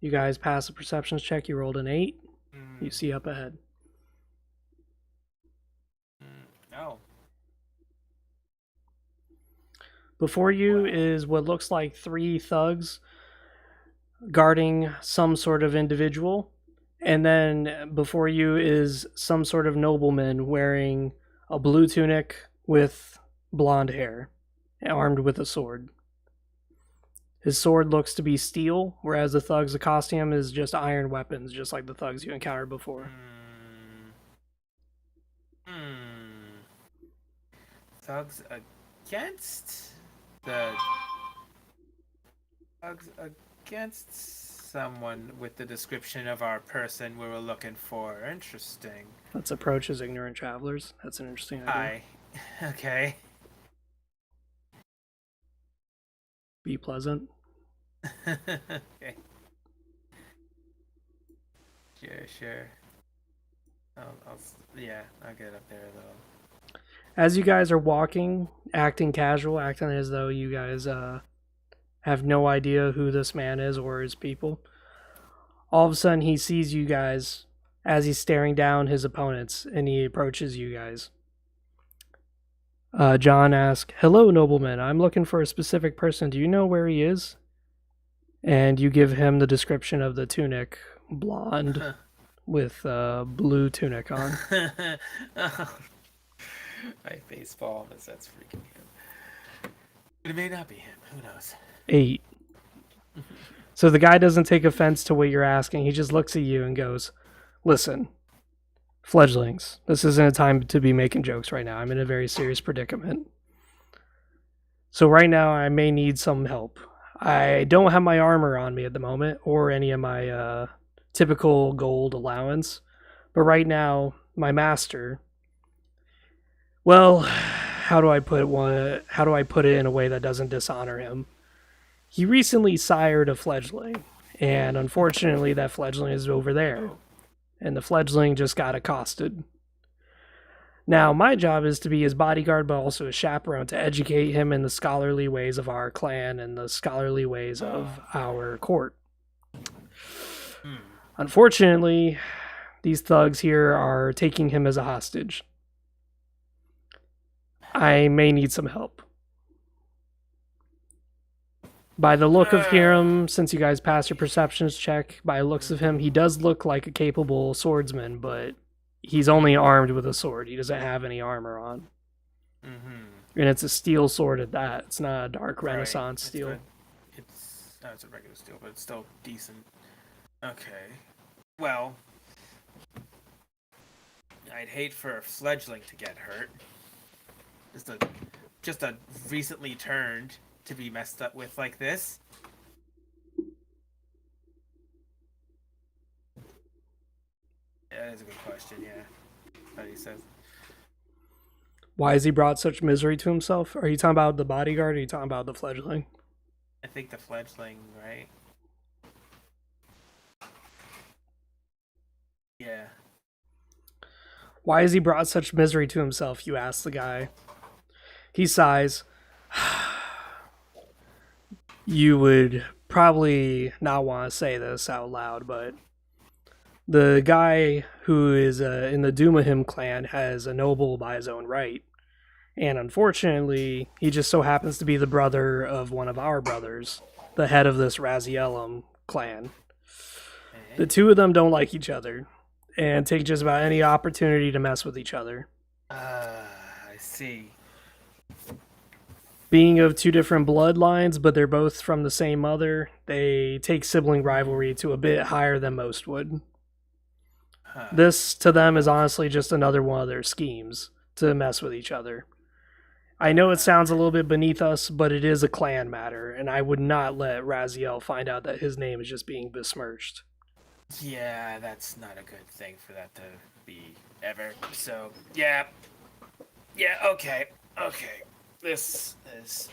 You guys pass a perceptions check. You rolled an 8. Mm. You see up ahead. Oh. Before you is what looks like 3 thugs guarding some sort of individual. And then before you is some sort of nobleman wearing a blue tunic with blonde hair, armed with a sword. His sword looks to be steel, whereas the thug's costume is just iron weapons, just like the thugs you encountered before. Thugs against the... Thugs against someone with the description of our person we were looking for. Interesting. Let's approach as ignorant travelers. That's an interesting idea. Hi. Okay. Be pleasant. Okay. Sure. Yeah, I'll get up there though. As you guys are walking, acting casual, acting as though you guys have no idea who this man is or his people, all of a sudden he sees you guys as he's staring down his opponents, and he approaches you guys. John asks, "Hello, nobleman. I'm looking for a specific person. Do you know where he is?" And you give him the description of the tunic, blonde, with blue tunic on. Oh. I baseball, but that's freaking him. But it may not be him. Who knows? 8. So the guy doesn't take offense to what you're asking. He just looks at you and goes, "Listen, fledglings, this isn't a time to be making jokes right now. I'm in a very serious predicament. So right now I may need some help. I don't have my armor on me at the moment or any of my typical gold allowance. But right now, my master, well, how do I put it in a way that doesn't dishonor him? He recently sired a fledgling, and unfortunately that fledgling is over there. And the fledgling just got accosted. Now, my job is to be his bodyguard, but also a chaperone to educate him in the scholarly ways of our clan and the scholarly ways of our court. Unfortunately, these thugs here are taking him as a hostage. I may need some help. By the look of him, since you guys passed your perceptions check, by the looks of him, he does look like a capable swordsman, but he's only armed with a sword. He doesn't have any armor on. Mm-hmm. And it's a steel sword at that. It's not a dark Renaissance steel. It's a regular steel, but it's still decent. Okay. Well, I'd hate for a fledgling to get hurt. Just a recently turned to be messed up with like this. Yeah, that's a good question, yeah. What he says. Why has he brought such misery to himself? Are you talking about the bodyguard, or are you talking about the fledgling? I think the fledgling, right? Yeah. Why has he brought such misery to himself, you ask the guy. He sighs. You would probably not want to say this out loud, but the guy who is in the Doomahim clan has a noble by his own right. And unfortunately, he just so happens to be the brother of one of our brothers, the head of this Razielum clan. The two of them don't like each other and take just about any opportunity to mess with each other. I see. Being of two different bloodlines, but they're both from the same mother, they take sibling rivalry to a bit higher than most would. Huh. This, to them, is honestly just another one of their schemes to mess with each other. I know it sounds a little bit beneath us, but it is a clan matter, and I would not let Raziel find out that his name is just being besmirched. Yeah, that's not a good thing for that to be ever. So, yeah. Yeah, okay. Okay. This is.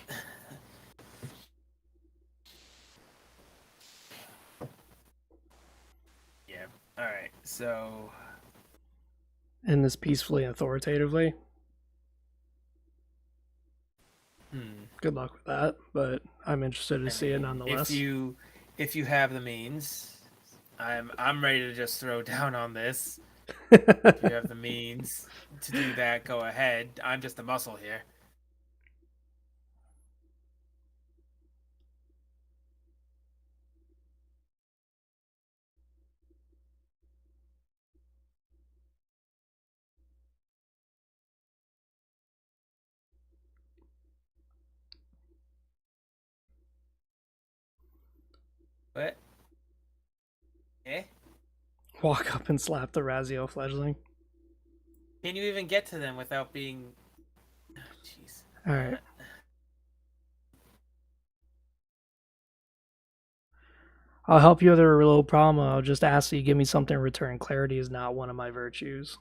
Yeah. Alright, so. And this peacefully and authoritatively. Good luck with that, but I'm interested to see it nonetheless. If you have the means, I'm ready to just throw down on this. you If you have the means to do that, go ahead. I'm just a muscle here. What? Eh? Walk up and slap the Raziel fledgling. Can you even get to them without being? Jeez. All right. I'll help you with a little problem. I'll just ask that you give me something in return. Clarity is not one of my virtues.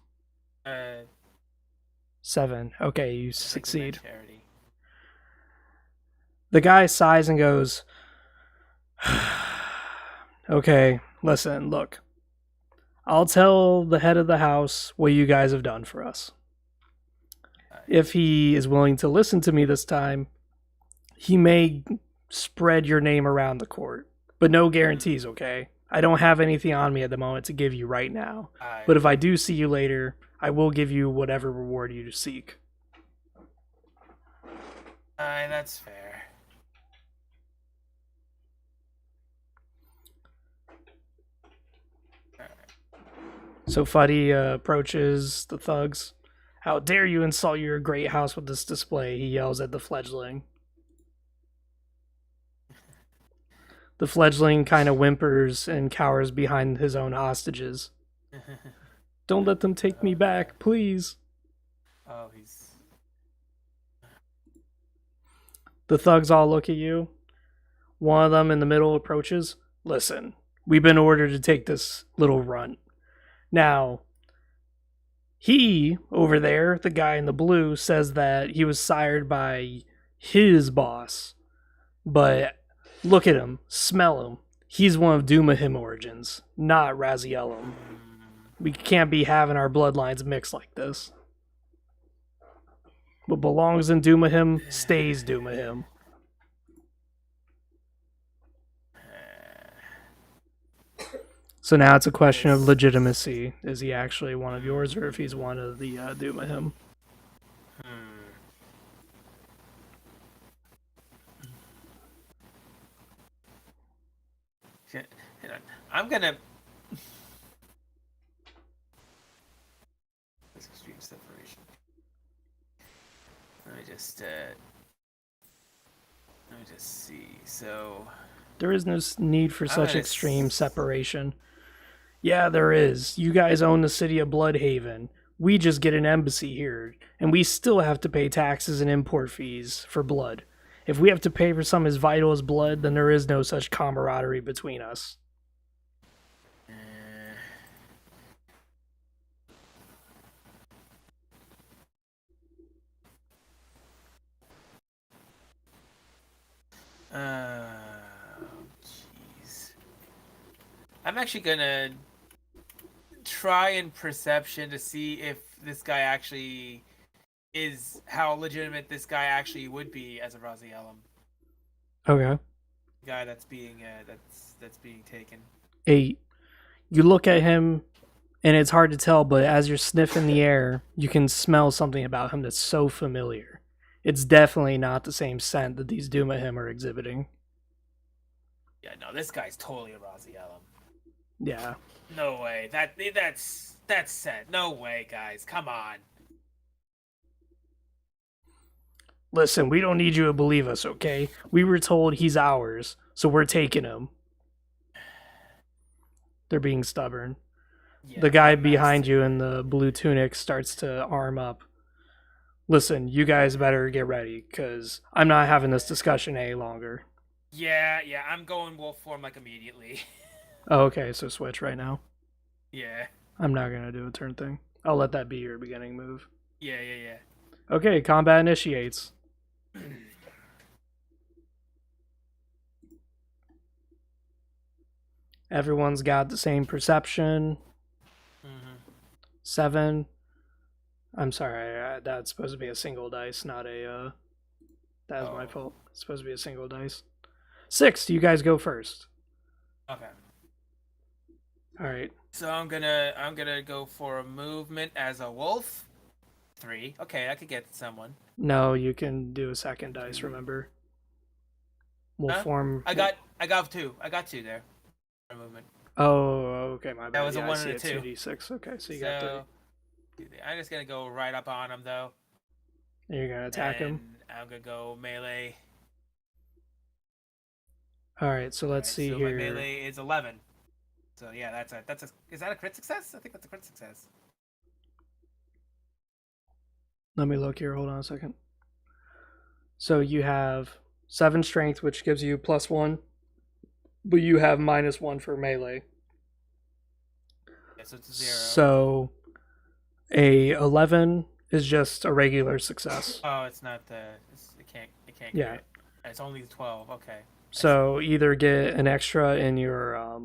7. Okay, you succeed. The guy sighs and goes, okay, listen, look. I'll tell the head of the house what you guys have done for us. If he is willing to listen to me this time, he may spread your name around the court. But no guarantees, okay? I don't have anything on me at the moment to give you right now. But if I do see you later, I will give you whatever reward you seek. That's fair. So Fuddy approaches the thugs. How dare you insult your great house with this display, he yells at the fledgling. The fledgling kind of whimpers and cowers behind his own hostages. Don't let them take me back, please. Oh, he's... The thugs all look at you. One of them in the middle approaches. Listen, we've been ordered to take this little runt. Now, he, over there, the guy in the blue, says that he was sired by his boss. But look at him, smell him. He's one of Doomahim origins, not Razielum. We can't be having our bloodlines mixed like this. What belongs in Doomahim stays Doomahim. So now it's a question of legitimacy. Is he actually one of yours, or if he's one of the Doomahim? I'm gonna... This extreme separation. Let me just see. So there is no need for such extreme separation. Yeah, there is. You guys own the city of Bloodhaven. We just get an embassy here, and we still have to pay taxes and import fees for blood. If we have to pay for something as vital as blood, then there is no such camaraderie between us. Jeez. I'm actually gonna try and perception to see if this guy actually is how legitimate this guy actually would be as a Razielum. Okay. Guy that's being that's being taken. 8. You look at him, and it's hard to tell, but as you're sniffing the air, you can smell something about him that's so familiar. It's definitely not the same scent that these Doomahim are exhibiting. Yeah, no, this guy's totally a Razielum. Yeah. No way. That's scent. No way, guys. Come on. Listen, we don't need you to believe us, okay? We were told he's ours, so we're taking him. They're being stubborn. Yeah, The guy my behind master. you in the blue tunic starts to arm up. Listen, you guys better get ready, because I'm not having this discussion any longer. Yeah, I'm going wolf form like immediately. Oh, okay, so switch right now. Yeah. I'm not going to do a turn thing. I'll let that be your beginning move. Yeah. Okay, combat initiates. Everyone's got the same perception. 7. I'm sorry, that's supposed to be a single dice, not a, that was my fault. It's supposed to be a single dice. 6, you guys go first. Okay. Alright. So I'm gonna go for a movement as a wolf. 3. Okay, I could get someone. No, you can do a second dice, remember? We'll Huh? form... I got 2. I got 2 there. For movement. Oh, okay, my bad. That was a yeah, 1 I see and a it, 2. 2d6. Okay, so you got 3. I'm just gonna go right up on him though. And you're gonna attack him? I'm gonna go melee. Alright, so let's see so here. My melee is 11. So yeah, that's a is that a crit success? I think that's a crit success. Let me look here. Hold on a second. So you have 7 strength, which gives you +1, but you have -1 for melee. Yeah, so it's a 0. So a 11 is just a regular success. Oh, it's not the. It can't. Yeah. Get it. It's only 12. Okay. So either get an extra in your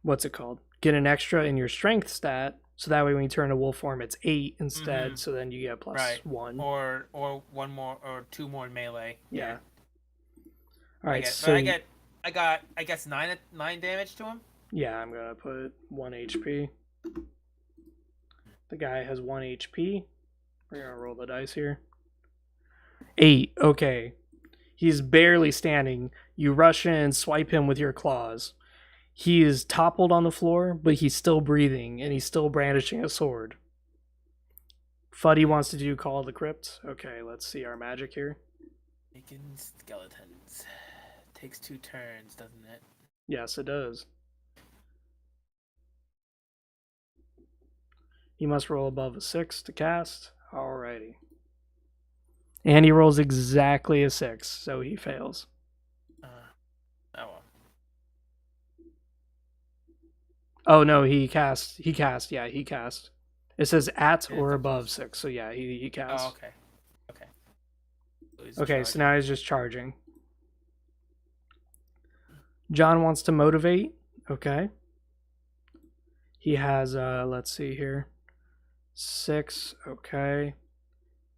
what's it called? Get an extra in your strength stat, so that way when you turn to wolf form, it's 8 instead. So then you get +1. Or 1 more or 2 more in melee. Yeah. All right. I got I guess 9 damage to him. Yeah, I'm gonna put 1 HP. The guy has 1 HP. We're gonna roll the dice here. 8. Okay. He's barely standing. You rush in and swipe him with your claws. He is toppled on the floor, but he's still breathing, and he's still brandishing a sword. Fuddy wants to do Call of the Crypt. Okay, let's see our magic here. Making skeletons. Takes 2 turns, doesn't it? Yes, it does. He must roll above a 6 to cast. Alrighty. And he rolls exactly a 6, so he fails. Oh well. Oh no, he cast. Yeah, he cast. It says at or above 6, so yeah, he cast. Oh, okay. Okay, so now he's just charging. John wants to motivate. Okay. He has, let's see here. 6, okay.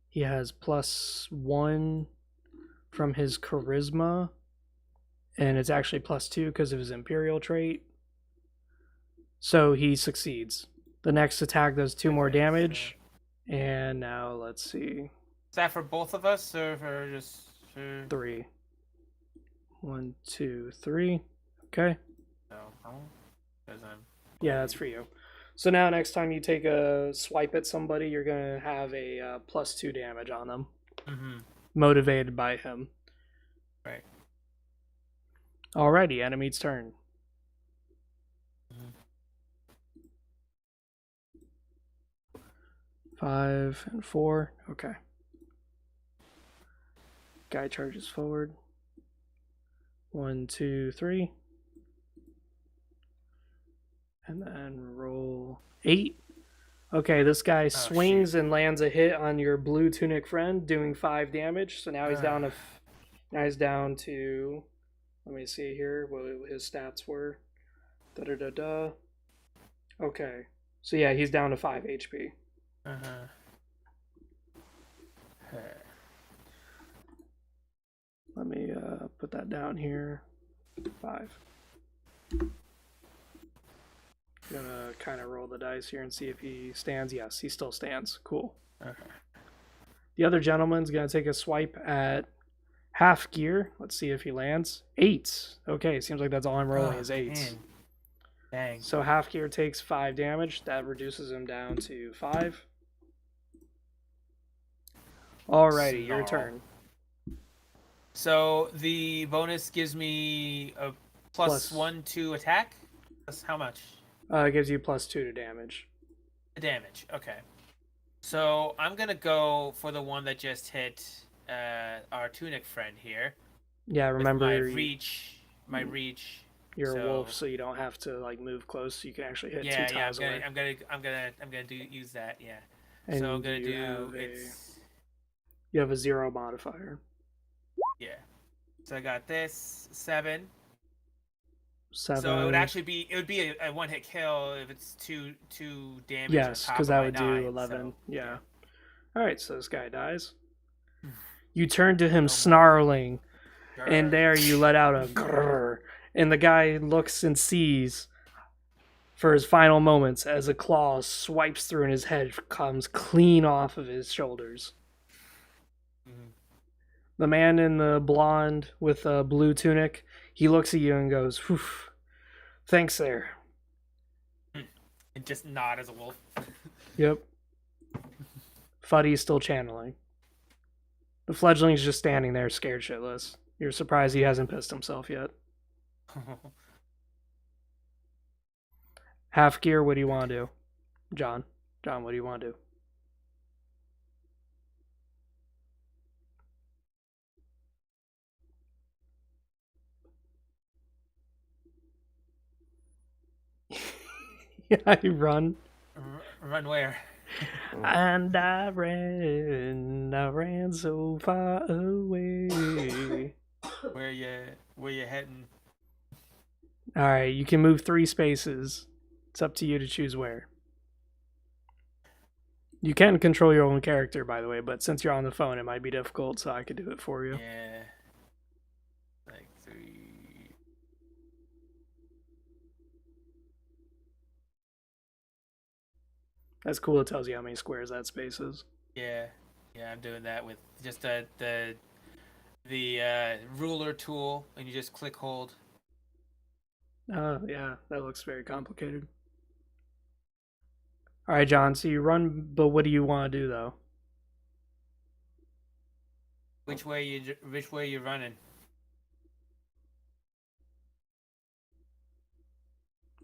He has +1 from his charisma. And it's actually +2 because of his imperial trait. So he succeeds. The next attack does 2 more damage. And now, let's see. Is that for both of us or for just... 3. 1, 2, 3. Okay. No. Yeah, that's for you. So now next time you take a swipe at somebody, you're going to have a +2 damage on them. Motivated by him. Right. Alrighty, enemy's turn. Five and 4. Okay. Guy charges forward. 1, 2, 3. And then roll 8. Okay, this guy swings and lands a hit on your blue tunic friend, doing 5 damage. So now he's down to. Now he's down to. Let me see here what his stats were. Okay, so yeah, he's down to 5 HP. Let me put that down here. 5. I'm gonna kind of roll the dice here and see if he stands. Yes, he still stands. Cool. Okay. The other gentleman's gonna take a swipe at half gear. Let's see if he lands. 8. Okay, seems like that's all I'm rolling is 8. Dang. So half gear takes 5 damage. That reduces him down to 5. Alrighty, your Snarl. turn. So the bonus gives me a plus Plus. 1 to attack. Plus how much? It gives you +2 to damage. The damage. Okay. So I'm gonna go for the one that just hit our tunic friend here. Yeah, remember with my reach. you're a so- wolf, so you don't have to like move close. So you can actually hit 2 Yeah, tiles away. I'm gonna use that. Yeah. And So I'm gonna you do have it's you have a 0 modifier. yeah. So I got this 7. 7. So it would be a one hit kill if it's two damage. Yes, because that would do 11. So, yeah. All right, so this guy dies. You turn to him Oh my- snarling, and Grr. there you let out a grrr, and the guy looks and sees for his final moments as a claw swipes through and his head comes clean off of his shoulders. Mhm. The man in the blonde with a blue tunic, he looks at you and goes, "Whew, thanks there." And just nod as a wolf. Yep. Fuddy's still channeling. The fledgling's just standing there scared shitless. You're surprised he hasn't pissed himself yet. Half gear, what do you want to do? John, what do you want to do? Yeah, you run. Run where? And I ran so far away. Where you heading? Alright, you can move 3 spaces. It's up to you to choose where. You can control your own character, by the way, but since you're on the phone, it might be difficult, so I could do it for you. Yeah. Like 3. That's cool. It tells you how many squares that space is. Yeah. Yeah, I'm doing that with just the ruler tool, and you just click hold. Yeah, that looks very complicated. All right, John, so you run, but what do you want to do, though? Which way you running?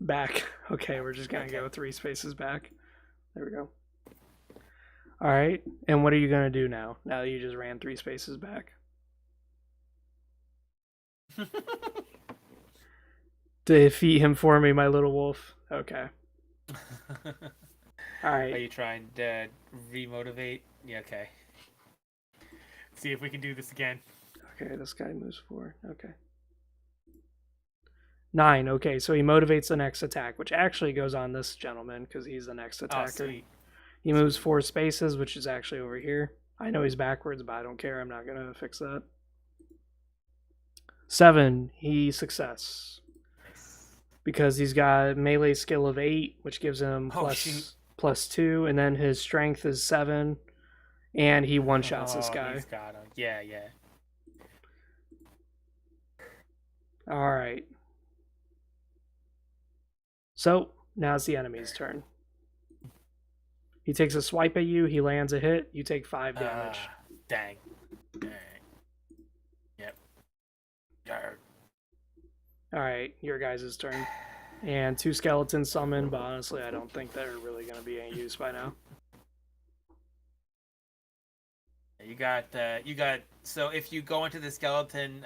Back. Okay, we're just going to Okay. go 3 spaces back. There we go. All right, and what are you going to do now that you just ran 3 spaces back? Defeat him for me, my little wolf. Okay. All Are right. you trying to remotivate? Yeah, okay. See if we can do this again. Okay, this guy moves 4. Okay. 9. Okay, so he motivates the next attack, which actually goes on this gentleman because he's the next Oh, attacker. sweet. He moves 4 spaces, which is actually over here. I know he's backwards, but I don't care. I'm not going to fix that. 7. He success. Because he's got melee skill of 8, which gives him Oh, shoot. +2, and then his strength is 7, and he one-shots this Oh, guy. he's got him. Yeah, yeah. All right. So, now it's the enemy's turn. He takes a swipe at you, he lands a hit, you take 5 damage. Dang. Yep. Yarr. Alright, your guys' turn. And 2 skeletons summon, but honestly, I don't think they're really going to be any use by now. You got. So if you go into the skeleton,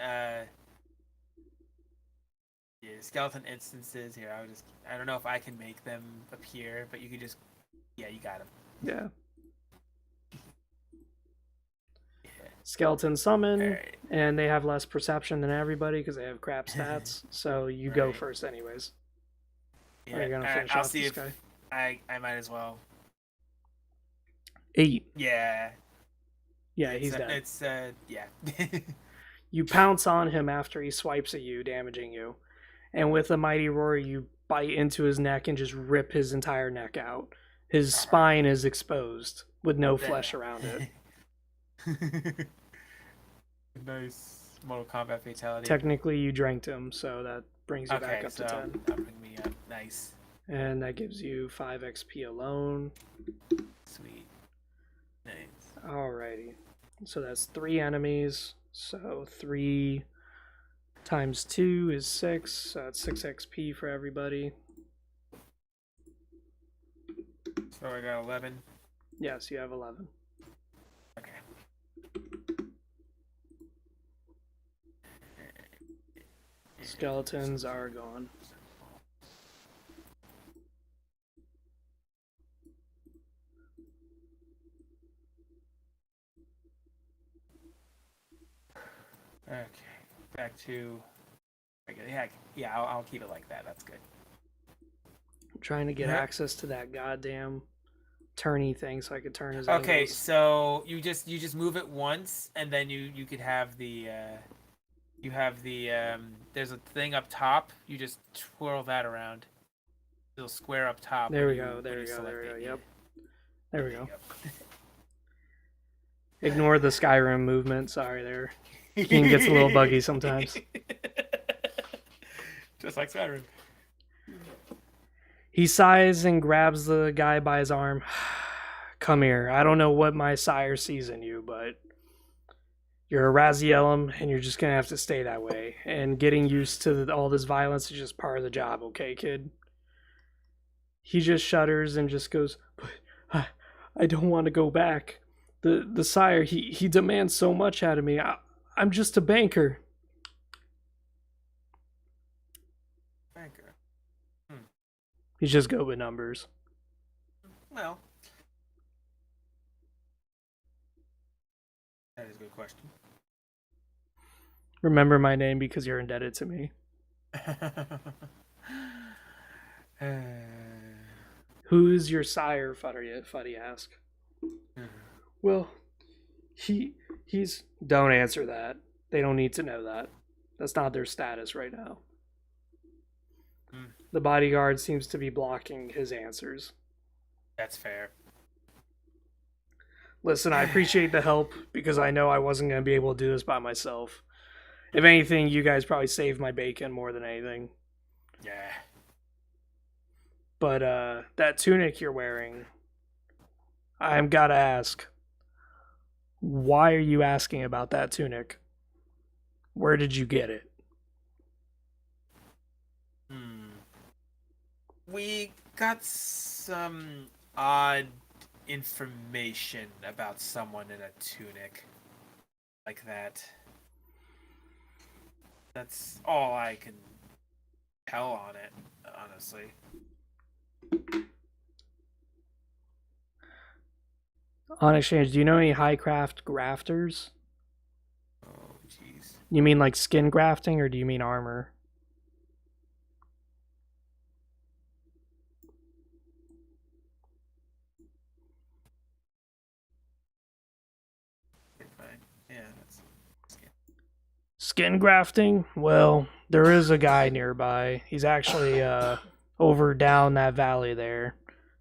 skeleton instances here, I don't know if I can make them appear, but you could just, you got them. Yeah. Skeleton summon, Alright. and they have less perception than everybody because they have crap stats, so you go Right. first anyways. Yeah, Are you going to finish I'll off see this if guy? I might as well. 8. Yeah. Yeah, he's dead. It's yeah. You pounce on him after he swipes at you, damaging you. And with a mighty roar, you bite into his neck and just rip his entire neck out. His spine is exposed with no flesh around it. Nice Mortal Kombat fatality. Technically, you dranked him, so that brings you Okay, back up so to 10. that'll bring me up. Nice. And that gives you 5 XP alone. Sweet. Nice. Alrighty. So that's 3 enemies. So 3 times 2 is 6. So that's 6 XP for everybody. So I got 11. Yes, you have 11. Okay. Skeletons are gone. Okay. Back to. Yeah. I'll keep it like that. That's good. I'm trying to get Yeah. access to that goddamn turny thing so I could turn his Okay, angles. so you just move it once, and then you could have the there's a thing up top. You just twirl that around. Little square up top. There we when you- go. when There you we go. select There we go. it, Yep. yeah. There we There go. you Ignore the Skyrim movement. Sorry, there. Game gets a little buggy sometimes. Just like Skyrim. He sighs and grabs the guy by his arm. Come here. I don't know what my sire sees in you, but you're a Razielum, and you're just going to have to stay that way. And getting used to all this violence is just part of the job, okay, kid? He just shudders and just goes, but I don't want to go back. The sire, he demands so much out of me. I'm just a banker. Banker. He's just good with numbers. Well, that is a good question. Remember my name because you're indebted to me. Who's your sire, Fuddy asked. Well, he's... Don't answer that. They don't need to know that. That's not their status right now. The bodyguard seems to be blocking his answers. That's fair. Listen, I appreciate the help because I know I wasn't going to be able to do this by myself. If anything, you guys probably saved my bacon more than anything. Yeah. But that tunic you're wearing, I'm gotta ask, why are you asking about that tunic? Where did you get it? We got some odd information about someone in a tunic like that. That's all I can tell on it, honestly. On exchange, do you know any highcraft grafters? Oh, jeez. You mean like skin grafting, or do you mean armor? Fine. Yeah, that's Skin grafting? Well, there is a guy nearby. He's actually over down that valley there.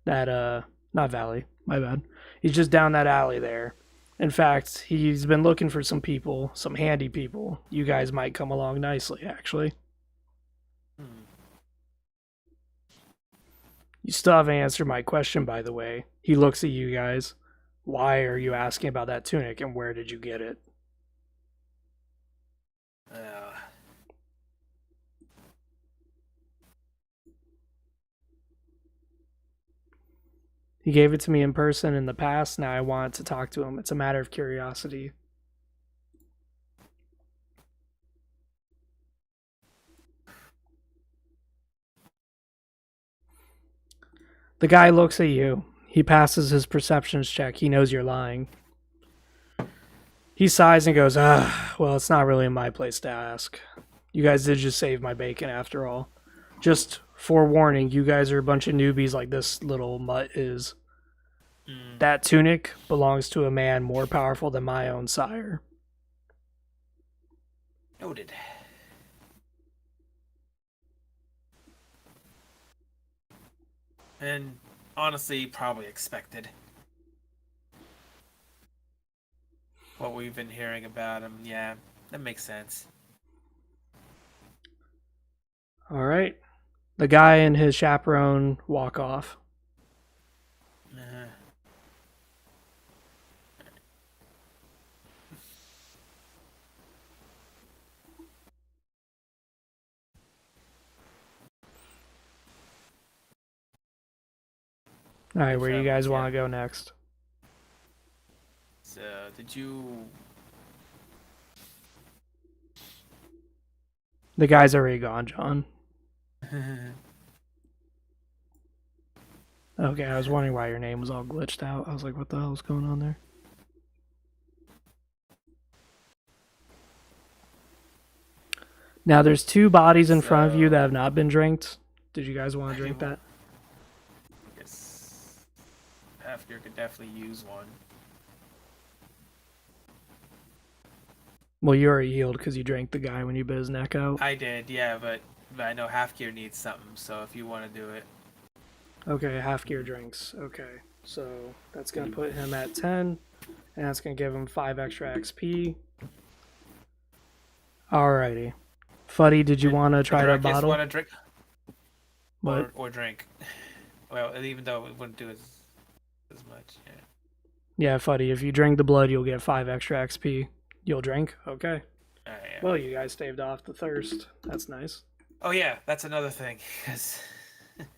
That not valley, my bad. He's just down that alley there. In fact, he's been looking for some people, some handy people. You guys might come along nicely, actually. You still haven't answered my question, by the way. He looks at you guys. Why are you asking about that tunic, and where did you get it? He gave it to me in person in the past. Now I want to talk to him. It's a matter of curiosity. The guy looks at you. He passes his perceptions check. He knows you're lying. He sighs and goes, well, it's not really my place to ask. You guys did just save my bacon after all. Just forewarning, you guys are a bunch of newbies like this little mutt is. That tunic belongs to a man more powerful than my own sire. Noted. And honestly, probably expected. What we've been hearing about him, yeah, that makes sense. All right. The guy and his chaperone walk off. All right, Good where do you travels, guys want to yeah. go next? So, did you? The guy's already gone, John. Okay, I was wondering why your name was all glitched out. I was like, what the hell is going on there? Now, there's 2 bodies in front of you that have not been drinked. Did you guys want to drink that? Yes. Halfgear could definitely use one. Well, you already healed because you drank the guy when you bit his neck out. I did, yeah, but I know Halfgear needs something, so if you want to do it. Okay, half gear drinks. Okay, so that's going to put him at 10, and that's going to give him 5 extra XP. Alrighty. Fuddy, did you want to try to bottle? Want to drink? What? Or drink. Well, even though it wouldn't do as much. Yeah. Yeah, Fuddy, if you drink the blood, you'll get 5 extra XP. You'll drink? Okay. Yeah. Well, you guys staved off the thirst. That's nice. Oh yeah, that's another thing. Because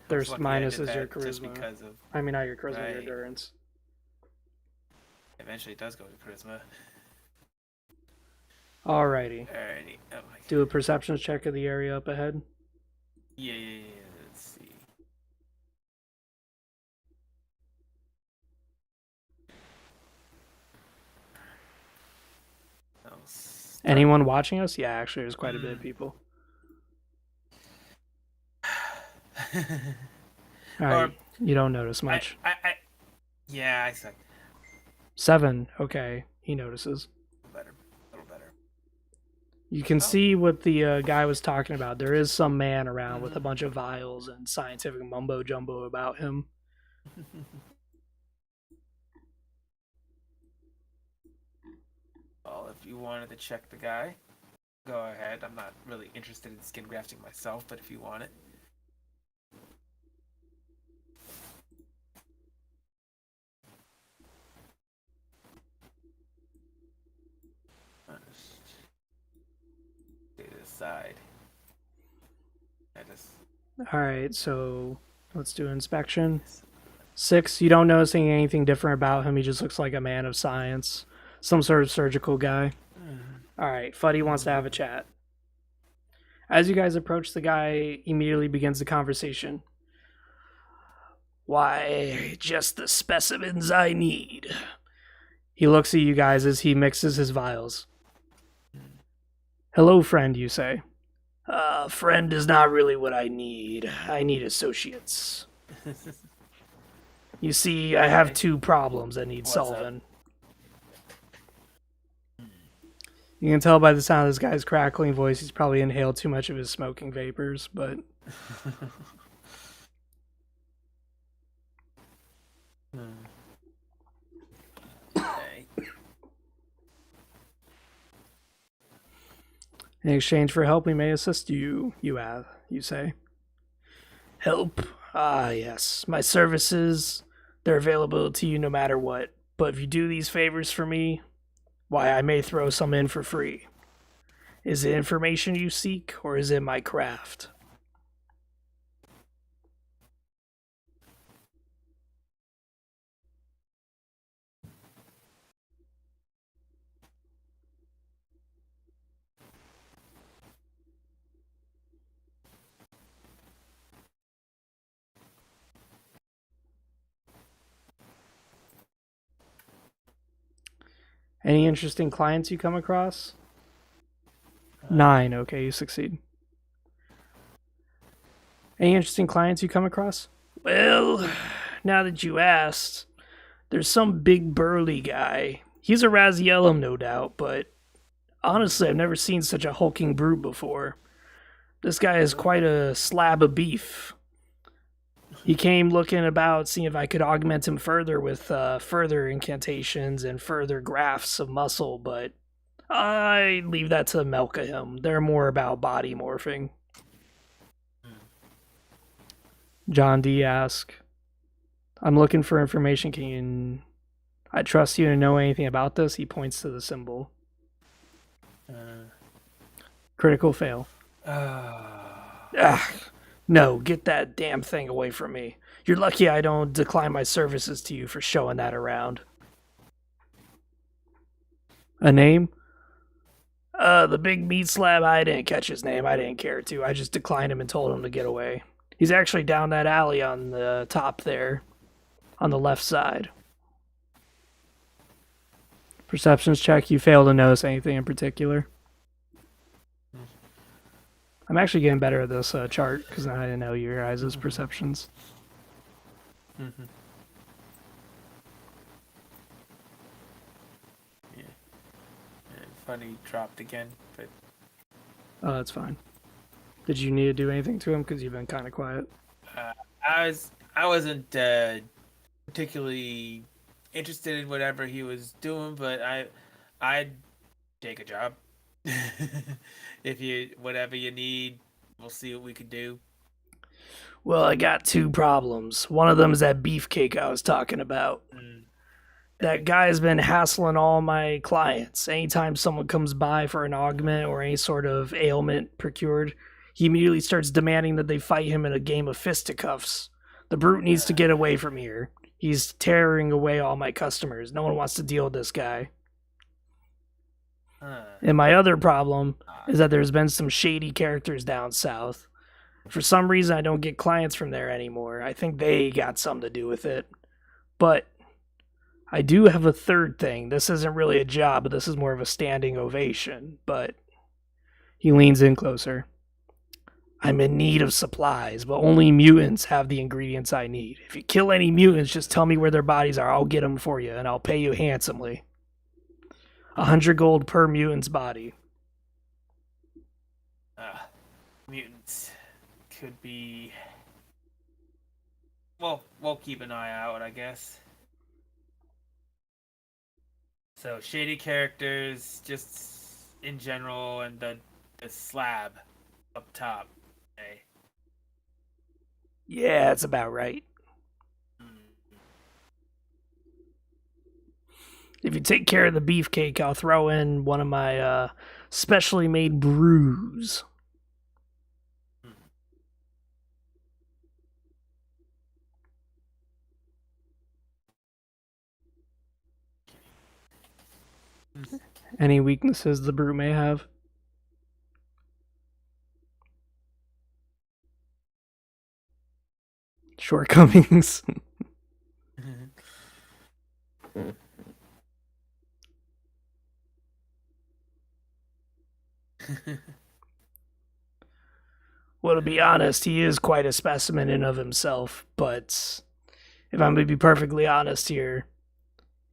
Thirst minus is your just charisma. because of I mean, not your charisma, your Right. endurance. eventually it does go to charisma. Alrighty. Alrighty. Oh my God. Do a perception check of the area up ahead. Yeah. Let's see. Anyone watching us? Yeah, actually, there's quite a bit of people. Alright, you don't notice much. Yeah, I said 7. Okay, he notices. a little better. You can see what the guy was talking about. There is some man around with a bunch of vials and scientific mumbo jumbo about him. Well, if you wanted to check the guy, go ahead. I'm not really interested in skin grafting myself, but if you want it. I'll just stay to the side. Alright, so let's do inspection. 6, you don't notice anything different about him. He just looks like a man of science. Some sort of surgical guy. Alright, Fuddy wants to have a chat. As you guys approach, the guy immediately begins the conversation. Why, just the specimens I need. He looks at you guys as he mixes his vials. Hello, friend, you say. Friend is not really what I need. I need associates. You see, I have 2 problems that need solving. You can tell by the sound of this guy's crackling voice, he's probably inhaled too much of his smoking vapors, but... In exchange for help, we may assist you, you say. Help? Ah, yes. My services, they're available to you no matter what. But if you do these favors for me, why, I may throw some in for free. Is it information you seek, or is it my craft? Any interesting clients you come across? 9, okay, you succeed. Any interesting clients you come across? Well, now that you asked, there's some big burly guy. He's a Raziellum, no doubt, but honestly, I've never seen such a hulking brute before. This guy is quite a slab of beef. He came looking about, seeing if I could augment him further with further incantations and further grafts of muscle, but I leave that to Melkahim. They're more about body morphing. John D. asks, I'm looking for information. I trust you to know anything about this? He points to the symbol. Critical fail. No, get that damn thing away from me. You're lucky I don't decline my services to you for showing that around. A name? The big meat slab, I didn't catch his name. I didn't care to. I just declined him and told him to get away. He's actually down that alley on the top there, on the left side. Perceptions check. You fail to notice anything in particular. I'm actually getting better at this chart because now I know your guys' perceptions. Mm-hmm. Yeah. Funny dropped again, but Oh, that's fine. Did you need to do anything to him? Because you've been kind of quiet. I wasn't particularly interested in whatever he was doing, but I'd take a job. If you whatever you need, we'll see what we can do. Well, I got two problems. One of them is that beefcake I was talking about. That guy's been hassling all my clients. Anytime someone comes by for an augment or any sort of ailment procured, he immediately starts demanding that they fight him in a game of fisticuffs. The brute needs to get away from here. He's tearing away all my customers. No one wants to deal with this guy. And my other problem is that there's been some shady characters down south. For some reason, I don't get clients from there anymore. I think they got something to do with it. But I do have a third thing. This isn't really a job, but this is more of a standing ovation. But he leans in closer. I'm in need of supplies, but only mutants have the ingredients I need. If you kill any mutants, just tell me where their bodies are. I'll get them for you, and I'll pay you handsomely. 100 gold per mutant's body. Mutants could be. Well, we'll keep an eye out, I guess. So shady characters, just in general, and the slab up top. Okay. Yeah, that's about right. If you take care of the beefcake, I'll throw in one of my specially made brews. Any weaknesses the brute may have? Shortcomings. Well, to be honest, he is quite a specimen in of himself, but if I'm going to be perfectly honest here,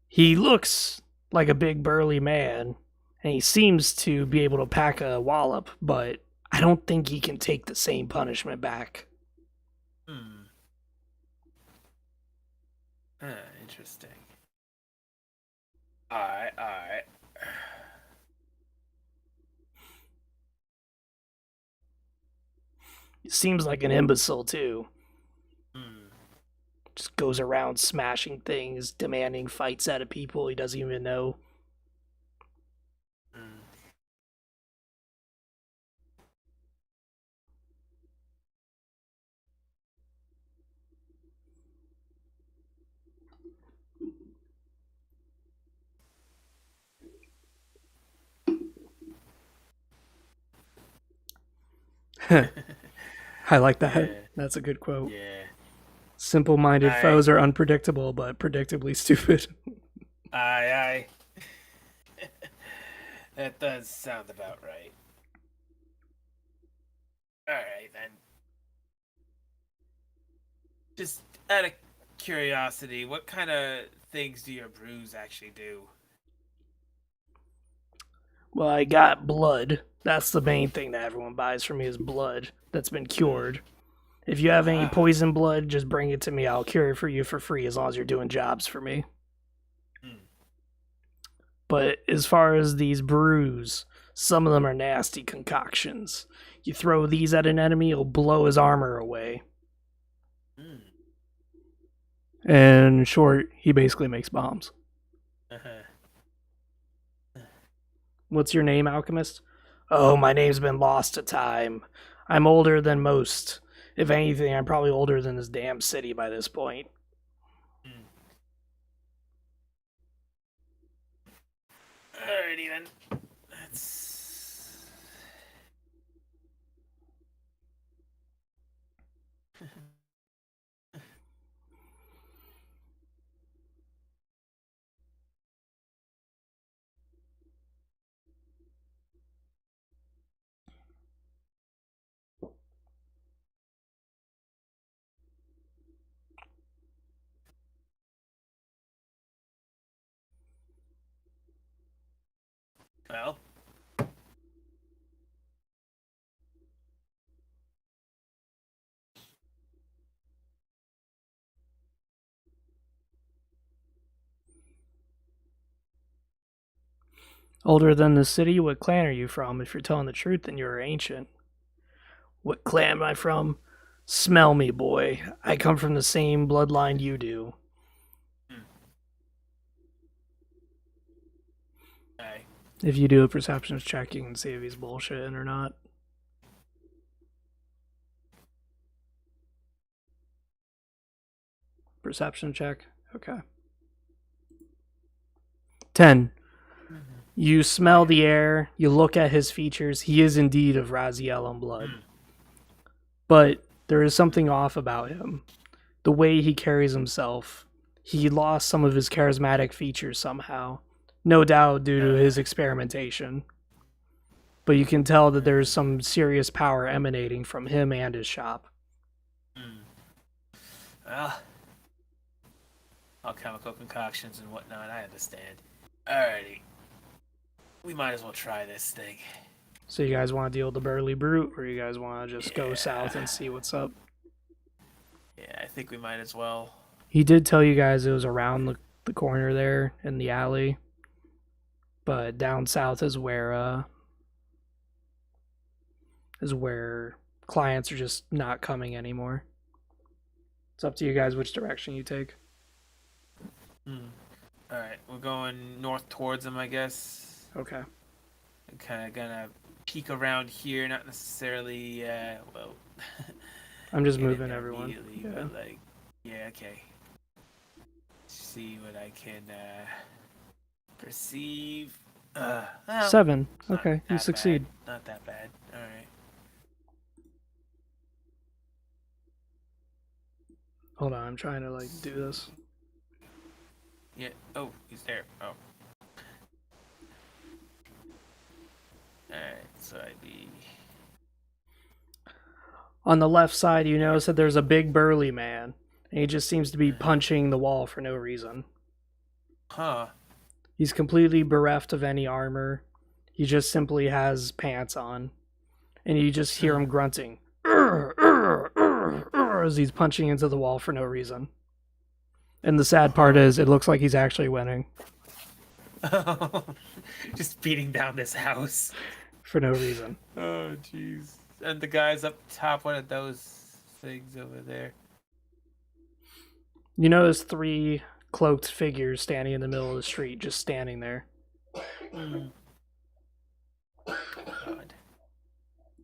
he looks like a big burly man, and he seems to be able to pack a wallop, but I don't think he can take the same punishment back. Interesting. Alright. He seems like an imbecile, too. Just goes around smashing things, demanding fights out of people he doesn't even know. I like that. Yeah. That's a good quote. Yeah. Simple-minded foes are unpredictable, but predictably stupid. Aye. That does sound about right. Alright, then. Just out of curiosity, what kind of things do your brews actually do? Well, I got blood. That's the main thing that everyone buys from me is blood that's been cured. If you have any poison blood, just bring it to me. I'll cure it for you for free as long as you're doing jobs for me. But as far as these brews, some of them are nasty concoctions. You throw these at an enemy, it'll blow his armor away. And in short, he basically makes bombs. What's your name, alchemist? Oh, my name's been lost to time. I'm older than most. If anything, I'm probably older than this damn city by this point. Alrighty then. That's. Well. Older than the city? What clan are you from? If you're telling the truth, then you're ancient. What clan am I from? Smell me, boy. I come from the same bloodline you do. Hey. If you do a perceptions check, you can see if he's bullshitting or not. Perception check. Okay. 10. You smell the air, you look at his features. He is indeed of Raziel and blood. But there is something off about him. The way he carries himself. He lost some of his charismatic features somehow. No doubt due to his experimentation. But you can tell that there's some serious power emanating from him and his shop. Well, alchemical concoctions and whatnot, I understand. Alrighty. We might as well try this thing. So you guys want to deal with the burly brute, or you guys want to just go Yeah. south and see what's up? Yeah, I think we might as well. He did tell you guys it was around the corner there in the alley. But down south is where clients are just not coming anymore. It's up to you guys which direction you take. Alright, we're going north towards them, I guess. Okay. I'm kind of gonna peek around here, not necessarily, well... I'm just get in moving there everyone. immediately, Yeah. But, like, yeah, okay. See what I can, perceive. Well, 7. not Okay, you that succeed. bad. Not that bad. Alright. Hold on, I'm trying to do this. Yeah. Oh, he's there. Oh. Alright, so I'd be... On the left side, you notice that there's a big burly man, and he just seems to be punching the wall for no reason. Huh. He's completely bereft of any armor. He just simply has pants on, and you just hear him grunting as he's punching into the wall for no reason. And the sad part is, it looks like he's actually winning Just beating down this house. for no reason. Oh, jeez. And the guys up top, what are those things over there? You notice 3 cloaked figures standing in the middle of the street, just standing there. God.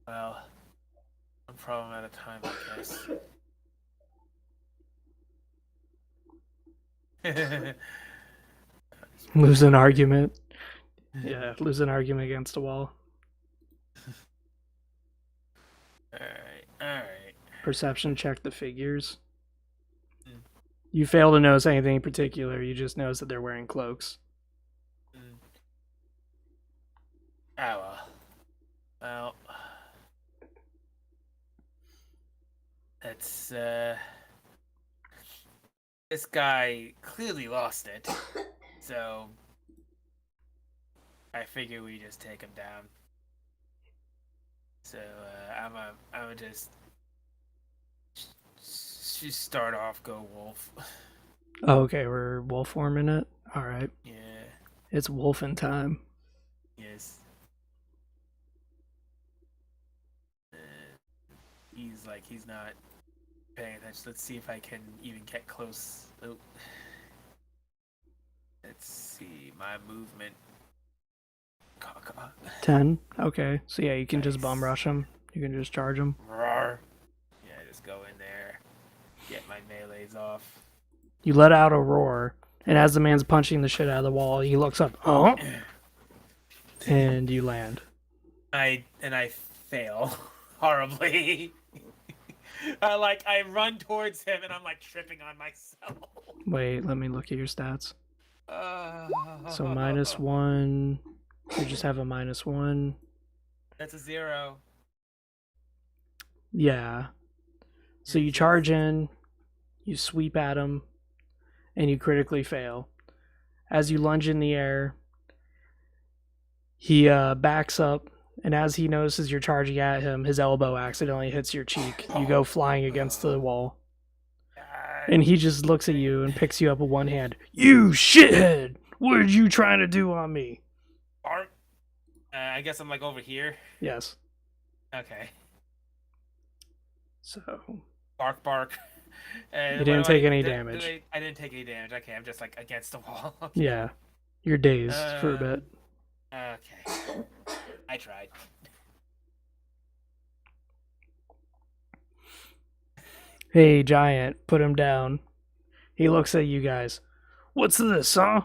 Well, one problem at a time, I guess. Lose an argument. Yeah, lose an argument against a wall. Alright. Perception check the figures. You fail to notice anything in particular. You just notice that they're wearing cloaks. Oh, well. That's, this guy clearly lost it. So, I figure we just take him down. So, I'm just start off, go wolf. Oh, okay, we're wolf forming it. All right, Yeah, it's wolfing time. yes. He's not paying attention. Let's see if I can even get close. Oh. Let's see, my movement. 10. Okay, so yeah, you can just Nice. bum rush him. You can just charge him. Roar. Yeah, just go get my melees off. You let out a roar, and as the man's punching the shit out of the wall, he looks up. Oh, and you land. I fail horribly. I run towards him and I'm like tripping on myself. Wait, let me look at your stats. Uh, So -1. You just have a -1. That's a 0. Yeah. So you charge in, you sweep at him, and you critically fail. As you lunge in the air, he backs up, and as he notices you're charging at him, his elbow accidentally hits your cheek. You go flying against the wall. And he just looks at you and picks you up with one hand. You shithead! What are you trying to do on me? Bark. I guess I'm like over here. Yes. Okay. So. Bark, bark. You didn't take any damage. I didn't take any damage. Okay, I'm just like against the wall. Okay. Yeah. You're dazed for a bit. Okay. I tried. Hey, Giant, put him down. He looks at you guys. What's this, huh?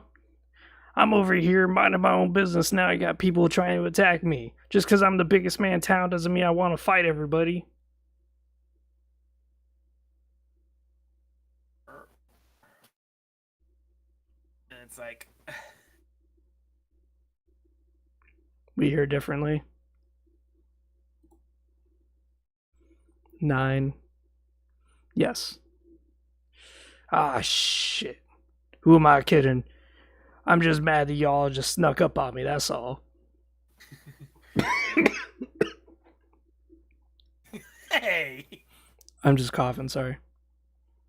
I'm over here minding my own business now. I got people trying to attack me. Just because I'm the biggest man in town doesn't mean I want to fight everybody. And it's like... We hear differently. 9. Yes. Ah, shit. Who am I kidding? I'm just mad that y'all just snuck up on me, that's all. Hey! I'm just coughing, sorry.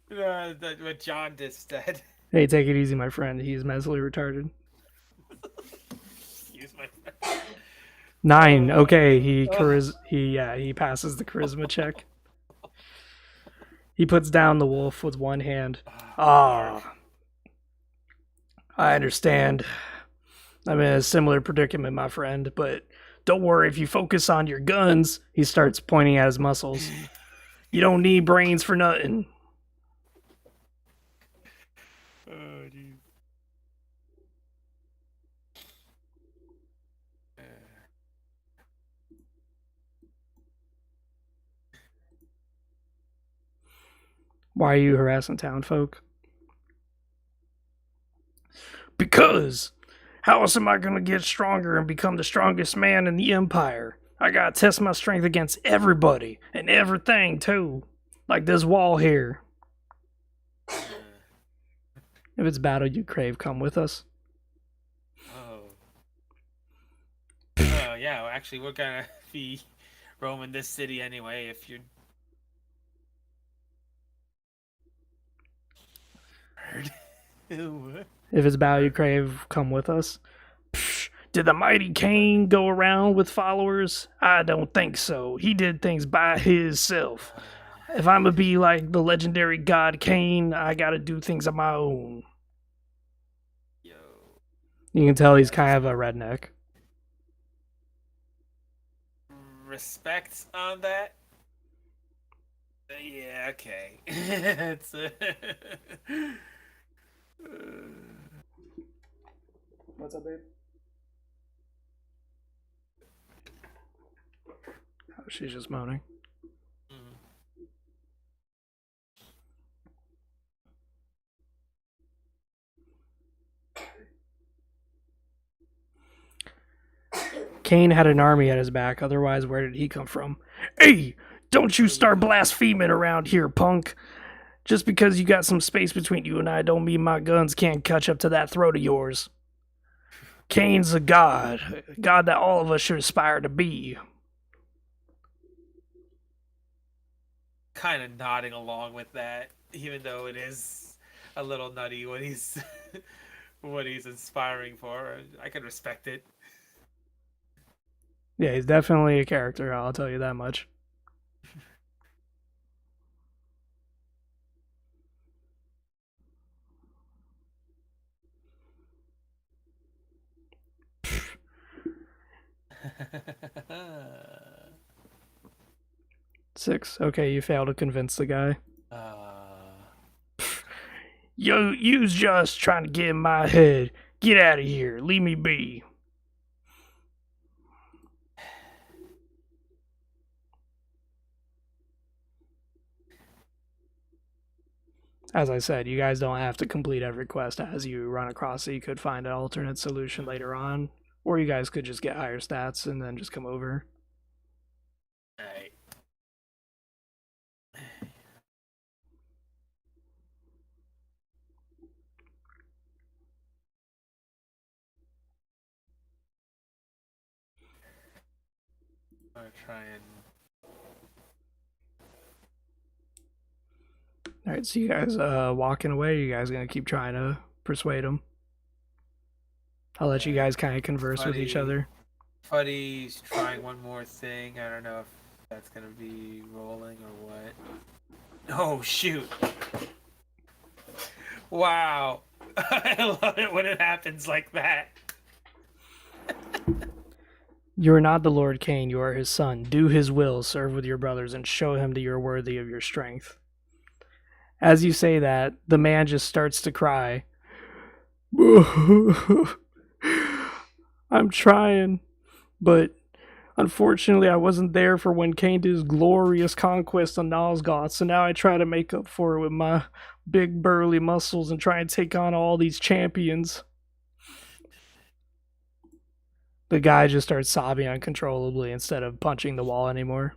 What John just said. Hey, take it easy, my friend. He's mentally retarded. Excuse my friend. 9. Okay, he passes the charisma check. He puts down the wolf with one hand. Ah. I understand. I'm in a similar predicament, my friend, but don't worry, if you focus on your guns, he starts pointing at his muscles. You don't need brains for nothing. Oh, dude. Why are you harassing town folk? Because how else am I going to get stronger and become the strongest man in the empire? I got to test my strength against everybody and everything too. Like this wall here. If it's battle you crave, come with us. Oh. Oh, yeah, well, actually, we're gonna be roaming this city anyway if you're... What? If it's battle you crave, come with us. Psh, did the mighty Cain go around with followers? I don't think so. He did things by himself. If I'm gonna be like the legendary god Cain, I gotta do things on my own. Yo. You can tell he's kind of a redneck. Respect on that? Yeah, okay. It's What's up, babe? Oh, she's just moaning. Cain had an army at his back, otherwise where did he come from? Hey, don't you start blaspheming around here, punk. Just because you got some space between you and I don't mean my guns can't catch up to that throat of yours. Cain's a god that all of us should aspire to be. kind of nodding along with that, even though it is a little nutty what he's what he's inspiring for. I can respect it. Yeah, he's definitely a character, I'll tell you that much. Six. Okay, you failed to convince the guy. You's just trying to get in my head. Get out of here. Leave me be. As I said, you guys don't have to complete every quest as you run across it. You could find an alternate solution later on, or you guys could just get higher stats and then just come over. Alright. I'm gonna try and. All right, so you guys walking away. You guys gonna keep trying to persuade him? I'll let you guys kind of converse with each other. Fuddy's trying one more thing. I don't know if that's gonna be rolling or what. Oh shoot! Wow, I love it when it happens like that. You are not the Lord Cain. You are his son. Do his will, serve with your brothers, and show him that you're worthy of your strength. As you say that, the man just starts to cry. I'm trying, but unfortunately I wasn't there for when Cain did his glorious conquest on Nosgoth, so now I try to make up for it with my big burly muscles and try and take on all these champions. The guy just starts sobbing uncontrollably instead of punching the wall anymore.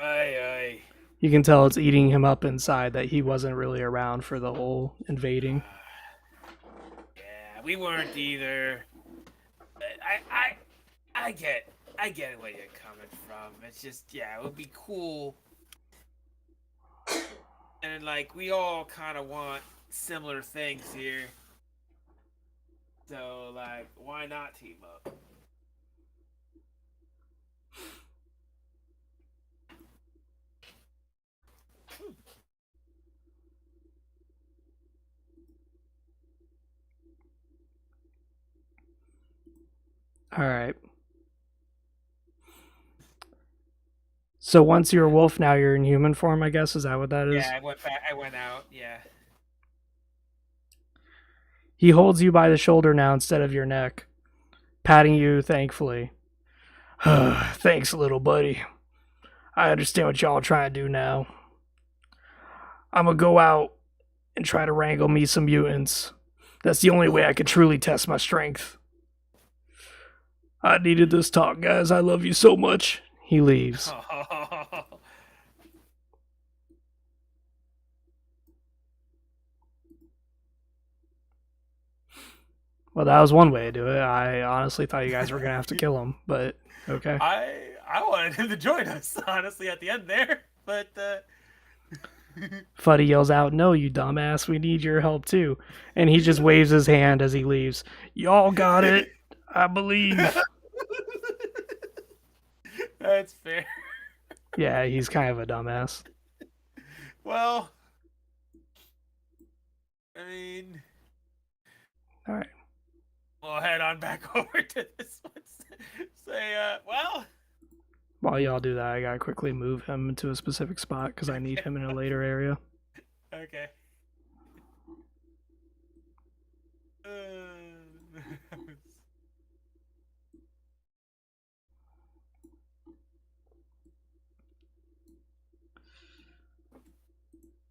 Aye. You can tell it's eating him up inside that he wasn't really around for the whole invading. Yeah, we weren't either. But I get where you're coming from. It's just, yeah, it would be cool. And like, we all kind of want similar things here. So like, why not team up? All right. So once you're a wolf, now you're in human form, I guess. Is that what that is? Yeah, I went out. Yeah. He holds you by the shoulder now instead of your neck, patting you thankfully. Thanks, little buddy. I understand what y'all trying to do now. I'm gonna go out and try to wrangle me some mutants. That's the only way I could truly test my strength. I needed this talk, guys. I love you so much. He leaves. Well, that was one way to do it. I honestly thought you guys were gonna have to kill him, but okay. I wanted him to join us, honestly, at the end there, but Fuddy yells out, "No, you dumbass, we need your help too." And he just waves his hand as he leaves. Y'all got it, I believe. That's fair. Yeah, he's kind of a dumbass. Well, I mean, all right. We'll head on back over to this one. Say, well. While y'all do that, I gotta quickly move him into a specific spot because I need him in a later area. Okay.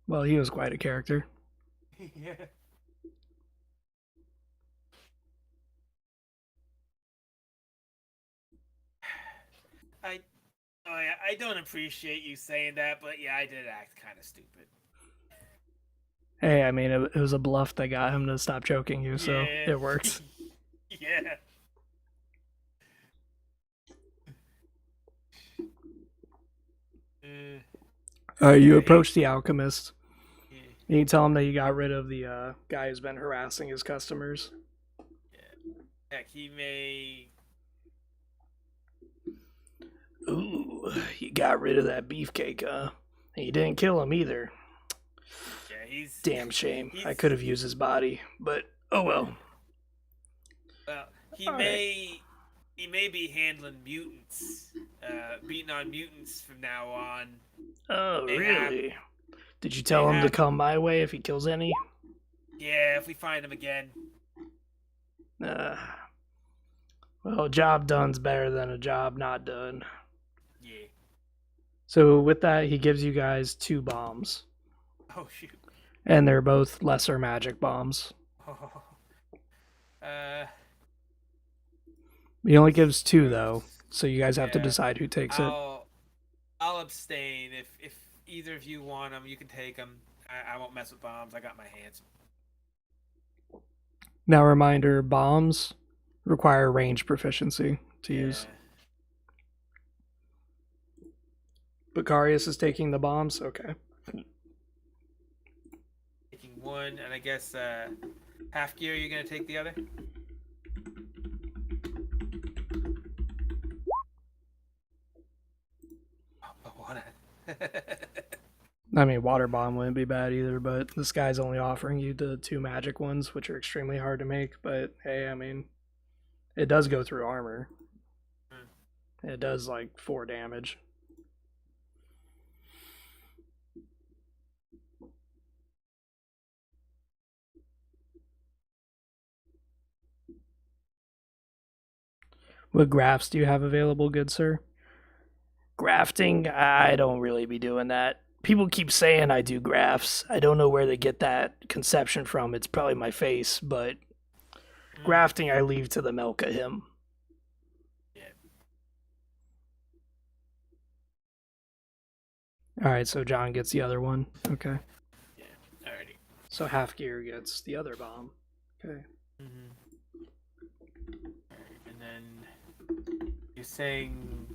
Well, he was quite a character. Yeah. I don't appreciate you saying that, but yeah, I did act kind of stupid. Hey, I mean, it was a bluff that got him to stop choking you, so yeah. It works. Yeah. You approach the alchemist. And you tell him that you got rid of the guy who's been harassing his customers. Yeah. Heck, he may. Ooh, you got rid of that beefcake, huh? And you didn't kill him either. Yeah, he's. Damn shame. I could have used his body, but oh well. Well, he may be handling mutants, beating on mutants from now on. Oh, really? Did you tell him to have- come my way if he kills any? Yeah, if we find him again. Well, a job done's better than a job not done. Yeah. So with that, he gives you guys 2 bombs. Oh shoot. And they're both lesser magic bombs. He only gives 2 though, so you guys have to Yeah. decide who takes it. I'll abstain. If either of you want them, you can take them. I won't mess with bombs. I got my hands. Now, reminder: bombs require range proficiency to use. Becarius is taking the bombs. Okay. Taking one, and I guess half gear. You're gonna take the other. I mean, water bomb wouldn't be bad either, but this guy's only offering you the 2 magic ones, which are extremely hard to make. But hey, I mean, it does go through armor. It does like 4 damage. What grafts do you have available, good sir? Grafting? I don't really be doing that. People keep saying I do grafts. I don't know where they get that conception from. It's probably my face, but grafting I leave to the Melka him. Yeah. Alright, so John gets the other one. Okay. Yeah. Alrighty. So Half Gear gets the other bomb. Okay. And then you're saying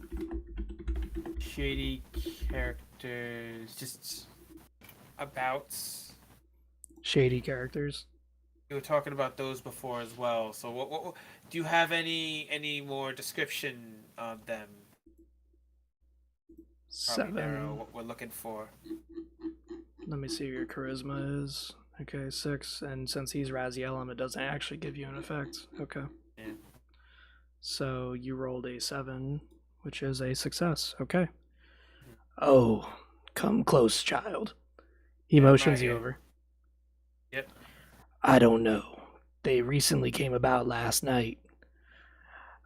shady characters, just abouts. Shady characters. You were talking about those before as well. So what do you have any more description of them? Probably 7. narrow what we're looking for. Let me see what your charisma is. Okay, 6. And since he's Razielum, it doesn't actually give you an effect. Okay. Yeah. So you rolled a 7, which is a success. Okay. Oh, come close, child. He motions right you here. over. Yep. I don't know. They recently came about last night.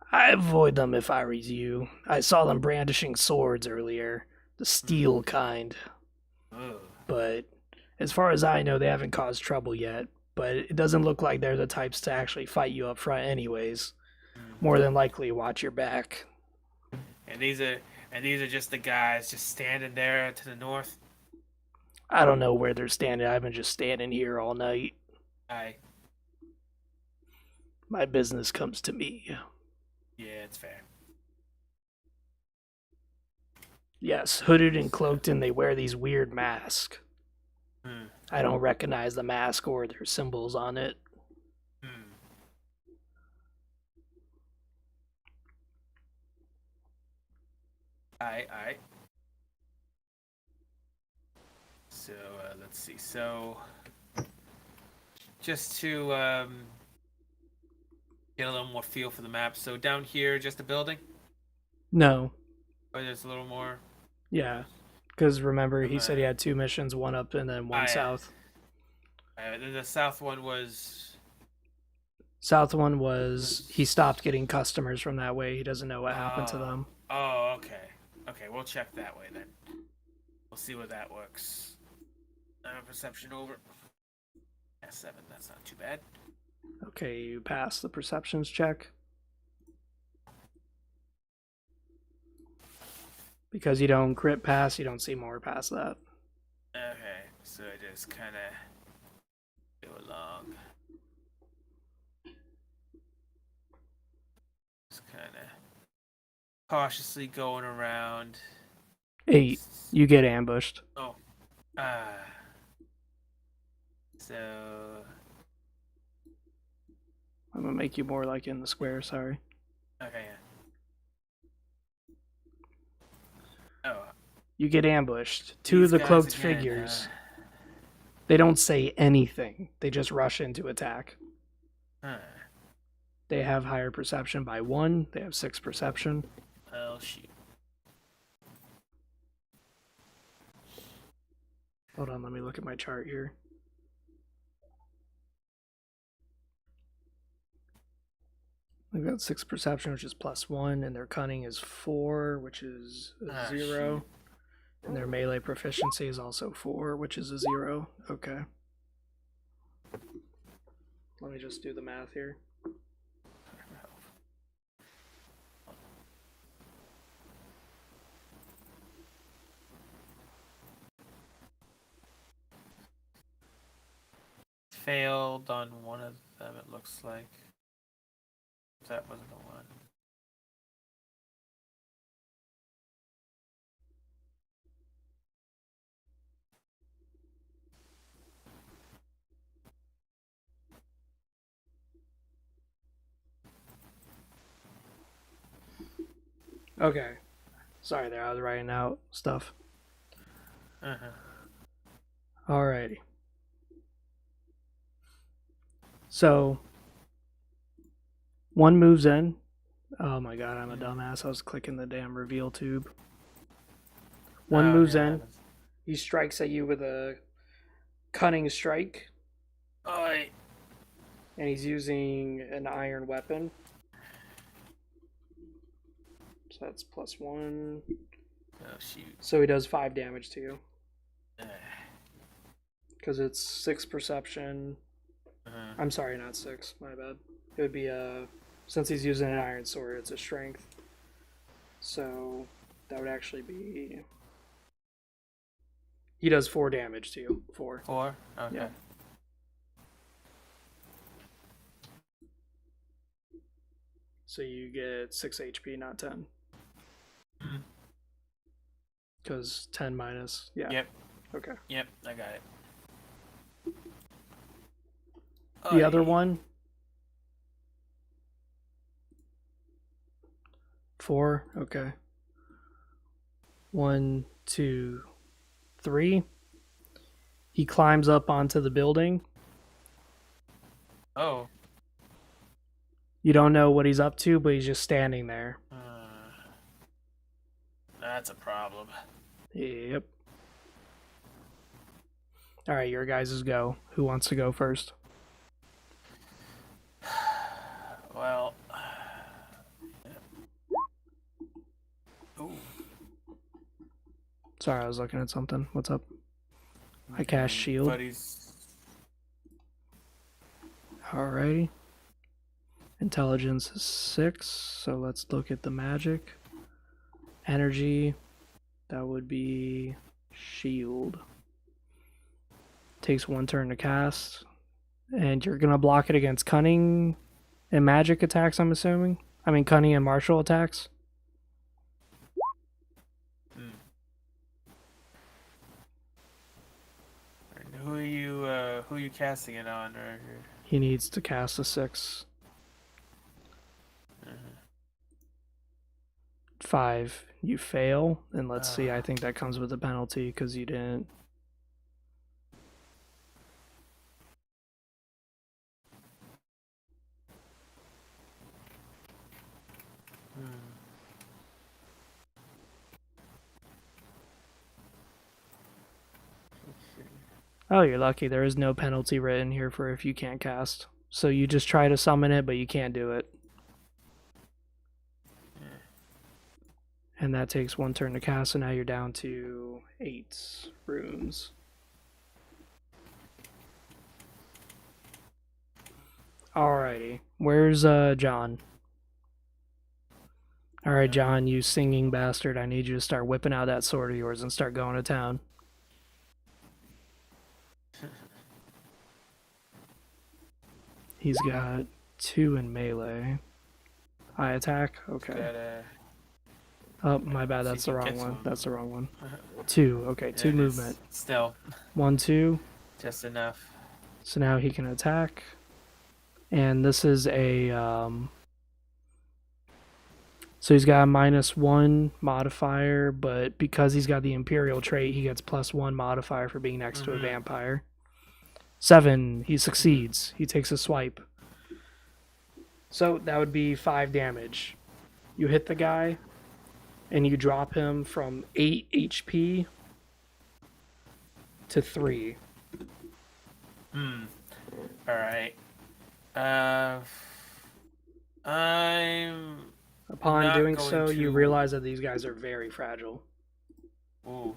I avoid them if I were you. I saw them brandishing swords earlier, the steel kind. Ugh. But as far as I know, they haven't caused trouble yet. But it doesn't look like they're the types to actually fight you up front anyways. More than likely watch your back. And these are just the guys just standing there to the north. I don't know where they're standing. I've been just standing here all night. My business comes to me. Yeah, it's fair. Yes, hooded and cloaked, and they wear these weird masks. I don't recognize the mask or their symbols on it. Alright. So, let's see. So, just to get a little more feel for the map. So, down here, just a building? No. Or there's a little more? Yeah. Because remember, he said he had 2 missions, one up and then one yeah. south. Then the south one was... South one was he stopped getting customers from that way. He doesn't know what happened to them. Oh, okay. Okay, we'll check that way then. We'll see where that works. Perception over. Yeah, 7, that's not too bad. Okay, you pass the perceptions check. Because you don't crit pass, you don't see more past that. Okay, so I just kind of go along. Just kind of cautiously going around. 8. You get ambushed. Oh. So... I'm gonna make you more like in the square, sorry. Okay, yeah. Oh. You get ambushed. 2 of These the guys cloaked again, figures. They don't say anything. They just rush into attack. They have higher perception by 1. They have 6 perception. Oh, shoot. Hold on, let me look at my chart here. They've got 6 perception, which is +1, and their cunning is 4, which is a 0. And their melee proficiency is also 4, which is a 0. Okay. Let me just do the math here. Failed on one of them, it looks like. That wasn't the one. Okay. Sorry there, I was writing out stuff. Alrighty. So, one moves in. Oh my god, I'm a dumbass. I was clicking the damn reveal tube. One moves in. He strikes at you with a cunning strike. Oi. And he's using an iron weapon. So that's +1. Oh, shoot. So he does 5 damage to you. Because it's 6 perception. I'm sorry, not 6. My bad. It would be since he's using an iron sword, it's a strength. So that would actually be. He does 4 damage to you. 4. 4? Okay. Yeah. So you get 6 HP, not 10. Because 10 minus. Yeah. Yep. Okay. Yep, I got it. The other one. 4. Okay. 1, 2, 3. He climbs up onto the building. Oh. You don't know what he's up to, but he's just standing there. That's a problem. Yep. Alright, your guys' go. Who wants to go first? Well. Ooh. Sorry, I was looking at something. What's up? I cast shield. Buddies. Alrighty. Intelligence is 6, so let's look at the magic. Energy, that would be shield. Takes 1 turn to cast. And you're going to block it against cunning and magic attacks, I'm assuming? I mean, cunning and martial attacks? Who are you casting it on? Or... He needs to cast a 6. 5, you fail. And let's see, I think that comes with a penalty because you didn't. Oh, you're lucky. There is no penalty written here for if you can't cast. So you just try to summon it, but you can't do it. And that takes 1 turn to cast, so now you're down to 8 runes. Alrighty. Where's John? Alright, John, you singing bastard. I need you to start whipping out that sword of yours and start going to town. He's got 2 in melee. I attack? Okay. Oh, my bad, that's the wrong one. That's the wrong one. 2, okay, 2 movement. Still. 1, 2. Just enough. So now he can attack. And this is a, so he's got a -1 modifier, but because he's got the Imperial trait, he gets +1 modifier for being next to a vampire. 7, he succeeds. He takes a swipe. So that would be 5 damage. You hit the guy, and you drop him from 8 HP to 3. Alright. I'm Upon not doing going so, you to- realize that these guys are very fragile. Ooh.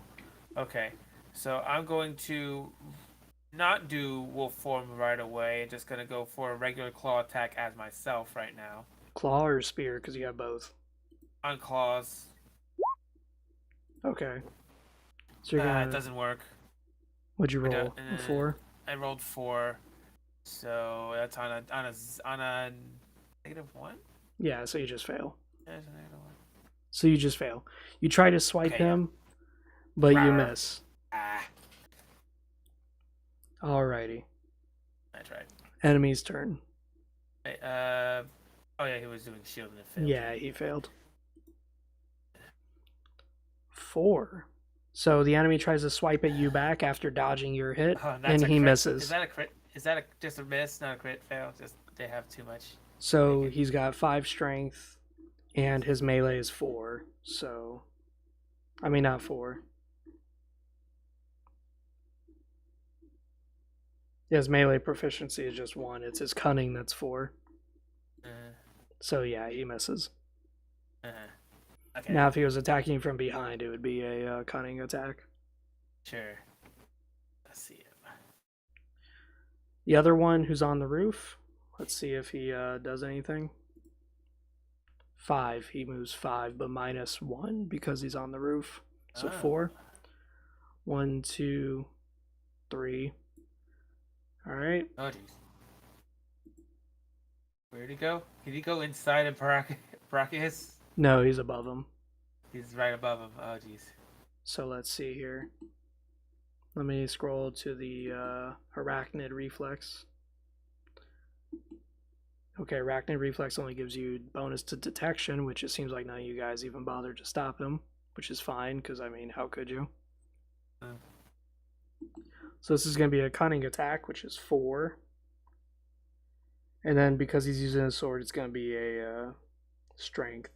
Okay. So I'm going to not do wolf form right away. Just gonna go for a regular claw attack as myself right now. Claw or spear, because you have both. On claws. Okay. So you're gonna. It doesn't work. What'd you I roll? don't- A 4? I rolled 4. So that's on a -1. Yeah, so you just fail. There's a -1. So you just fail. You try to swipe Okay, yeah. him, but you Rawr. miss. Ah, Alrighty. I tried. Enemy's turn. Oh yeah, he was doing shield and it failed. Yeah, he failed. 4. So the enemy tries to swipe at you back after dodging your hit, Oh, that's and a he crit. misses. Is that a crit? Is that just a miss, not a crit fail? Just they have too much. So he's got 5 strength, and his melee is 4. So, I mean, not 4. His melee proficiency is just 1. It's his cunning that's 4. So yeah, he misses. Okay. Now, if he was attacking from behind, it would be a cunning attack. Sure. Let's see him. The other one who's on the roof, let's see if he does anything. 5. He moves 5, but -1 because he's on the roof. So 4. 1, 2, 3. All right. Oh jeez. Where'd he go? Did he go inside of Brachus? No, he's above him. He's right above him. Oh jeez. So let's see here. Let me scroll to the arachnid reflex. Okay, arachnid reflex only gives you bonus to detection, which it seems like none of you guys even bothered to stop him, which is fine, because, I mean, how could you? So this is going to be a cunning attack, which is 4. And then because he's using a sword, it's going to be a strength.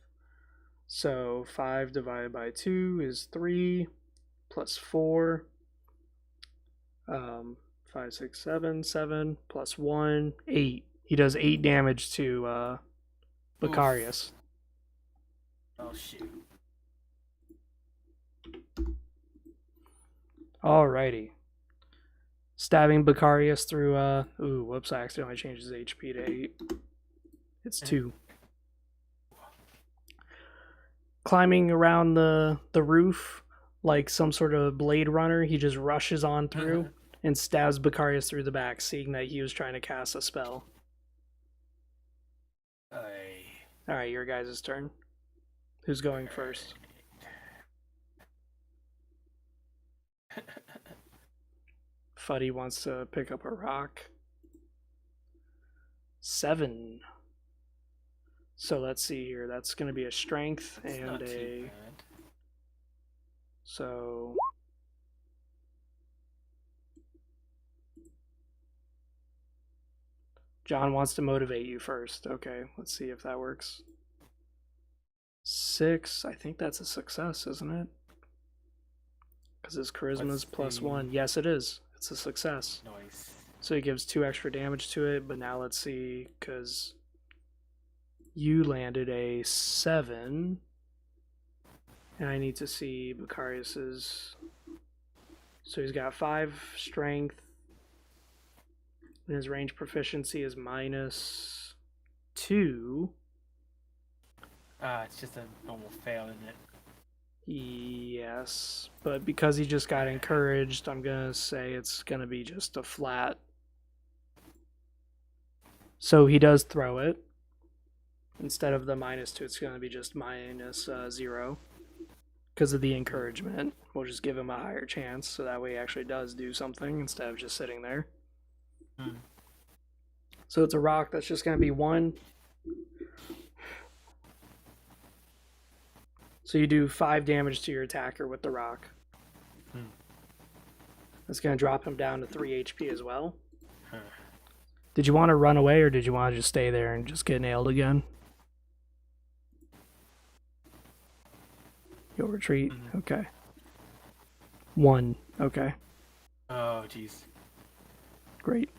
So 5 divided by 2 is 3, plus 4. 5, 6, 7, 7, plus 1, 8. He does 8 damage to Bacarius. Oh shoot. Alrighty. Stabbing Bacarius through, ooh, whoops, I accidentally changed his HP to 8. It's 2. Climbing around the roof like some sort of Blade Runner, he just rushes on through and stabs Bacarius through the back, seeing that he was trying to cast a spell. Alright, your guys' turn. Who's going first? Fuddy wants to pick up a rock. 7. So let's see here. That's going to be a strength It's and not too a... bad. So... John wants to motivate you first. Okay, let's see if that works. 6. I think that's a success, isn't it? Because his charisma is Let's see. +1. Yes, it is. It's a success. Nice. So he gives 2 extra damage to it, but now let's see, because you landed a 7, and I need to see Bacarius's. So he's got 5 strength, and his range proficiency is -2. It's just a normal fail, isn't it? Yes, but because he just got encouraged, I'm going to say it's going to be just a flat. So he does throw it. Instead of the -2, it's going to be just -0. Because of the encouragement. We'll just give him a higher chance, so that way he actually does do something instead of just sitting there. So it's a rock that's just going to be 1. So you do 5 damage to your attacker with the rock. That's going to drop him down to 3 HP as well. Did you want to run away, or did you want to just stay there and just get nailed again? You'll retreat? Okay. 1. Okay. Oh, jeez. Great.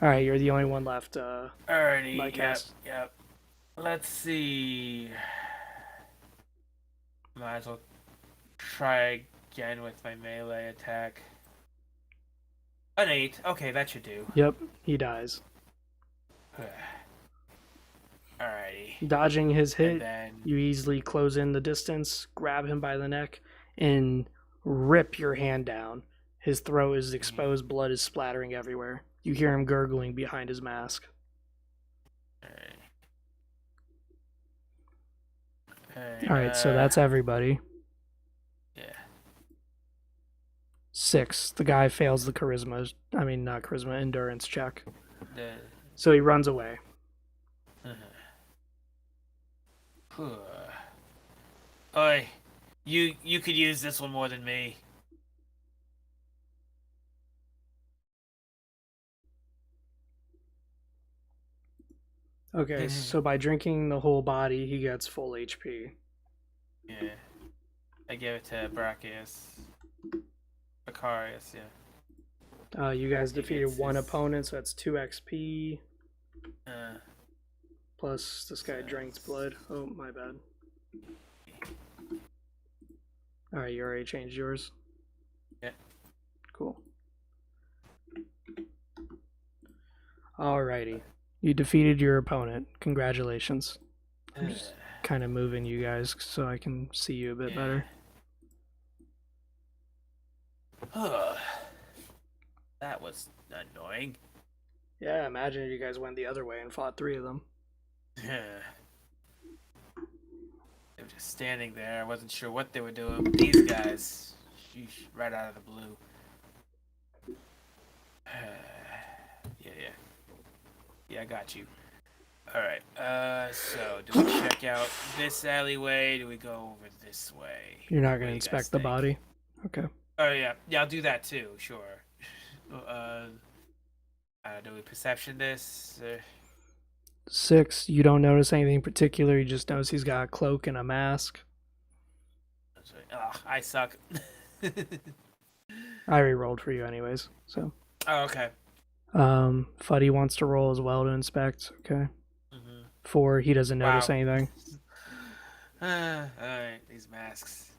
All right, you're the only one left. Alrighty. My Yep. cast. Yep. Let's see. Might as well try again with my melee attack. An 8. Okay, that should do. Yep, he dies. Alrighty. Dodging his And hit, then. you easily close in the distance, grab him by the neck, and rip your hand down. His throat is exposed, blood is splattering everywhere. You hear him gurgling behind his mask. Alright, so that's everybody. Yeah. 6. The guy fails the charisma. I mean, not charisma, endurance check. The. So he runs away. Oi, you could use this one more than me. Okay, so by drinking the whole body, he gets full HP. Yeah. I gave it to Brachius. Bacarius, yeah. You guys defeated It's one his- opponent, so that's 2 XP. Uh, Plus, this guy drinks blood. Oh, my bad. Alright, you already changed yours? Yeah. Cool. Alrighty. You defeated your opponent. Congratulations. I'm just kind of moving you guys so I can see you a bit better. That was annoying. Yeah, imagine if you guys went the other way and fought 3 of them. They were just standing there. I wasn't sure what they were doing. But these guys, sheesh, right out of the blue. Yeah, I got you. Alright, so do we check out this alleyway? Do we go over this way? You're not What going do to you guys inspect the think? body? Okay. Oh, yeah. Yeah, I'll do that too, sure. Do we perception this? 6, you don't notice anything particular. You just notice he's got a cloak and a mask. Ugh, I suck. I re-rolled for you anyways, so. Oh, okay. Fuddy wants to roll as well to inspect. Okay. 4, he doesn't notice Wow. anything. Alright, these masks.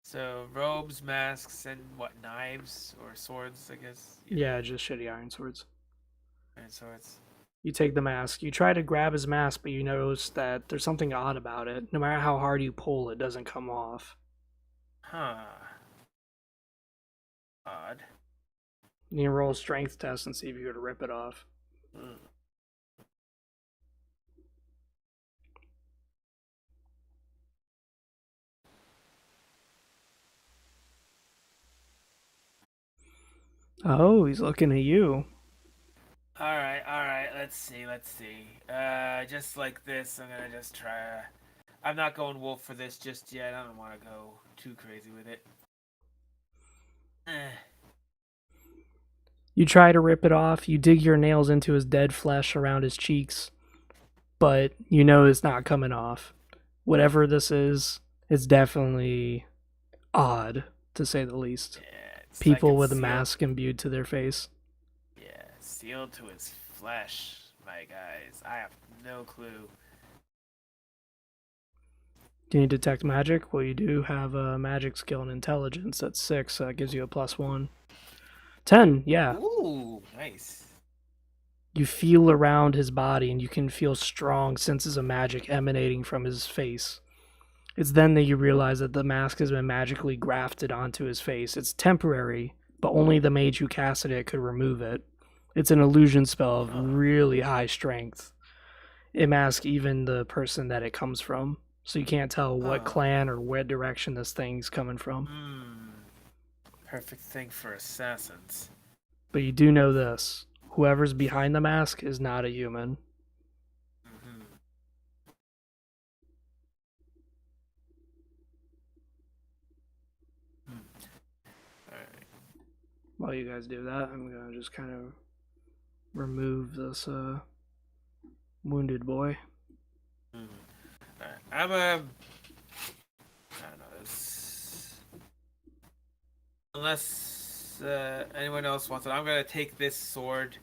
So, robes, masks, and what, knives or swords, I guess? Yeah, just shitty iron swords. And swords. You take the mask. You try to grab his mask, but you notice that there's something odd about it. No matter how hard you pull, it doesn't come off. Huh. Odd. You can roll a strength test and see if you could rip it off. Oh, he's looking at you. Alright, let's see. Just like this, I'm gonna just try. I'm not going wolf for this just yet. I don't want to go too crazy with it. You try to rip it off. You dig your nails into his dead flesh around his cheeks, but you know it's not coming off. Whatever this is, it's definitely odd, to say the least. Yeah, it's People like with a it's sealed- mask imbued to their face. Yeah, sealed to his flesh, my guys. I have no clue. Do you detect magic? Well, you do have a magic skill and intelligence. That's 6, so that gives you a +1. 10, yeah. Ooh, nice. You feel around his body and you can feel strong senses of magic emanating from his face. It's then that you realize that the mask has been magically grafted onto his face. It's temporary, but only the mage who casted it could remove it. It's an illusion spell of really high strength. It masks even the person that it comes from, so you can't tell what clan or what direction this thing's coming from. Perfect thing for assassins. But you do know this. Whoever's behind the mask is not a human. While you guys do that, I'm gonna just kind of remove this wounded boy. I don't know. Unless anyone else wants it, I'm gonna take this sword.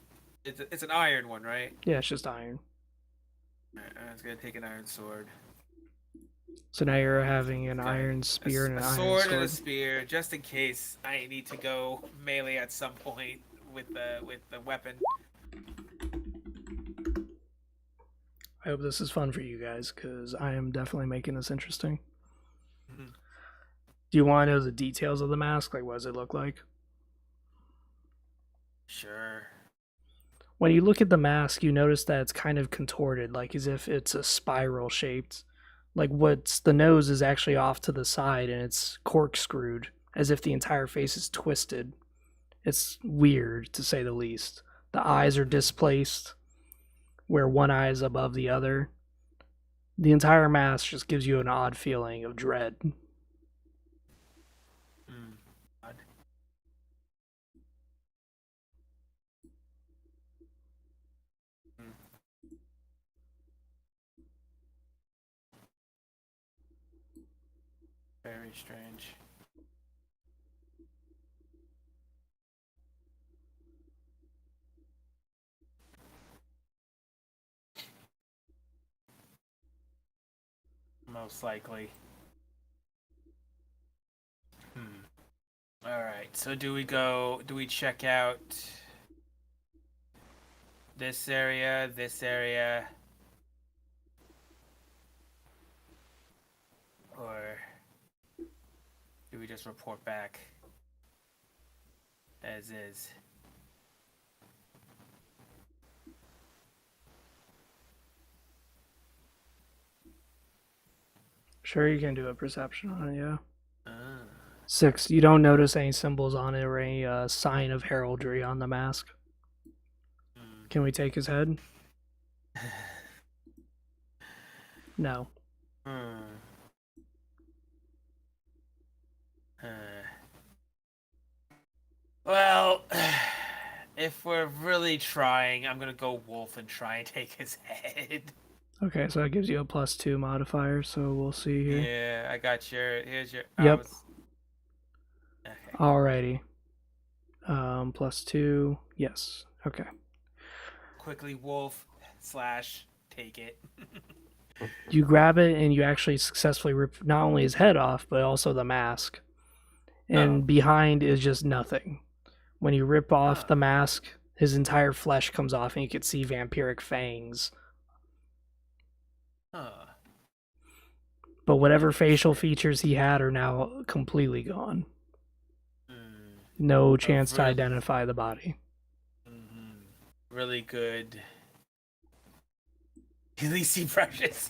It's an iron one, right? Yeah, it's just iron. Alright, I was gonna take an iron sword. So now you're having an Okay. iron spear and A an iron sword and a sword. spear, just in case I need to go melee at some point with the weapon. I hope this is fun for you guys, because I am definitely making this interesting. Mhm. Do you want to know the details of the mask? Like, what does it look like? Sure. When you look at the mask, you notice that it's kind of contorted, like as if it's a spiral shaped. Like what's the nose is actually off to the side and it's corkscrewed, as if the entire face is twisted. It's weird, to say the least. The eyes are displaced, where one eye is above the other. The entire mask just gives you an odd feeling of dread. Odd. Very strange. Most likely. All right. So do we check out this area, or do we just report back as is? Sure, you can do a perception on it, yeah. Ah. 6. You don't notice any symbols on it or any sign of heraldry on the mask. Can we take his head? No. Well, if we're really trying, I'm gonna go wolf and try and take his head. Okay, so that gives you a +2 modifier, so we'll see here. Yeah, I got here's your. Yep. Okay. Alrighty. +2. Yes. Okay. Quickly wolf / take it. You grab it and you actually successfully rip not only his head off, but also the mask. And behind is just nothing. When you rip off the mask, his entire flesh comes off and you can see vampiric fangs. But whatever facial features he had are now completely gone. No chance to identify the body. Really good. At least he precious.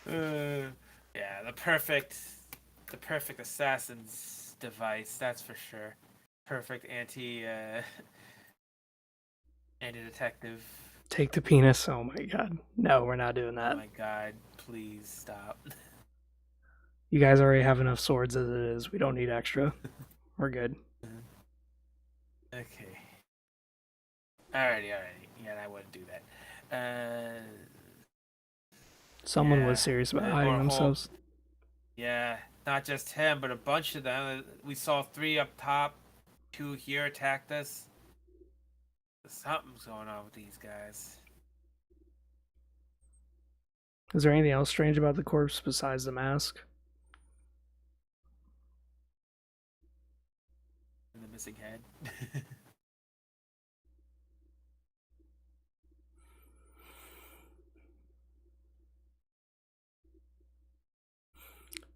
Yeah, the perfect assassin's device, that's for sure. Perfect anti-detective. Take the penis. Oh my god. No, we're not doing that. Oh my god, please stop. You guys already have enough swords as it is. We don't need extra. We're good. Okay. Alrighty. Yeah, I wouldn't do that. Someone was serious about hiding themselves. Yeah, not just him, but a bunch of them. We saw 3 up top, 2 here attacked us. Something's going on with these guys. Is there anything else strange about the corpse besides the mask? And the missing head.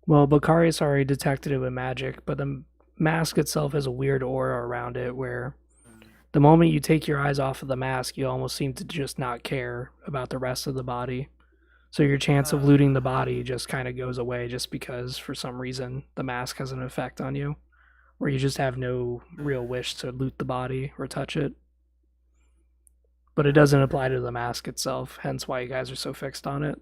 Well, Bakarius already detected it with magic, but the mask itself has a weird aura around it where the moment you take your eyes off of the mask, you almost seem to just not care about the rest of the body. So your chance of looting the body just kind of goes away just because for some reason the mask has an effect on you, where you just have no real wish to loot the body or touch it. But it doesn't apply to the mask itself, hence why you guys are so fixed on it.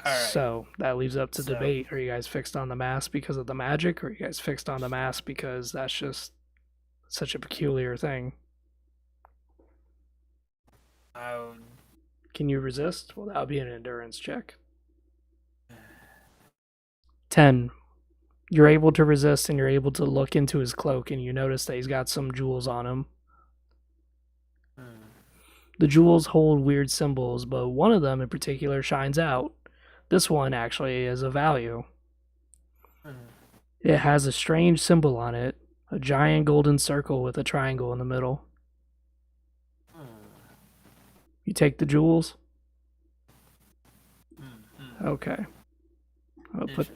Alright. So that leaves up to debate. Are you guys fixed on the mask because of the magic, or are you guys fixed on the mask because that's just such a peculiar thing? Can you resist? Well, that would be an endurance check. 10. You're able to resist and you're able to look into his cloak and you notice that he's got some jewels on him. The jewels hold weird symbols, but one of them in particular shines out. This one actually is of value. It has a strange symbol on it, a giant golden circle with a triangle in the middle. You take the jewels? Okay. I'll put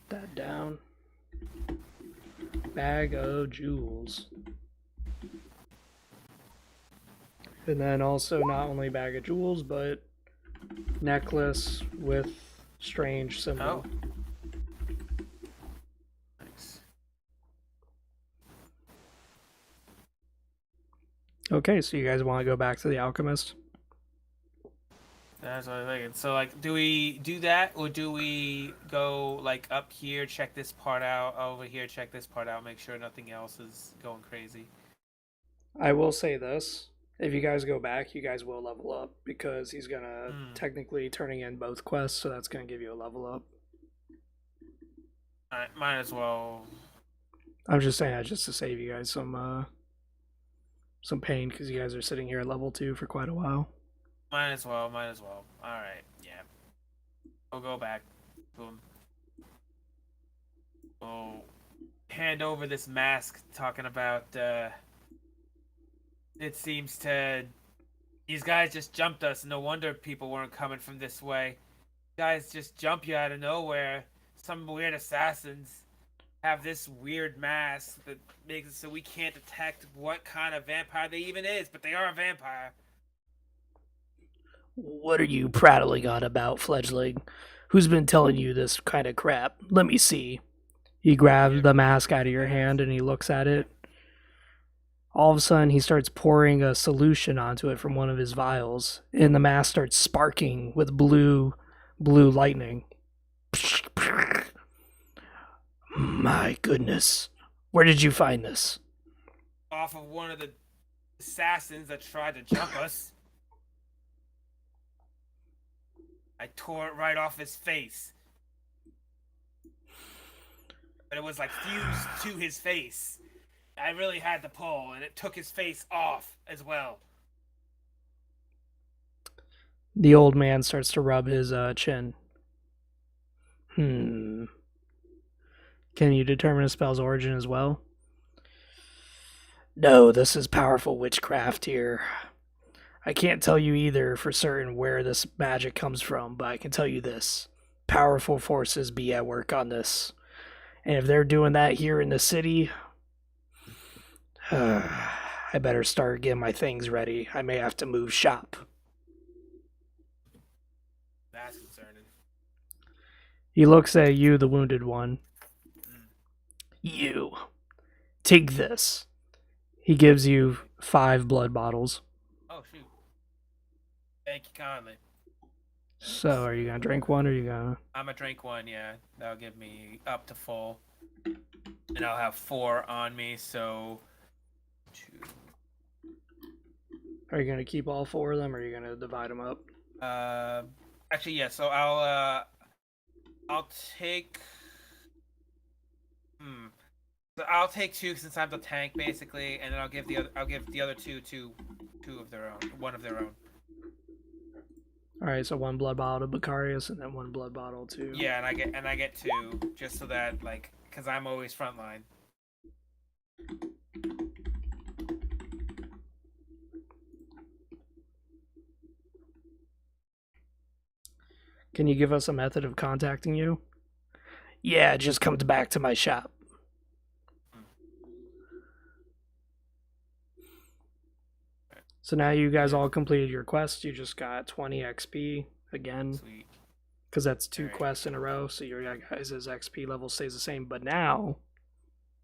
that down. Bag of jewels. And then also not only bag of jewels, but necklace with strange symbol. Oh. Nice. Okay, so you guys want to go back to the alchemist? That's what I'm thinking. So, like, do we do that, or do we go, like, up here, check this part out, over here, check this part out, make sure nothing else is going crazy? I will say this. If you guys go back, you guys will level up because he's going to technically turning in both quests, so that's going to give you a level up. Alright, might as well. I'm just saying that just to save you guys some pain because you guys are sitting here at level 2 for quite a while. Might as well. Alright, yeah. We'll go back. Boom. We'll hand over this mask talking about, it seems these guys just jumped us. No wonder people weren't coming from this way. Guys just jump you out of nowhere. Some weird assassins have this weird mask that makes it so we can't detect what kind of vampire they even is, but they are a vampire. What are you prattling on about, fledgling? Who's been telling you this kind of crap? Let me see. He grabs the mask out of your hand and he looks at it. All of a sudden, he starts pouring a solution onto it from one of his vials, and the mask starts sparking with blue lightning. My goodness. Where did you find this? Off of one of the assassins that tried to jump us. I tore it right off his face. But it was like fused to his face. I really had to pull, and it took his face off as well. The old man starts to rub his chin. Can you determine a spell's origin as well? No, this is powerful witchcraft here. I can't tell you either for certain where this magic comes from, but I can tell you this. Powerful forces be at work on this. And if they're doing that here in the city, I better start getting my things ready. I may have to move shop. That's concerning. He looks at you, the wounded one. You. Take this. He gives you 5 blood bottles. Oh, shoot. Thank you kindly. So, are you going to drink one or are you going to... I'm going to drink one, yeah. That'll give me up to full. And I'll have 4 on me, so... 2. Are you going to keep all 4 of them or are you going to divide them up? Actually, yeah, so I'll take... So I'll take 2 since I'm the tank, basically, and then I'll give the other 2 to 2 of their own, one of their own. Alright, so 1 blood bottle to Becarius and then 1 blood bottle to... Yeah, and I get 2, just so that, like, because I'm always frontline. Can you give us a method of contacting you? Yeah, just come back to my shop. So now you guys all completed your quest. You just got 20 XP again. Sweet. Because that's 2 quests in a row, so your guys' XP level stays the same. But now,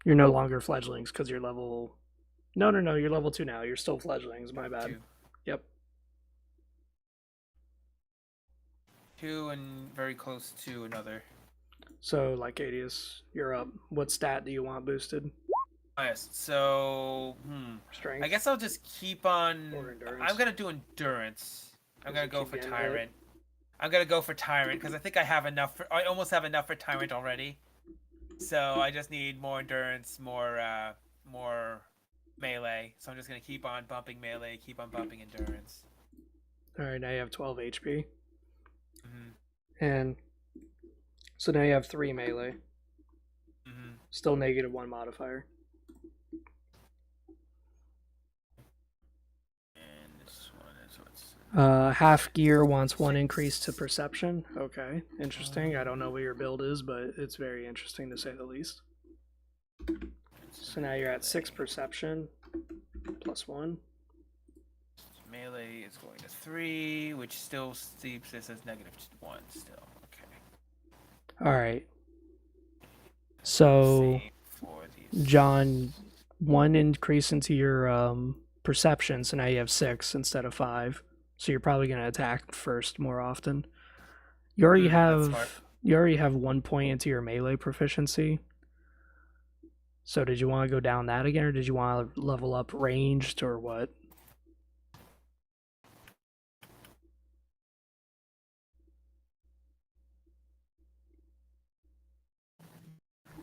you're no longer fledglings because you're level... No, you're level 2 now. You're still fledglings, my bad. 2. Yep. 2 and very close to another. So, like Adius, you're up. What stat do you want boosted? Oh, yes, so... Strength? I guess I'll just keep on... Or endurance? I'm going to do endurance. I'm going to go for getting Tyrant. I'm going to go for Tyrant, because I think I have enough for... I almost have enough for Tyrant already. So I just need more endurance, more melee. So I'm just gonna keep on bumping melee, keep on bumping endurance. All right, now you have 12 HP, Mm-hmm. and so now you have 3 melee. Mm-hmm. Still -1 modifier. And this one is what's Half gear wants 1 increase to perception. Okay, interesting. I don't know what your build is, but it's very interesting to say the least. So now you're at 6 perception, +1. Melee is going to 3, which still keeps this as -1 still. Okay. All right. So, Same for these. John, 1 increase into your perception, so now you have 6 instead of 5. So you're probably going to attack first more often. You already That's smart. have 1 point into your melee proficiency. So did you want to go down that again, or did you want to level up ranged, or what?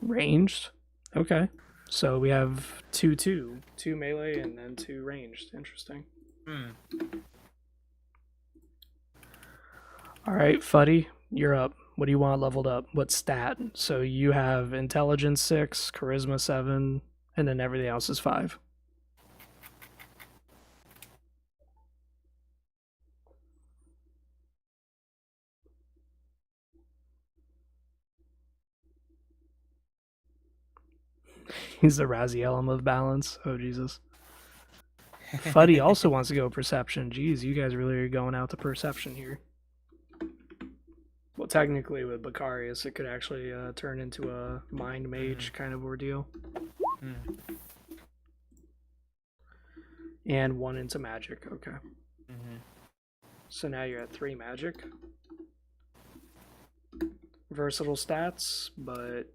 Ranged? Okay. So we have 2 melee and then 2 ranged. Interesting. Hmm. All right, Fuddy, you're up. What do you want leveled up? What stat? So you have intelligence 6, charisma 7, and then everything else is 5. He's the Razielum of balance. Oh, Jesus. Fuddy also wants to go perception. Jeez, you guys really are going out to perception here. Well, technically, with Bacarius, it could actually turn into a mind mage kind of ordeal. And 1 into magic. Okay. So now you're at 3 magic. Versatile stats, but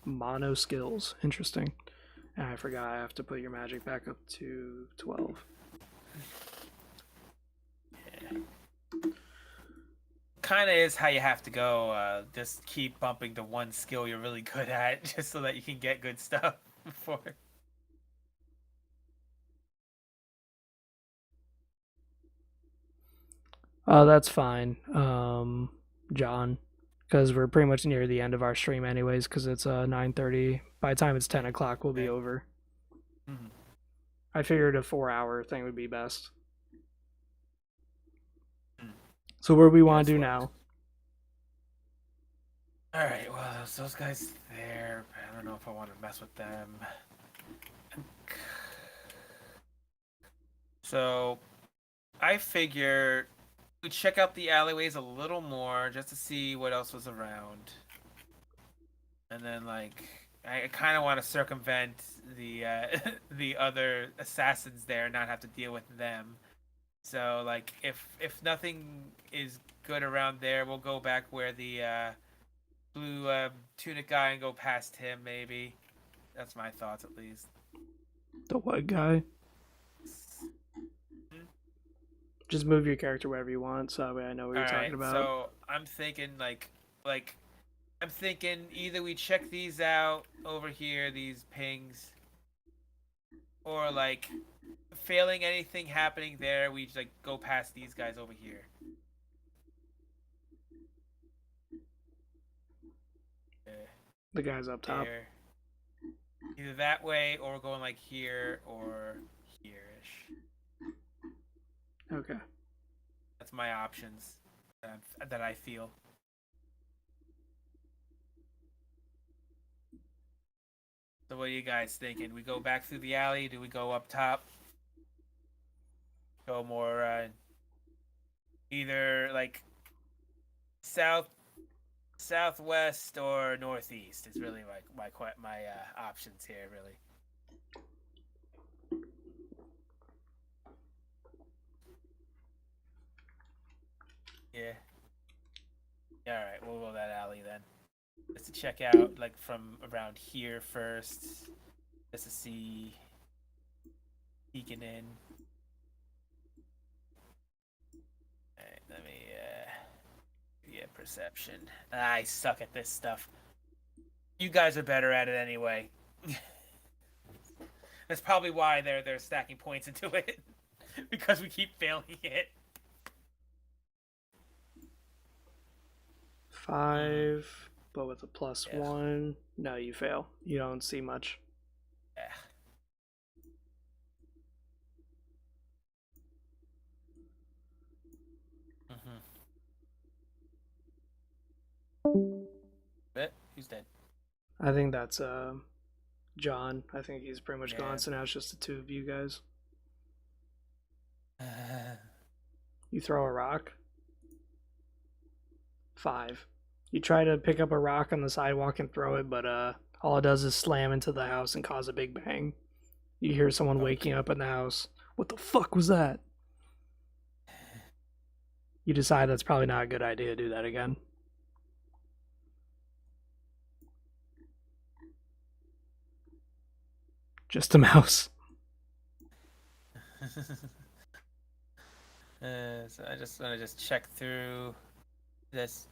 mono skills. Interesting. And I forgot I have to put your magic back up to 12. Kind of is how you have to go. Just keep bumping the one skill you're really good at, just so that you can get good stuff before. Oh, that's fine, John, because we're pretty much near the end of our stream anyways, because it's 9:30. By the time it's 10 o'clock, we'll be over. Mm-hmm. I figured a 4-hour thing would be best. So what do we want to do now? All right. Well, those guys there. I don't know if I want to mess with them. So, I figure we check out the alleyways a little more just to see what else was around, and then like I kind of want to circumvent the the other assassins there, and not have to deal with them. So like if nothing is good around there, we'll go back where the blue tunic guy and go past him maybe. That's my thoughts at least. The what guy? Just move your character wherever you want, so that way I know what you're talking about. So I'm thinking like I'm thinking either we check these out over here, these pings, or like failing anything happening there, we just like go past these guys over here. The guys up top. There. Either that way, or we're going like here or here-ish. Okay. That's my options that I feel. So what are you guys thinking? We go back through the alley? Do we go up top? Go more either like southwest or northeast is really like my options here really. Yeah. All right, we'll go that alley then. Just to check out like from around here first, just to see peeking in. All right, let me perception. I suck at this stuff. You guys are better at it anyway. That's probably why they're stacking points into it. Because we keep failing it. 5, but with a plus Yeah. 1. No, you fail. You don't see much. Yeah. But who's dead? I think that's John. I think he's pretty much Yeah. gone, so now it's just the two of you guys. You throw a rock. 5. You try to pick up a rock on the sidewalk and throw it, but all it does is slam into the house and cause a big bang. You hear someone waking up in the house. What the fuck was that? You decide that's probably not a good idea to do that again. Just a mouse. So I just want to check through this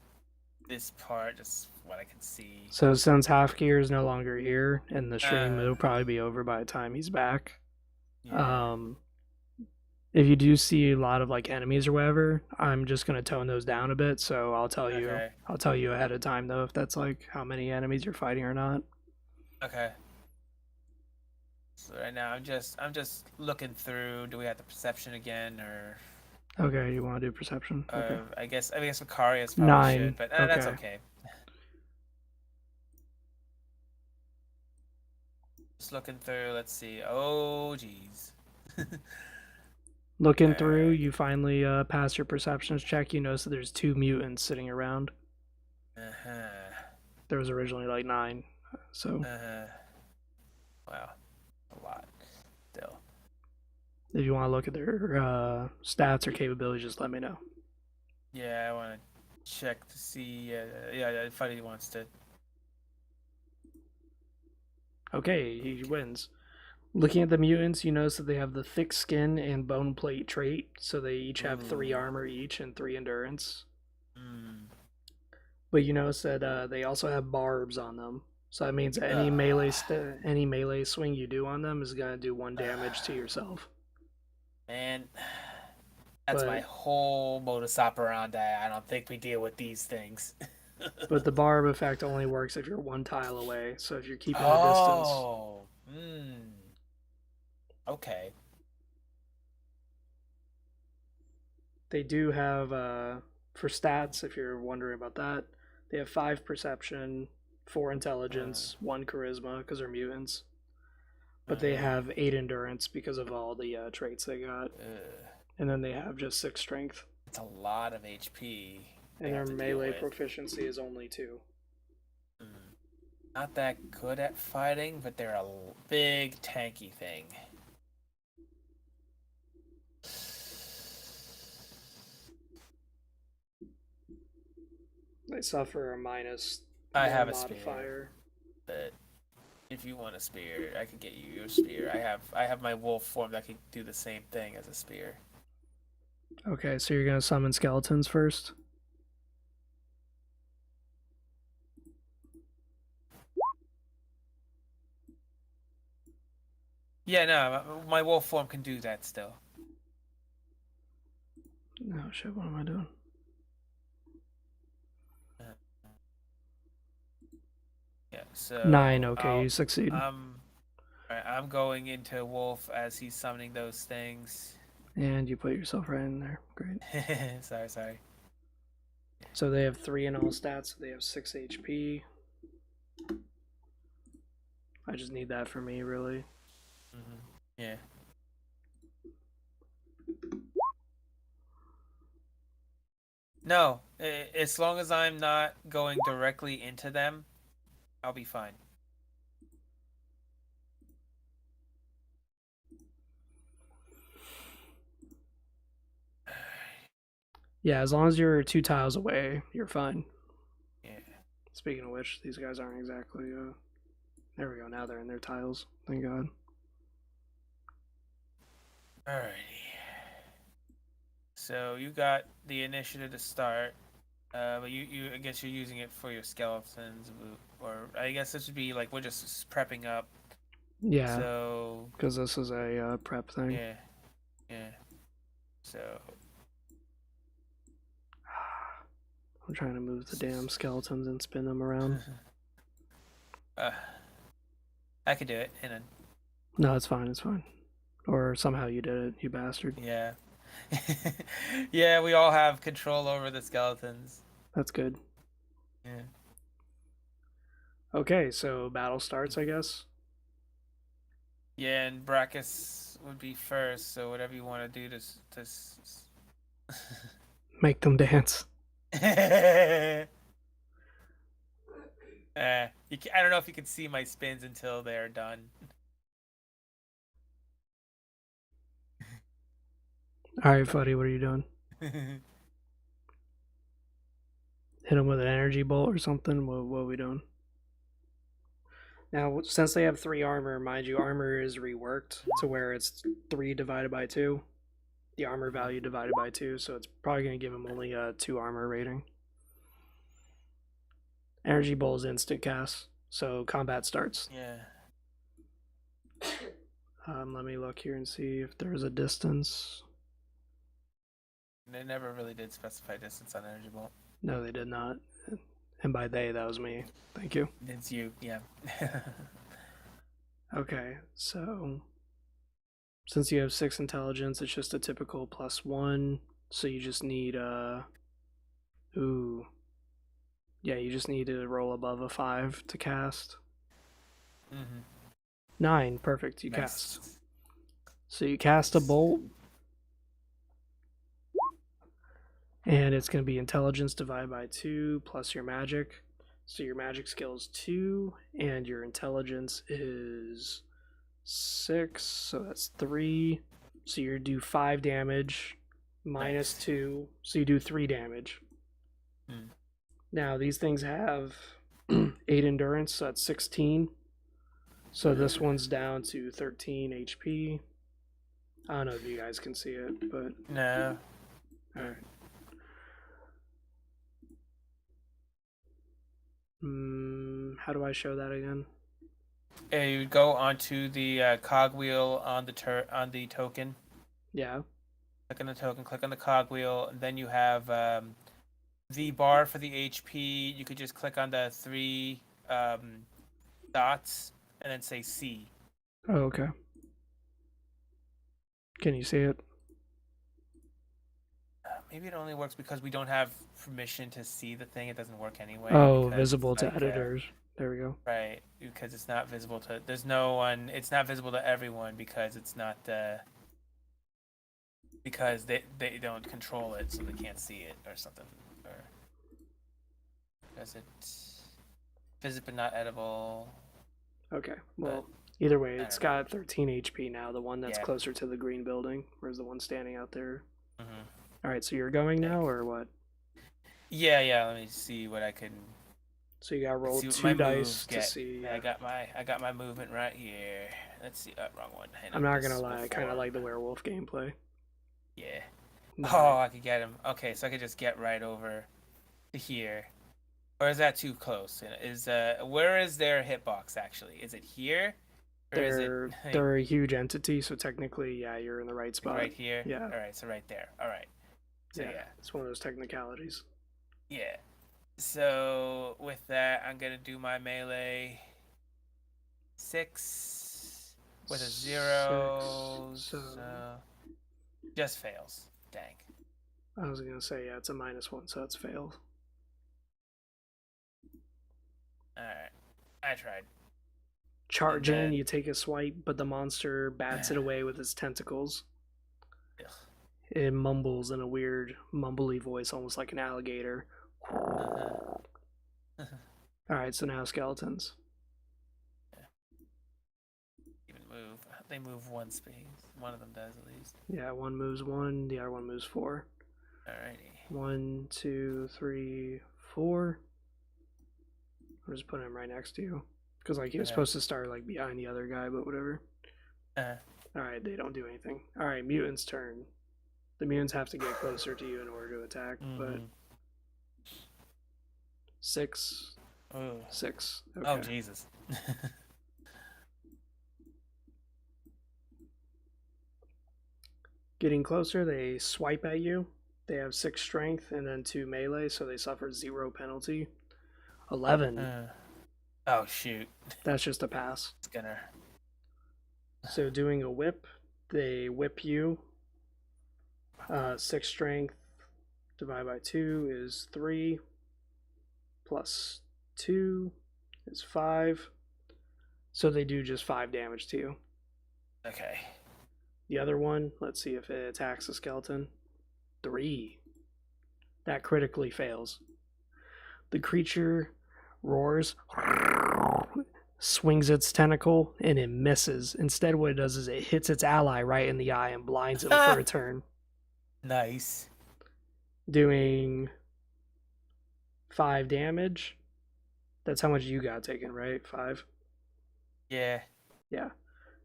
part, just what I can see. So since Half Gear is no longer here, and the stream Uh. will probably be over by the time he's back. Yeah. If you do see a lot of like enemies or whatever, I'm just gonna tone those down a bit. So I'll tell you. Okay. I'll tell you ahead of time though if that's like how many enemies you're fighting or not. Okay. So right now I'm just looking through. Do we have the perception again, or Okay, you want to do perception? Okay. I guess Vicarious probably 9. should, but that's Okay. okay. Just looking through. Let's see. Oh, jeez. Looking through, you finally pass your perceptions check. You notice that there's 2 mutants sitting around. There was originally like 9, so Wow, a lot. Still. if you want to look at their stats or capabilities, just let me know. Yeah, I want to check to see. Yeah, Fuddy wants to. Okay, he wins. Looking at the mutants, you notice that they have the thick skin and bone plate trait, so they each have 3 armor each and 3 endurance. But you notice that they also have barbs on them, so that means any melee swing you do on them is gonna do 1 damage to yourself. Man, that's my whole modus operandi. I don't think we deal with these things. But the barb effect only works if you're 1 tile away, so if you're keeping a distance. Oh, okay. They do have, for stats, if you're wondering about that, they have 5 perception, 4 intelligence, 1 charisma, because they're mutants. But they have 8 endurance because of all the traits they got. And then they have just 6 strength. It's a lot of HP. And their melee proficiency is only 2. Not that good at fighting, but they're a big tanky thing. They suffer a minus I have a modifier. Spear, but if you want a spear, I could get you your spear. I have my wolf form that can do the same thing as a spear. Okay, so you're gonna summon skeletons first? Yeah, no, my wolf form can do that still. No shit, what am I doing? Yeah, so 9, okay, you succeed. I'm going into wolf as he's summoning those things. And you put yourself right in there. Great. Sorry. So they have 3 in all stats, so they have 6 HP. I just need that for me, really. Yeah. No, as long as I'm not going directly into them, I'll be fine. Yeah, as long as you're 2 tiles away, you're fine. Yeah. Speaking of which, these guys aren't exactly, there we go, now they're in their tiles. Thank God. Alrighty. So you got the initiative to start. But I guess you're using it for your skeletons, or I guess this would be like we're just prepping up. Yeah, So because this is a prep thing. yeah, yeah. So I'm trying to move the damn skeletons and spin them around. uh, I could do it. And No, it's fine. It's fine. Or somehow you did it, you bastard. yeah, yeah. We all have control over the skeletons. That's good. Yeah. Okay, so battle starts, I guess. Yeah, and Brachus would be first. So whatever you want to do to Make them dance. I don't know if you can see my spins until they're done. All right, Fuddy, what are you doing? Hit them with an energy bolt or something? What are we doing? Now, since they have 3 armor, mind you, armor is reworked to where it's 3 divided by 2. The armor value divided by 2, so it's probably going to give him only a 2 armor rating. Energy bolt is instant cast, so combat starts. Yeah. Let me look here and see if there's a distance. They never really did specify distance on energy bolt. No, they did not. And by they, that was me. Thank you. It's you, yeah. Okay, so since you have 6 intelligence, it's just a typical +1. So you just need ooh. Yeah, you just need to roll above a 5 to cast. 9, perfect. You cast. So you cast a bolt, and it's going to be intelligence divided by 2 plus your magic. So your magic skill is 2, and your intelligence is 6, so that's 3. So you do 5 damage minus 2, so you do 3 damage. Now these things have 8 endurance, so that's 16. So this one's down to 13 HP. I don't know if you guys can see it, but No. alright. How do I show that again? You go onto the cogwheel on the token. Yeah. Click on the token, click on the cogwheel, and then you have the bar for the HP. You could just click on the 3 dots and then say C. Oh, okay. Can you see it? Maybe it only works because we don't have permission to see the thing. It doesn't work anyway. Oh, because visible it's to like, editors. There we go. Right, because it's not visible to. There's no one. It's not visible to everyone because it's not. Because they don't control it, so they can't see it or something. Or does it? Visit but not edible. Okay. Well, either way, it's don't know. got 13 HP now. The one that's Yeah. closer to the green building, whereas the one standing out there. Mm-hmm. All right. So you're going now, or what? Yeah. Let me see what I can. So you got to roll See what 2 my dice moves to get. see. I got my movement right here. Let's see. Wrong one. Hang I'm on, not this gonna lie. I kind of before. like the werewolf gameplay. Yeah. No. Oh, I could get him. Okay, so I could just get right over to here. Or is that too close? Where is their hitbox actually? Is it here? Or is it They're a huge entity, so technically, yeah, you're in the right spot. right here? Yeah. All right, so right there. All right. So yeah. It's one of those technicalities. Yeah. So with that, I'm gonna do my melee 6 with a 0. 6, So just fails. Dang. I was gonna say, yeah, it's a -1, so it's failed. Alright. I tried. Charge And in, then- you take a swipe, but the monster bats it away with its tentacles. Ugh. It mumbles in a weird, mumbly voice, almost like an alligator. Alright, so now skeletons. Even move. They move one space. One of them does at least. Yeah, one moves 1, the other one moves 4. Alrighty. 1, 2, 3, 4. I'm just putting him right next to you. Because, like, he was supposed to start, like, behind the other guy, but whatever. Alright, they don't do anything. Alright, mutant's turn. The mutants have to get closer to you in order to attack, but 6, Oh, 6. Okay. oh Jesus. Getting closer, they swipe at you. They have 6 strength and then 2 melee, so they suffer 0 penalty. 11. Oh shoot. That's just a pass. It's gonna. So doing a whip, they whip you. 6 strength divided by 2 is 3. Plus 2 is 5. So they do just 5 damage to you. Okay. The other one, let's see if it attacks the skeleton. 3. That critically fails. The creature roars, swings its tentacle, and it misses. Instead, what it does is it hits its ally right in the eye and blinds him for a turn. Nice. Doing 5 damage. That's how much you got taken, right? 5? Yeah. Yeah.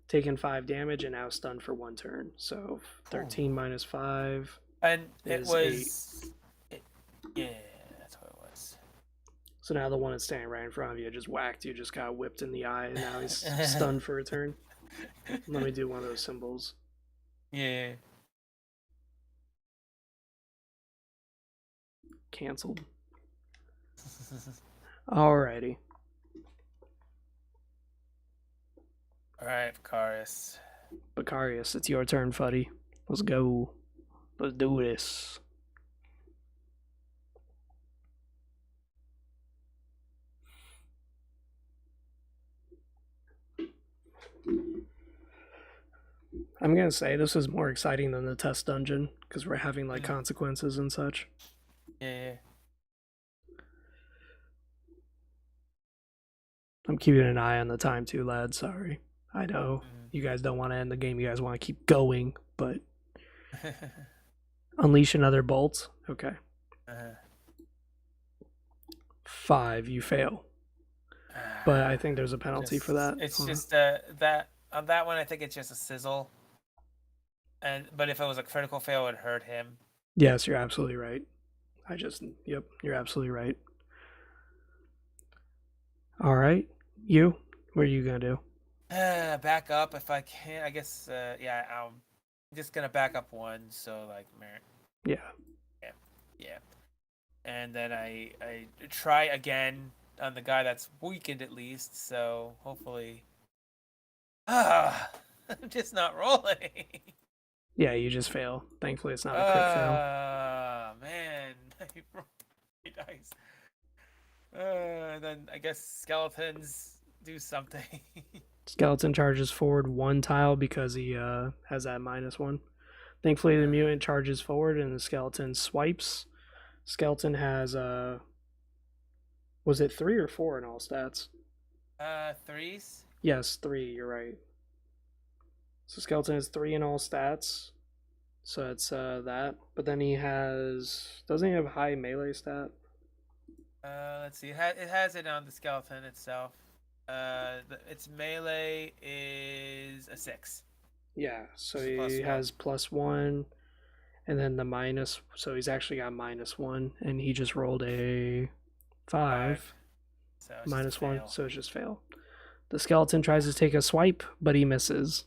Taking 5 damage and now stunned for 1 turn. So 13 minus 5. And it is was. Yeah, that's what it was. So now the one that's standing right in front of you just whacked you, just got whipped in the eye, and now he's stunned for a turn. Let me do one of those symbols. Yeah. Cancelled. Alrighty. Alright, Vicarious. Becarius, it's your turn, Fuddy. Let's go. Let's do this. I'm gonna say this is more exciting than the test dungeon because we're having like consequences and such. Yeah. I'm keeping an eye on the time too, lad. Sorry. I know you guys don't want to end the game. You guys want to keep going, but unleash another bolt. Okay. 5, you fail. But I think there's a penalty for that. It's Hold on. just that on that one I think it's just a sizzle. But if it was a critical fail it would hurt him. Yes, you're absolutely right. Yep, you're absolutely right. All right. What are you going to do? Back up if I can. I guess yeah, I'm just going to back up 1 so like Yeah. Yeah. And then I try again on the guy that's weakened at least, so hopefully I'm just not rolling. Yeah, you just fail. Thankfully, it's not a crit fail. Man. I rolled 3 dice. And then I guess skeletons do something. Skeleton charges forward 1 tile because he has that -1. Thankfully, the mutant charges forward and the skeleton swipes. Skeleton has was it 3 or 4 in all stats? 3s? Yes, 3. You're right. So skeleton has 3 in all stats. So it's that. But then doesn't he have high melee stat? Let's see. It has it on the skeleton itself. Its melee is a 6. Yeah, so Plus he 1. has +1, and then the minus. So he's actually got -1, and he just rolled a 5. So it's just a -1, fail. so it's just fail. The skeleton tries to take a swipe, but he misses.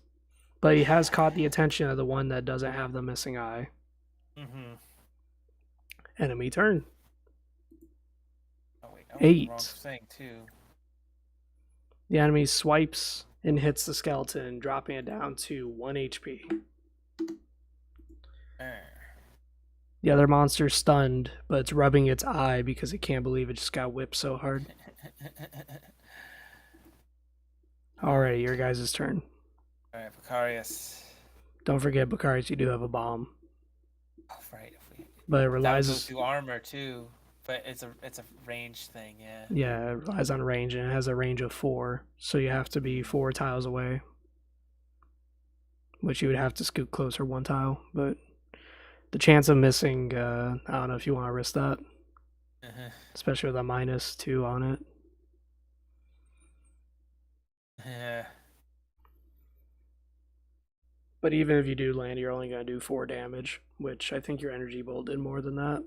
But he has caught the attention of the one that doesn't have the missing eye. Mm-hmm. Enemy turn. Oh wait, I was the 8. wrong thing too. The enemy swipes and hits the skeleton, dropping it down to 1 HP. The other monster's stunned, but it's rubbing its eye because it can't believe it just got whipped so hard. Alright, your guys' turn. Alright, Vicarious. Don't forget, Bacarius, you do have a bomb. Oh, right. But it That relies goes through armor too, but it's a range thing, yeah. Yeah, it relies on range, and it has a range of 4, so you have to be 4 tiles away. Which you would have to scoot closer 1 tile, but the chance of missing, I don't know if you want to risk that. Especially with a -2 on it. Yeah. But even if you do land, you're only going to do 4 damage, which I think your energy bolt did more than that.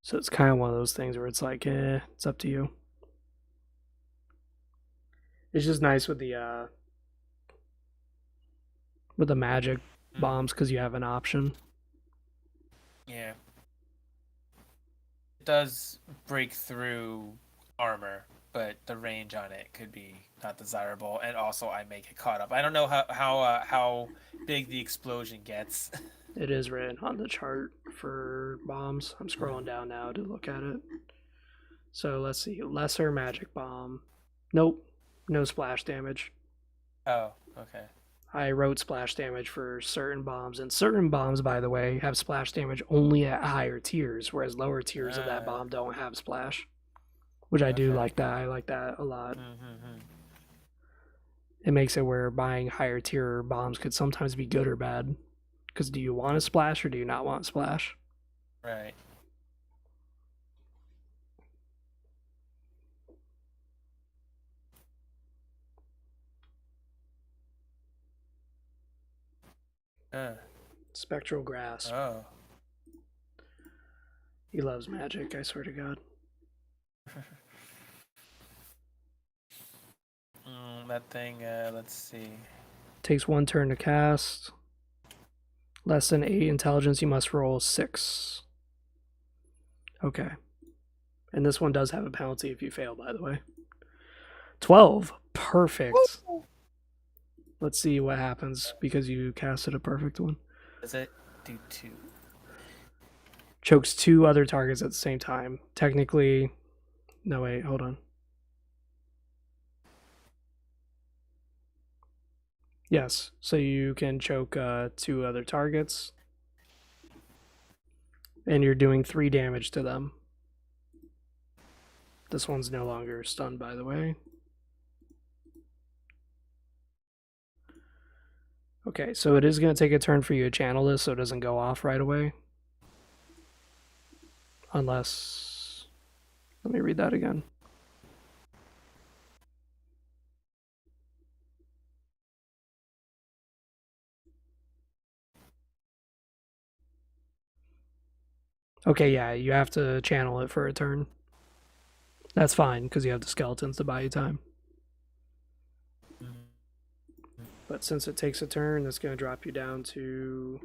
So it's kind of one of those things where it's like, it's up to you. It's just nice with the magic bombs because you have an option. Yeah. It does break through armor, but the range on it could be not desirable, and also I may get caught up. I don't know how big the explosion gets. It is written on the chart for bombs. I'm scrolling down now to look at it. So let's see. Lesser magic bomb. Nope. No splash damage. Oh, okay. I wrote splash damage for certain bombs, and certain bombs, by the way, have splash damage only at higher tiers, whereas lower tiers of that bomb don't have splash. Which I do like that. I like that a lot. It makes it where buying higher tier bombs could sometimes be good or bad. Because do you want a splash or do you not want splash? Right. Spectral Grasp. Oh. He loves magic, I swear to God. That thing, let's see. Takes 1 turn to cast. Less than 8 intelligence, you must roll 6. Okay. And this one does have a penalty if you fail, by the way. 12. Perfect. Woo! Let's see what happens because you casted a perfect one. Does it do 2? Chokes 2 other targets at the same time. Technically... No, wait, hold on. Yes, so you can choke 2 other targets. And you're doing 3 damage to them. This one's no longer stunned, by the way. Okay, so it is going to take a turn for you to channel this so it doesn't go off right away. Unless... Let me read that again. Okay, yeah, you have to channel it for a turn. That's fine, because you have the skeletons to buy you time. But since it takes a turn, that's going to drop you down to...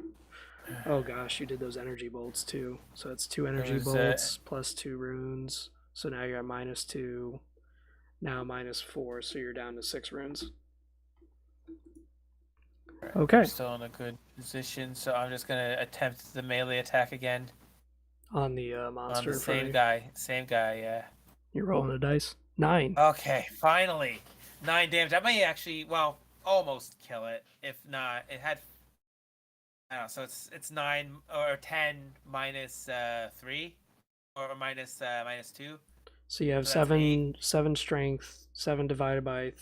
Oh gosh, you did those energy bolts too. So it's 2 energy bolts plus 2 runes. So now you're at -2. Now -4, so you're down to 6 runes. Okay. I'm still in a good position, so I'm just going to attempt the melee attack again. On the monster. On the same guy, yeah. You're rolling a dice. 9. Okay, finally. 9 damage. I may actually, well, almost kill it. If not, it had... I don't know, so it's 9 or 10 minus 3 or minus 2. So you have so 7 strength. 7 divided by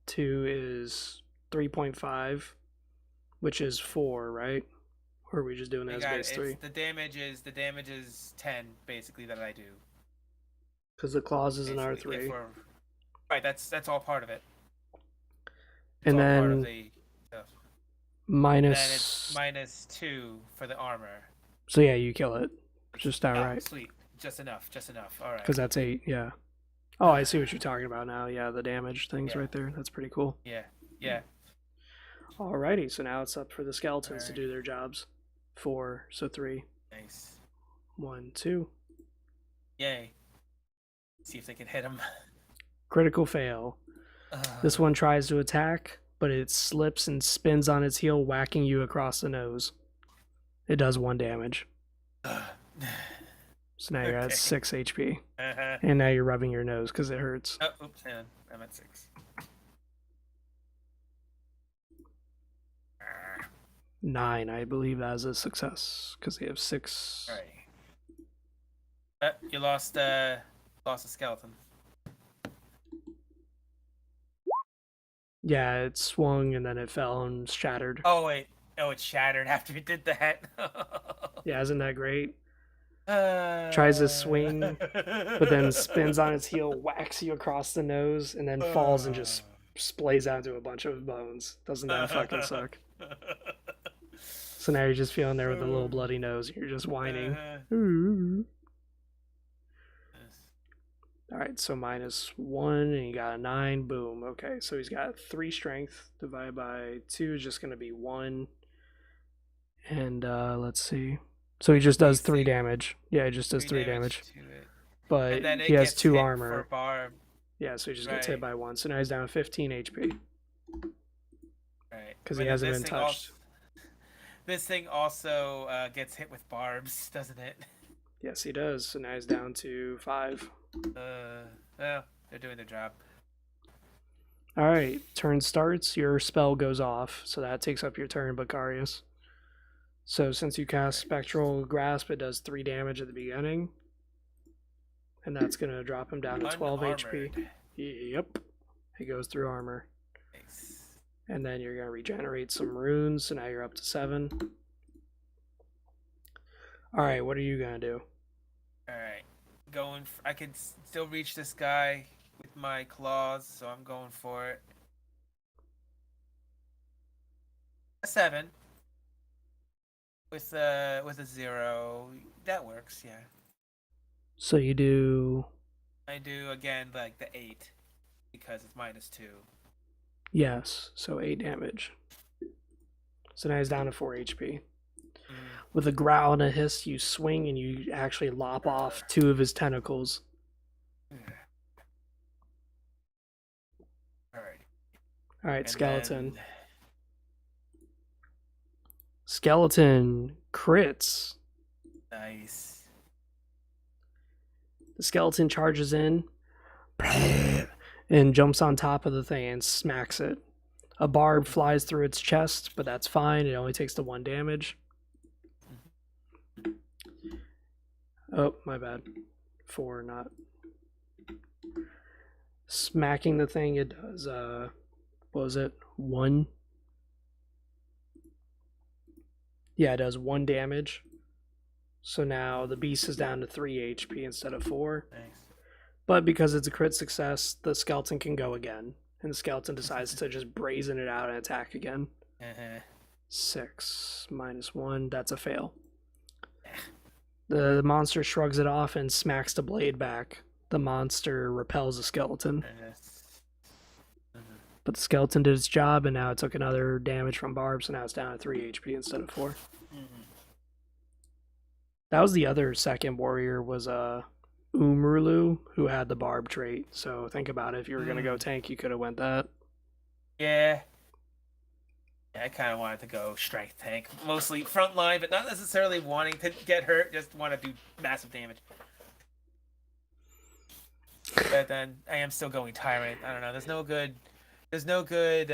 2 is 3.5, which is 4, right? Or are we just doing it as base 3? The damage is 10 basically that I do. Because the claws is an R3. Right, that's all part of it. And then part of the stuff. Minus... Then it's -2 for the armor. So yeah, you kill it. Just outright. Oh, sweet. Just enough. All right. Because that's 8, yeah. Oh, I see what you're talking about now. Yeah, the damage things right there. That's pretty cool. Yeah. Alrighty, so now it's up for the skeletons to do their jobs. 4, so 3. Nice. 1, 2. Yay. See if they can hit him. Critical fail. This one tries to attack, but it slips and spins on its heel, whacking you across the nose. It does 1 damage. So now you're at 6 HP. And now you're rubbing your nose because it hurts. Oh, oops, hang on. I'm at 6. 9, I believe that is a success because they have 6. Alright. You lost a skeleton. Yeah, it swung and then it fell and shattered. Oh wait. Oh, it shattered after it did that. Yeah, isn't that great? Tries to swing, but then spins on its heel, whacks you across the nose, and then falls and just splays out into a bunch of bones. Doesn't that fucking suck? So now you're just feeling there with a little bloody nose, and you're just whining. Alright, so -1, and he got a 9. Boom. Okay, so he's got 3 strength. Divided by 2 is just going to be 1. And let's see. So he just does 3 damage. Yeah, he just does 3 damage. To it. But And then he it has gets 2 hit armor. For barb. Yeah, so he just gets hit Right. by 1. So now he's down to 15 HP. Right. Because But he then hasn't this been thing touched. This thing also gets hit with barbs, doesn't it? Yes, he does. So now he's down to 5. Well, they're doing their job. Alright, turn starts. Your spell goes off. So that takes up your turn, Bacarius. So since you cast Spectral Grasp, it does 3 damage at the beginning. And that's going to drop him down to 12 HP. Yep. He goes through armor. Nice. And then you're going to regenerate some runes, so now you're up to 7. Alright, what are you going to do? Alright. I can still reach this guy with my claws, so I'm going for it. A 7. With a 0. That works, yeah. So you do... I do, again, like the 8. Because it's -2. Yes, so 8 damage. So now he's down to 4 HP. With a growl and a hiss, you swing and you actually lop off 2 of his tentacles. Alright, skeleton. Then... Skeleton crits. Nice. The skeleton charges in and jumps on top of the thing and smacks it. A barb flies through its chest, but that's fine. It only takes the 1 damage. Oh, my bad. 4, not. Smacking the thing, it does, what was it? 1? Yeah, it does 1 damage. So now the beast is down to 3 HP instead of 4. Nice. But because it's a crit success, the skeleton can go again. And the skeleton decides to just brazen it out and attack again. 6 -1, that's a fail. The monster shrugs it off and smacks the blade back. The monster repels the skeleton. But the skeleton did its job, and now it took another damage from barb, so now it's down to 3 HP instead of 4. That was the other second warrior, was Umrulu, who had the barb trait. So think about it. If you were going to go tank, you could have went that. Yeah. I kind of wanted to go strength tank. Mostly front line, but not necessarily wanting to get hurt. Just want to do massive damage. But then I am still going tyrant. I don't know. There's no good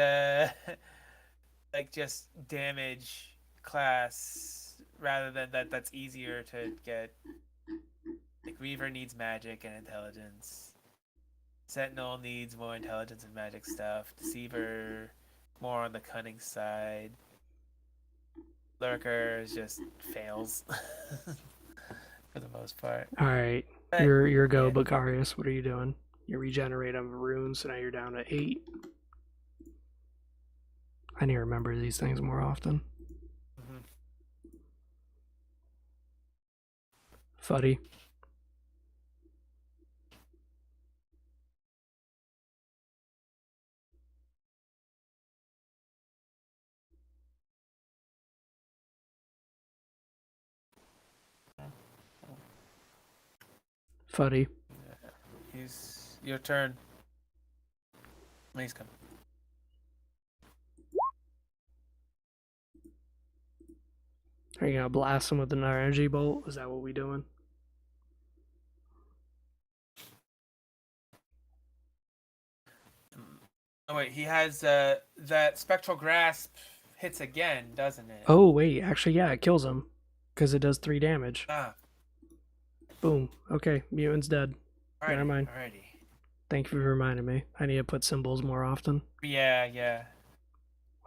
like just damage class rather than that's easier to get. Like Reaver needs magic and intelligence. Sentinel needs more intelligence and magic stuff. Deceiver more on the cunning side. Lurker just fails for the most part. All right, your go, Bacarius. What are you doing? You regenerate on runes, so now you're down to 8. I need to remember these things more often. Fuddy. Fuddy. He's your turn. He's coming. Are you gonna blast him with an energy bolt? Is that what we doing? Oh wait, he has that spectral grasp hits again, doesn't it? Oh wait, actually yeah, it kills him because it does 3 damage. Ah. Boom. Okay, mutant's dead. Alrighty, Never mind. Alrighty. Thank you for reminding me. I need to put symbols more often. Yeah.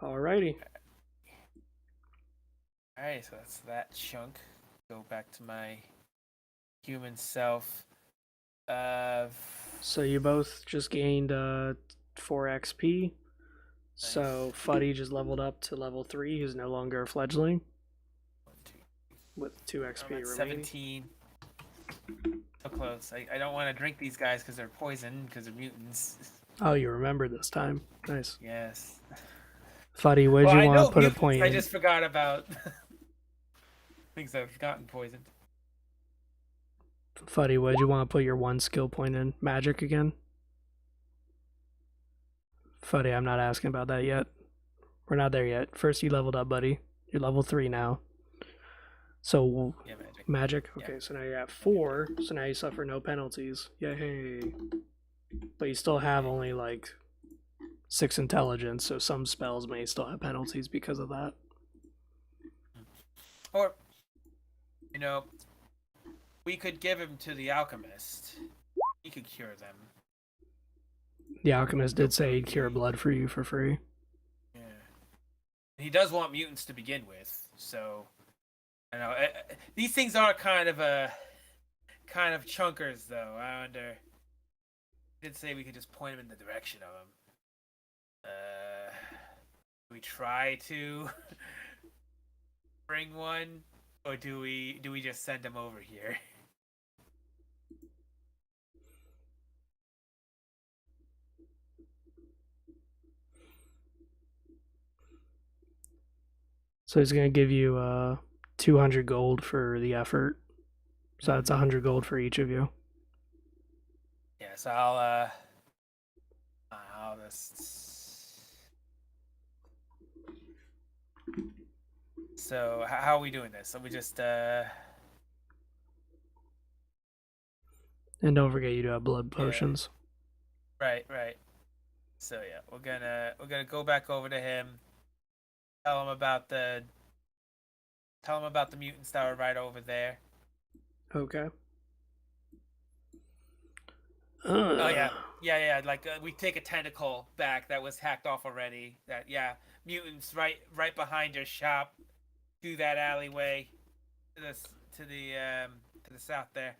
Alrighty. Alright, so that's that chunk. Go back to my human self. So you both just gained 4 XP. Nice. So Fuddy just leveled up to level 3. He's no longer a fledgling. With 2 XP remaining. 17. So close. I don't want to drink these guys because they're poison, because they're mutants. Oh, you remember this time. Nice. Yes. Fuddy, where'd Well, you I want know to put a mutants. point I in? just forgot about things I've gotten poisoned. Fuddy, where'd you want to put your one skill point in? Magic again? Fuddy, I'm not asking about that yet. We're not there yet. First, you leveled up, buddy. You're level 3 now. So, Yeah, magic. magic? Yeah. Okay, so now you're at 4, so now you suffer no penalties. Yay. But you still have only like 6 intelligence, so some spells may still have penalties because of that. Or, you know, we could give him to the alchemist. He could cure them. The alchemist did say he'd cure blood for you for free. Yeah. He does want mutants to begin with, so I know these things are kind of chunkers, though. I wonder. He did say we could just point him in the direction of him. We try to bring one, or do we just send him over here? So he's going to give you 200 gold for the effort. So that's 100 gold for each of you. Yeah, so I'll just. So how are we doing this? So we just And don't forget you do have blood potions. Right. So yeah, we're gonna go back over to him. Tell him about the mutants that were right over there. Okay. Oh yeah. Like we take a tentacle back that was hacked off already. That mutants right behind your shop, through that alleyway, to the south there.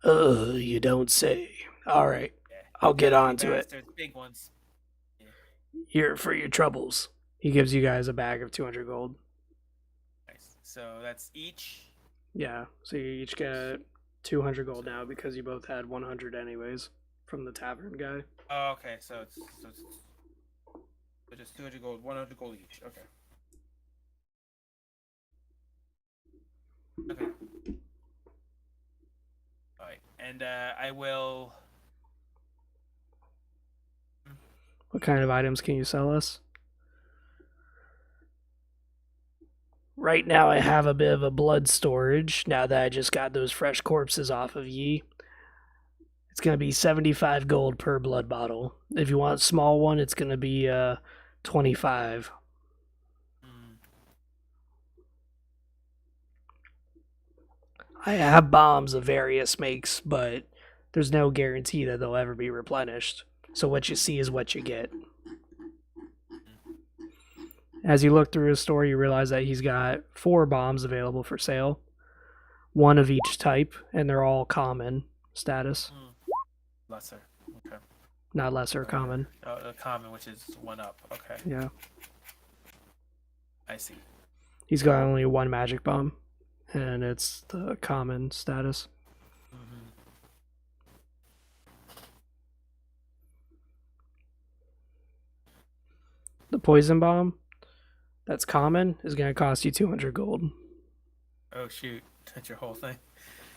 You don't say. All right, Yeah. I'll get on to it. Bastards, big ones. Here for your troubles. He gives you guys a bag of 200 gold. Nice. So that's each. Yeah, so you each get 200 gold now because you both had 100 anyways from the tavern guy. Oh, okay. So it's just 200 gold, 100 gold each. Okay. Okay. All right, and I will. What kind of items can you sell us? Right now I have a bit of a blood storage now that I just got those fresh corpses off of ye. It's going to be 75 gold per blood bottle. If you want a small one, it's going to be 25. I have bombs of various makes, but there's no guarantee that they'll ever be replenished. So what you see is what you get. As you look through his store, you realize that he's got 4 bombs available for sale. 1 of each type, and they're all common status. Lesser. Okay. Not lesser, common. Oh, common, which is 1 up. Okay. Yeah. I see. He's got only 1 magic bomb, and it's the common status. The poison bomb, that's common, is going to cost you 200 gold. Oh shoot, that's your whole thing.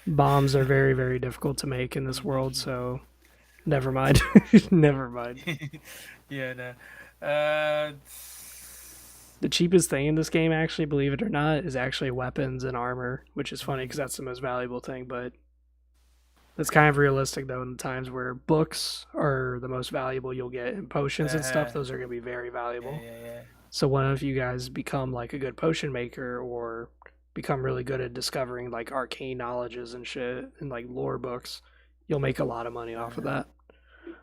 Bombs are very, very difficult to make in this world, so never mind. Never mind. Yeah, no. The cheapest thing in this game, actually, believe it or not, is actually weapons and armor, which is funny because that's the most valuable thing, but that's kind of realistic, though, in the times where books are the most valuable you'll get, and potions and stuff, those are going to be very valuable. Yeah. So what if you guys become like a good potion maker or become really good at discovering like arcane knowledges and shit and like lore books, you'll make a lot of money off of that.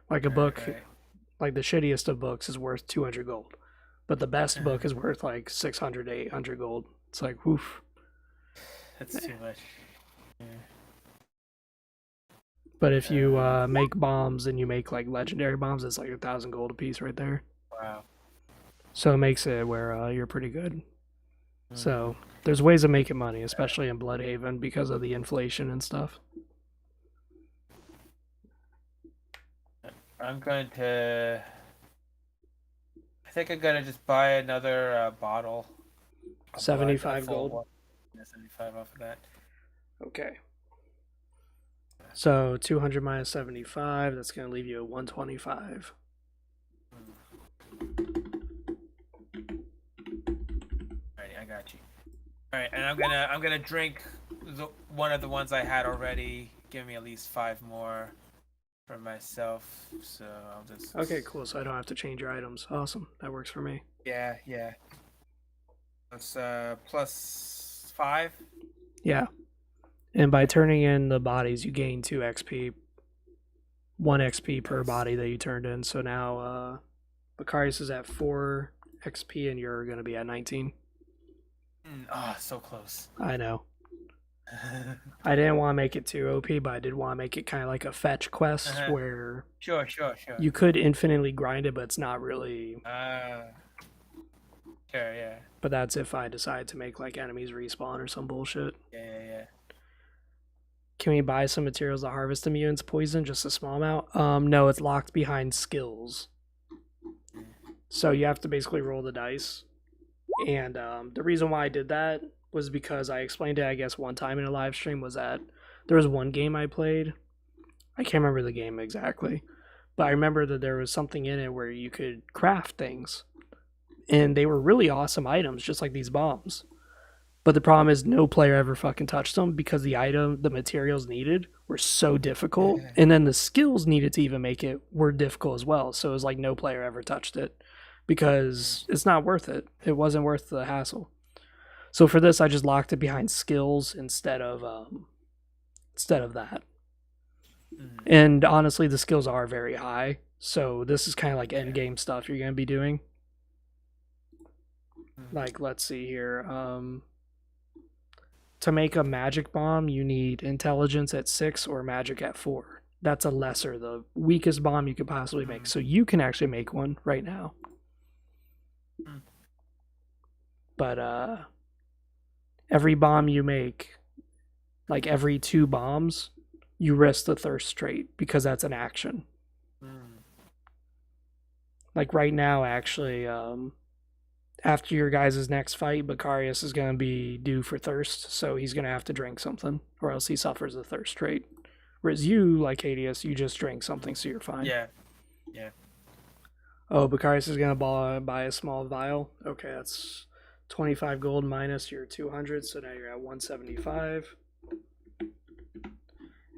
Like a book, like the shittiest of books is worth 200 gold, but the best book is worth like 600 to 800 gold. It's like, woof. That's too much. Yeah. But if you make bombs and you make like legendary bombs, it's like 1,000 gold a piece right there. Wow. So it makes it where you're pretty good. So there's ways of making money, especially in Bloodhaven because of the inflation and stuff. I'm going to. I think I'm gonna just buy another bottle. A 75 full gold. one. Yeah, 75 off of that. Okay. So 200 minus 75, that's going to leave you at 125. Alright, I got you. Alright, and I'm gonna drink one of the ones I had already. Give me at least 5 more for myself. So I'll just. Okay, cool. So I don't have to change your items. Awesome. That works for me. Yeah, yeah. That's plus 5. Yeah. And by turning in the bodies, you gain 2 XP. 1 XP per Nice. body that you turned in. So now Macarius is at 4 XP and you're going to be at 19. So close. I know. I didn't want to make it too OP, but I did want to make it kind of like a fetch quest where Sure. you could infinitely grind it, but it's not really. Sure, yeah. But that's if I decide to make like enemies respawn or some bullshit. Yeah. Can we buy some materials to harvest the mutant's poison? Just a small amount? No, it's locked behind skills. So you have to basically roll the dice. And the reason why I did that was because I explained it, I guess, one time in a live stream, was that there was one game I played. I can't remember the game exactly. But I remember that there was something in it where you could craft things. And they were really awesome items, just like these bombs. But the problem is no player ever fucking touched them because the materials needed were so difficult. Yeah. And then the skills needed to even make it were difficult as well. So it was like no player ever touched it because it's not worth it. It wasn't worth the hassle. So for this, I just locked it behind skills instead of that. And honestly, the skills are very high. So this is kind of like end game stuff you're going to be doing. Like, let's see here. To make a magic bomb, you need intelligence at 6 or magic at 4. That's a lesser, the weakest bomb you could possibly make. So you can actually make one right now. But every bomb you make, like every 2 bombs, you risk the thirst trait because that's an action. Like right now, actually, after your guys' next fight, Macarius is going to be due for thirst, so he's going to have to drink something, or else he suffers the thirst trait. Whereas you, like Hades, you just drink something, so you're fine. Yeah. Oh, Macarius is going to buy a small vial. Okay, that's 25 gold minus your 200, so now you're at 175.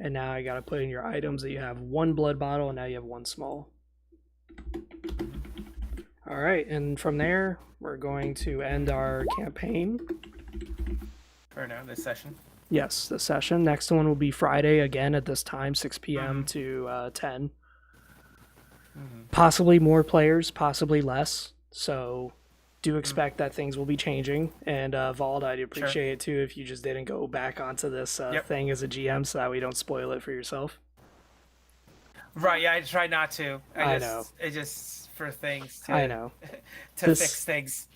And now I got to put in your items that you have 1 blood bottle, and now you have 1 small. All right, and from there, we're going to end our campaign. For now, this session. Yes, this session. Next one will be Friday again at this time, 6 p.m. to 10. Possibly more players, possibly less. So do expect that things will be changing. And Vald, I'd appreciate it too if you just didn't go back onto this thing as a GM so that we don't spoil it for yourself. Right, yeah, I try not to. I know. It just for things to, I know. to fix things.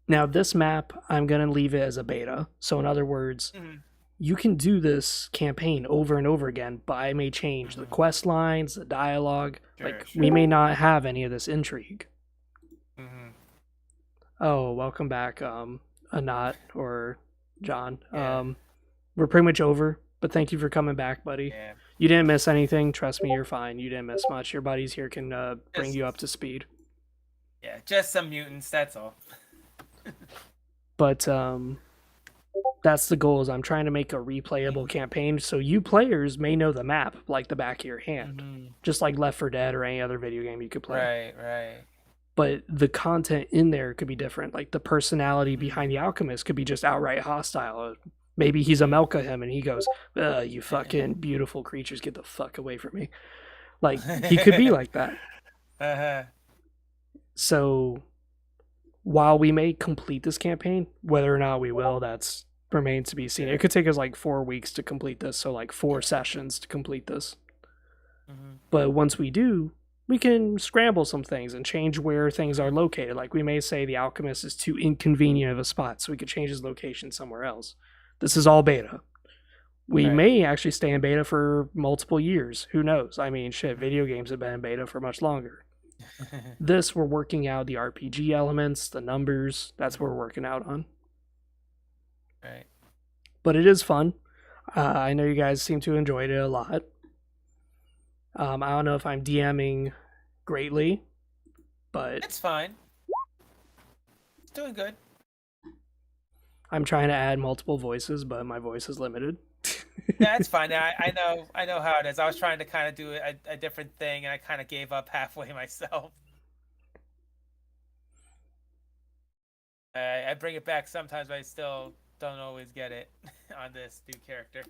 Now, this map, I'm going to leave it as a beta. So in other words, you can do this campaign over and over again, but I may change the quest lines, the dialogue. We may not have any of this intrigue. Oh, welcome back, Anat or John. We're pretty much over, but thank you for coming back, buddy. Yeah. You didn't miss anything. Trust me, you're fine. You didn't miss much. Your buddies here can bring you up to speed. Yeah, just some mutants, that's all. But that's the goal, is I'm trying to make a replayable campaign so you players may know the map like the back of your hand. Just like Left 4 Dead or any other video game you could play. Right. But the content in there could be different. Like the personality behind the alchemist could be just outright hostile. Maybe he's a Melkahim and he goes, you fucking beautiful creatures, get the fuck away from me. Like, he could be like that. So, while we may complete this campaign, whether or not we will, that's remains to be seen. It could take us like 4 weeks to complete this, so like 4 sessions to complete this. But once we do, we can scramble some things and change where things are located. Like, we may say the alchemist is too inconvenient of a spot, so we could change his location somewhere else. This is all beta. We Right. may actually stay in beta for multiple years. Who knows? I mean, shit, video games have been in beta for much longer. This, we're working out the RPG elements, the numbers. That's what we're working out on. Right. But it is fun. I know you guys seem to enjoy it a lot. I don't know if I'm DMing greatly, but It's fine. It's doing good. I'm trying to add multiple voices, but my voice is limited. Yeah, it's fine. I know how it is. I was trying to kind of do a different thing, and I kind of gave up halfway myself. I bring it back sometimes, but I still don't always get it on this new character.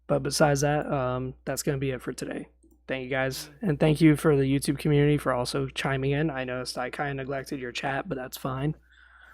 But besides that, that's going to be it for today. Thank you guys. And thank you for the YouTube community for also chiming in. I noticed I kind of neglected your chat, but that's fine.